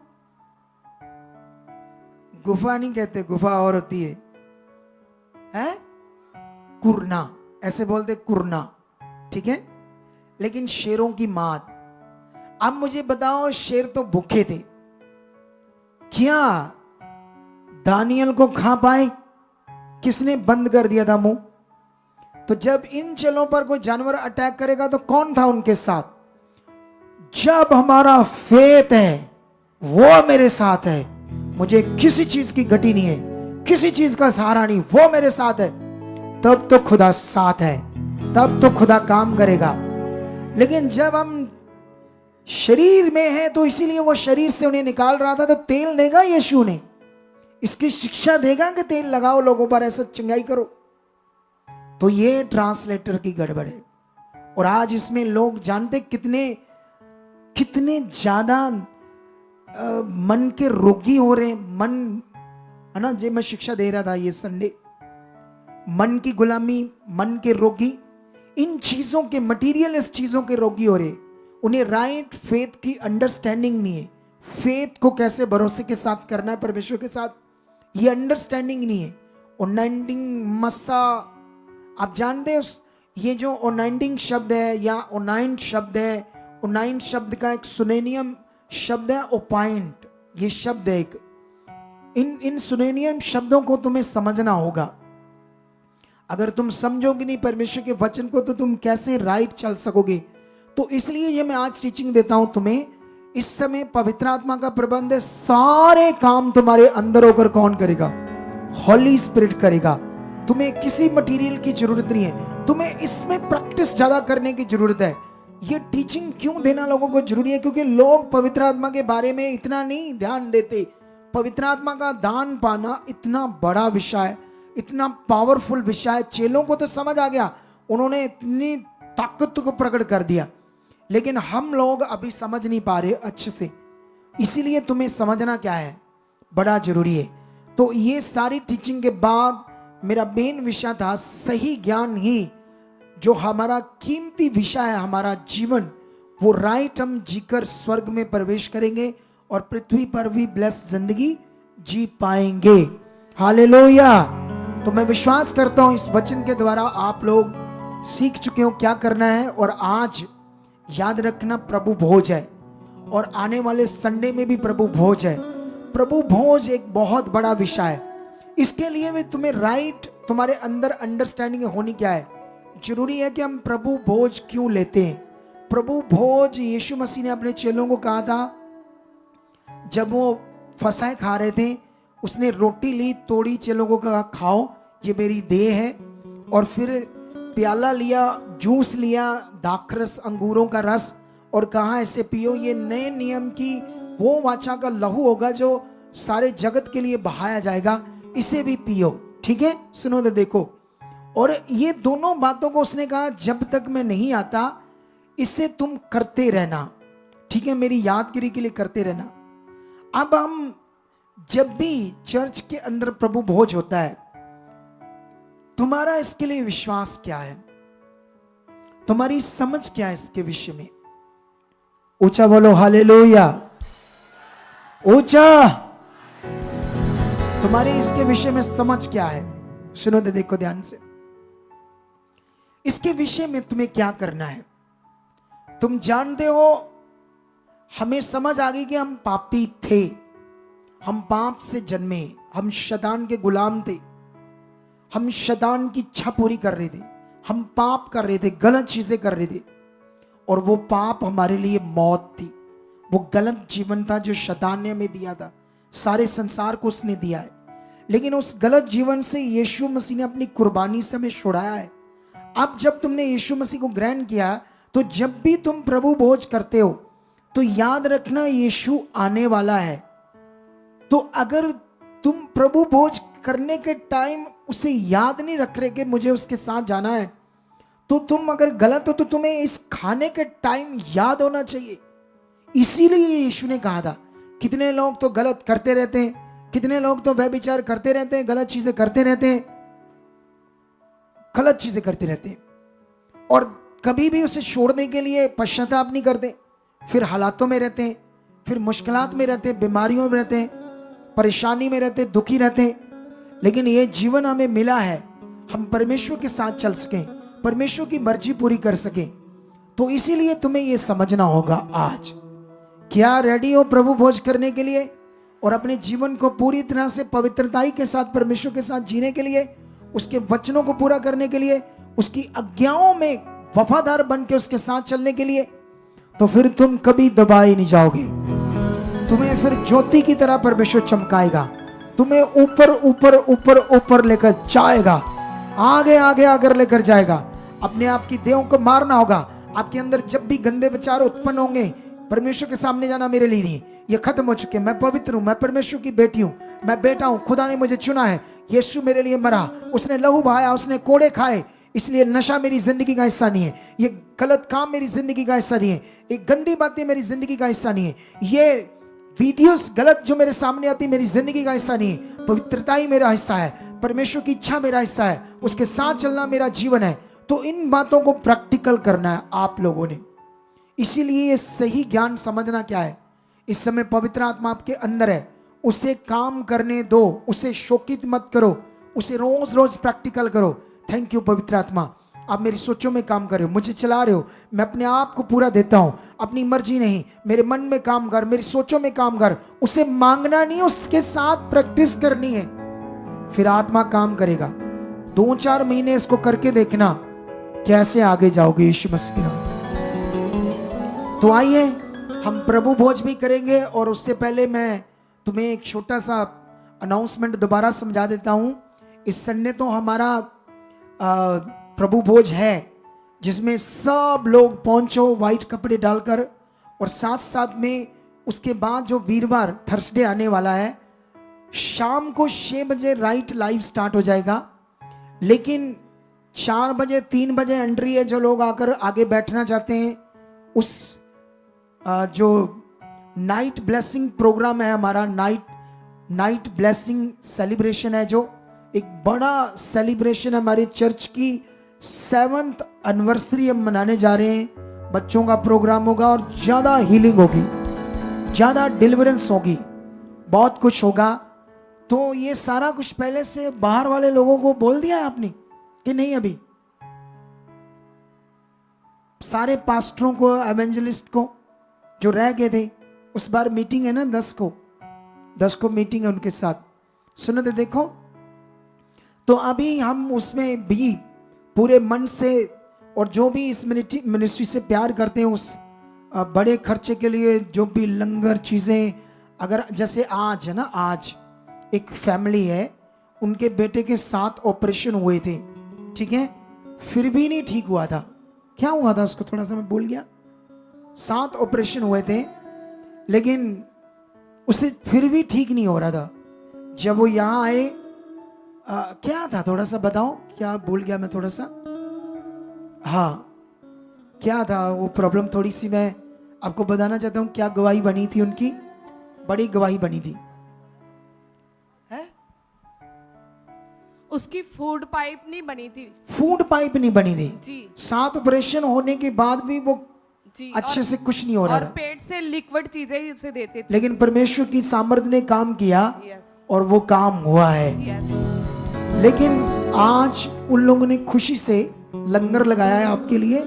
गुफा नहीं कहते, गुफा और होती है, कुरना, ऐसे बोलते कुरना, ठीक है। लेकिन शेरों की माद। अब मुझे बताओ, शेर तो भूखे थे, क्या दानियल को खा पाए? किसने बंद कर दिया था मुंह? तो जब इन चेलों पर कोई जानवर अटैक करेगा तो कौन था उनके साथ? जब हमारा फेथ है वो मेरे साथ है, मुझे किसी चीज की घटी नहीं है, किसी चीज का सहारा नहीं, वो मेरे साथ है, तब तो खुदा साथ है, तब तो खुदा काम करेगा। लेकिन जब हम शरीर में है तो इसीलिए वो शरीर से उन्हें निकाल रहा था, तो तेल देगा यीशु ने, इसकी शिक्षा देगा कि तेल लगाओ लोगों पर, ऐसा चंगाई करो। तो ये ट्रांसलेटर की गड़बड़ है। और आज इसमें लोग जानते कितने ज्यादा मन के रोगी हो रहे, मन है ना, जो मैं शिक्षा दे रहा था ये संडे, मन की गुलामी, मन के रोगी, इन चीजों के, मटीरियलिस्ट चीजों के रोगी हो रहे। उन्हें राइट फेथ की अंडरस्टैंडिंग नहीं है, फेथ को कैसे भरोसे के साथ करना है परमेश्वर के साथ, ये अंडरस्टैंडिंग नहीं है। ओनाइंडिंग मस्सा, आप जानते हैं ये जो ओनाइंडिंग शब्द है या ओनाइंड शब्द है, ओनाइंड शब्द का एक सुनेनियम शब्द है ओपाइंट, ये शब्द है एक। इन सुनेनियम शब्दों को तुम्हें समझना होगा। अगर तुम समझोगे नहीं परमेश्वर के वचन को तो तुम कैसे राइट चल सकोगे। तो इसलिए ये मैं आज टीचिंग देता हूं तुम्हें। इस समय पवित्र आत्मा का प्रबंध है, सारे काम तुम्हारे अंदर होकर कौन करेगा? हॉली स्पिरिट करेगा। तुम्हें किसी मटेरियल की जरूरत नहीं है, तुम्हें इसमें प्रैक्टिस ज्यादा करने की जरूरत है। ये टीचिंग क्यों देना लोगों को जरूरी है? क्योंकि लोग पवित्र आत्मा के बारे में इतना नहीं ध्यान देते। पवित्र आत्मा का दान पाना इतना बड़ा विषय है, इतना पावरफुल विषय है। चेलों को तो समझ आ गया, उन्होंने इतनी ताकत को प्रकट कर दिया, लेकिन हम लोग अभी समझ नहीं पा रहे अच्छे से। इसीलिए तुम्हें समझना क्या है बड़ा जरूरी है। तो ये सारी टीचिंग के बाद मेरा मेन विषय था सही ज्ञान ही जो हमारा कीमती विषय है, हमारा जीवन वो राइट हम जीकर स्वर्ग में प्रवेश करेंगे और पृथ्वी पर भी ब्लेस जिंदगी जी पाएंगे। हालेलुया। तो मैं विश्वास करता हूं इस वचन के द्वारा आप लोग सीख चुके हो क्या करना है। और आज याद रखना प्रभु भोज है और आने वाले संडे में भी प्रभु भोज है। प्रभु भोज एक बहुत बड़ा विषय है। इसके लिए भी तुम्हें राइट तुम्हारे अंदर अंडरस्टैंडिंग होनी क्या है। जरूरी है कि हम प्रभु भोज क्यों लेते हैं। प्रभु भोज यीशु मसीह ने अपने चेलों को कहा था, जब वो फसह खा रहे थे, उसने रोटी ली, तोड़ी, चेलों को कहा खाओ ये मेरी देह है, और फिर प्याला लिया, जूस लिया, दाखरस अंगूरों का रस, और कहा ऐसे पियो, ये नए नियम की वो वाचा का लहू होगा जो सारे जगत के लिए बहाया जाएगा, इसे भी पियो। ठीक है, सुनो तो देखो। और ये दोनों बातों को उसने कहा जब तक मैं नहीं आता इसे तुम करते रहना, ठीक है, मेरी यादगिरी के लिए करते रहना। अब हम जब भी चर्च के अंदर प्रभु भोज होता है, तुम्हारा इसके लिए विश्वास क्या है, तुम्हारी समझ क्या है इसके विषय में? ऊंचा बोलो हालेलुया, ऊंचा। तुम्हारी इसके विषय में समझ क्या है? सुनो तो देखो ध्यान से। इसके विषय में तुम्हें क्या करना है? तुम जानते हो, हमें समझ आ गई कि हम पापी थे, हम पाप से जन्मे, हम शैतान के गुलाम थे, हम शैतान की इच्छा पूरी कर रहे थे, हम पाप कर रहे थे, गलत चीजें कर रहे थे, और वो पाप हमारे लिए मौत थी। वो गलत जीवन था जो शैतान ने हमें दिया था, सारे संसार को उसने दिया है। लेकिन उस गलत जीवन से यीशु मसीह ने अपनी कुर्बानी से हमें छुड़ाया है। अब जब तुमने यीशु मसीह को ग्रहण किया, तो जब भी तुम प्रभु भोज करते हो तो याद रखना यीशु आने वाला है। तो अगर तुम प्रभु भोज करने के टाइम उसे याद नहीं रख रहे कि मुझे उसके साथ जाना है, तो तुम अगर गलत हो तो तुम्हें इस खाने के टाइम याद होना चाहिए। इसीलिए यीशु ने कहा था, कितने लोग तो गलत करते रहते हैं, कितने लोग तो व्यभिचार करते रहते हैं, गलत चीजें करते रहते हैं, गलत चीजें करते रहते हैं, और कभी भी उसे छोड़ने के लिए पश्चाताप नहीं करते, फिर हालातों में रहते हैं, फिर मुश्किलात में रहते हैं, बीमारियों में रहते हैं, परेशानी में रहते हैं, दुखी रहते हैं। लेकिन ये जीवन हमें मिला है, हम परमेश्वर के साथ चल सकें, परमेश्वर की मर्जी पूरी कर सकें। तो इसीलिए तुम्हें ये समझना होगा आज, क्या रेडी हो प्रभु भोज करने के लिए और अपने जीवन को पूरी तरह से पवित्रताई के साथ परमेश्वर के साथ जीने के लिए, उसके वचनों को पूरा करने के लिए, उसकी आज्ञाओं में वफादार बन के उसके साथ चलने के लिए। तो फिर तुम कभी दबाए नहीं जाओगे, तुम्हें फिर ज्योति की तरह परमेश्वर चमकाएगा, तुम्हें ऊपर ऊपर ऊपर ऊपर लेकर जाएगा, आगे आगे आगे लेकर जाएगा। अपने आप की देहों को मारना होगा। आपके अंदर जब भी गंदे विचार उत्पन्न होंगे, परमेश्वर के सामने जाना मेरे लिए नहीं, ये खत्म हो चुके, मैं पवित्र हूं, मैं परमेश्वर की बेटी हूं, मैं बेटा हूं, खुदा ने मुझे चुना है, यीशु मेरे लिए मरा, उसने लहू बहाया, उसने कोड़े खाए, इसलिए नशा मेरी जिंदगी का हिस्सा नहीं है, ये गलत काम मेरी जिंदगी का हिस्सा नहीं है, ये गंदी बातें मेरी जिंदगी का हिस्सा नहीं है, ये वीडियोस गलत जो मेरे सामने आती मेरी जिंदगी का हिस्सा नहीं है, पवित्रता ही मेरा हिस्सा है, परमेश्वर की इच्छा मेरा हिस्सा है, उसके साथ चलना मेरा जीवन है। तो इन बातों को प्रैक्टिकल करना है आप लोगों ने। इसीलिए ये सही ज्ञान समझना क्या है, इस समय पवित्र आत्मा आपके अंदर है, उसे काम करने दो, उसे शोकित मत करो, उसे रोज रोज प्रैक्टिकल करो। थैंक यू पवित्र आत्मा, आप मेरी सोचों में काम कर रहे हो, मुझे चला रहे हो, मैं अपने आप को पूरा देता हूं, अपनी मर्जी नहीं, मेरे मन में काम कर, मेरी सोचों में काम कर। उसे मांगना नहीं, उसके साथ प्रैक्टिस करनी है, फिर आत्मा काम करेगा। 2-4 महीने इसको करके देखना कैसे आगे जाओगे यीशु मसीह के नाम। तो आइए हम प्रभु भोज भी करेंगे, और उससे पहले मैं तुम्हें एक छोटा सा अनाउंसमेंट दोबारा समझा देता हूं। इस संडे तो हमारा प्रभु भोज है, जिसमें सब लोग पहुंचो व्हाइट कपड़े डालकर, और साथ साथ में उसके बाद जो वीरवार थर्सडे आने वाला है, शाम को 6 बजे राइट लाइव स्टार्ट हो जाएगा, लेकिन 4 बजे 3 बजे एंट्री है। जो लोग आकर आगे बैठना चाहते हैं, उस जो नाइट ब्लेसिंग प्रोग्राम है हमारा, नाइट ब्लेसिंग सेलिब्रेशन है, जो एक बड़ा सेलिब्रेशन है, हमारी चर्च की 7th एनिवर्सरी हम मनाने जा रहे हैं। बच्चों का प्रोग्राम होगा और ज़्यादा हीलिंग होगी, ज़्यादा डिलीवरेंस होगी, बहुत कुछ होगा। तो ये सारा कुछ पहले से बाहर वाले लोगों को बोल दिया है आपने कि नहीं? अभी सारे पास्टरों को, एवेंजलिस्ट को जो रह गए थे, उस बार मीटिंग है ना 10 को मीटिंग है उनके साथ, सुनो तो देखो। तो अभी हम उसमें भी पूरे मन से, और जो भी इस मिनिस्ट्री से प्यार करते हैं, उस बड़े खर्चे के लिए जो भी लंगर चीज़ें, अगर जैसे आज है ना, आज एक फैमिली है, उनके बेटे के 7 ऑपरेशन हुए थे, ठीक है, फिर भी नहीं ठीक हुआ था। क्या हुआ था उसको, थोड़ा सा मैं भूल गया, 7 ऑपरेशन हुए थे, लेकिन उसे फिर भी ठीक नहीं हो रहा था। जब वो यहाँ आए, क्या था थोड़ा सा बताओ, क्या भूल गया मैं थोड़ा सा। हाँ, क्या था वो प्रॉब्लम, थोड़ी सी मैं आपको बताना चाहता हूँ। क्या गवाही बनी थी उनकी, बड़ी गवाही बनी थी। है उसकी फूड पाइप नहीं बनी थी, फूड पाइप नहीं बनी थी जी। 7 ऑपरेशन होने के बाद भी वो जी, अच्छे से कुछ नहीं हो रहा और था, पेट से लिक्विड चीजें उसे देते थे। लेकिन परमेश्वर की सामर्थ्य ने काम किया, यस, और वो काम हुआ है। यस। लेकिन आज उन लोगों ने खुशी से लंगर लगाया है आपके लिए,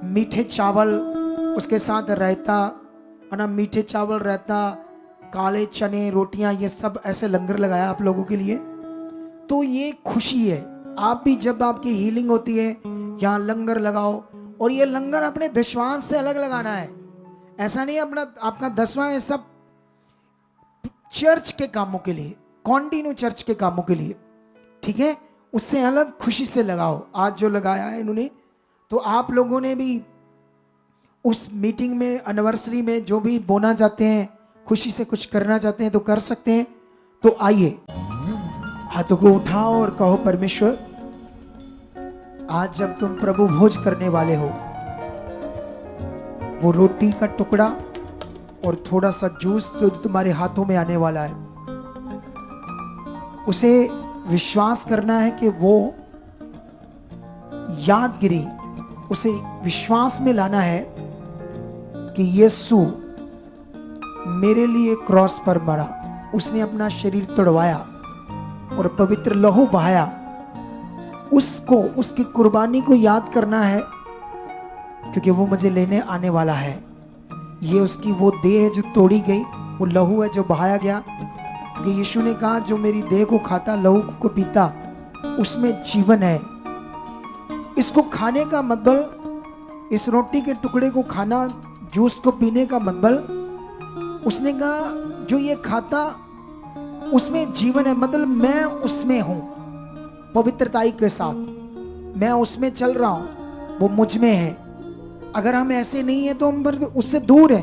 मीठे चावल, उसके साथ रायता, है ना, मीठे चावल, रायता, काले चने, रोटियां, ये सब ऐसे लंगर लगाया आप लोगों के लिए। तो ये खुशी है। आप भी जब आपकी हीलिंग होती है, यहाँ लंगर लगाओ, और ये लंगर अपने दशवां से अलग लगाना है। ऐसा नहीं अपना आपका दसवां है सब चर्च के कामों के लिए, कॉन्टिन्यू चर्च के कामों के लिए, ठीक है, उससे अलग खुशी से लगाओ। आज जो लगाया है इन्होंने, तो आप लोगों ने भी उस मीटिंग में, एनिवर्सरी में जो भी बोना चाहते हैं, खुशी से कुछ करना चाहते हैं तो कर सकते हैं। तो आइए हाथों को उठाओ और कहो, परमेश्वर आज जब तुम प्रभु भोज करने वाले हो, वो रोटी का टुकड़ा और थोड़ा सा जूस जो तुम्हारे हाथों में आने वाला है, उसे विश्वास करना है कि वो यादगिरी, उसे विश्वास में लाना है कि यीशु मेरे लिए क्रॉस पर मरा, उसने अपना शरीर तोड़वाया और पवित्र लहू बहाया। उसको, उसकी कुर्बानी को याद करना है, क्योंकि वो मुझे लेने आने वाला है। ये उसकी वो देह है जो तोड़ी गई, वो लहू है जो बहाया गया, क्योंकि यीशु ने कहा जो मेरी देह को खाता, लहू को पीता, उसमें जीवन है। इसको खाने का मतलब, इस रोटी के टुकड़े को खाना, जूस को पीने का मतलब, उसने कहा जो ये खाता उसमें जीवन है, मतलब मैं उसमें हूं पवित्रताई के साथ, मैं उसमें चल रहा हूं, वो मुझ में है। अगर हम ऐसे नहीं है तो हम उससे दूर है,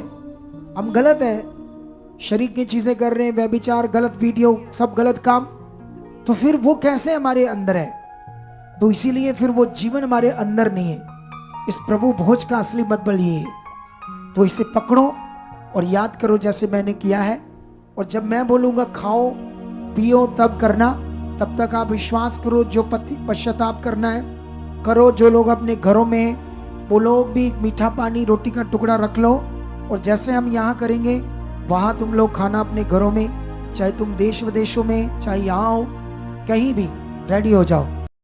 हम गलत है, शरीर की चीजें कर रहे हैं, व्यभिचार, गलत वीडियो, सब गलत काम, तो फिर वो कैसे हमारे अंदर है? तो इसीलिए फिर वो जीवन हमारे अंदर नहीं है। इस प्रभु भोज का असली मतलब ये है। तो इसे पकड़ो और याद करो जैसे मैंने किया है, और जब मैं बोलूंगा खाओ पियो तब करना, तब तक आप विश्वास करो, जो पश्चाताप करना है करो। जो लोग अपने घरों में, वो लोग भी मीठा पानी, रोटी का टुकड़ा रख लो, और जैसे हम यहाँ करेंगे वहाँ तुम लोग खाना अपने घरों में, चाहे तुम देश विदेशों में, चाहे यहाँ हो, कहीं भी रेडी हो जाओ।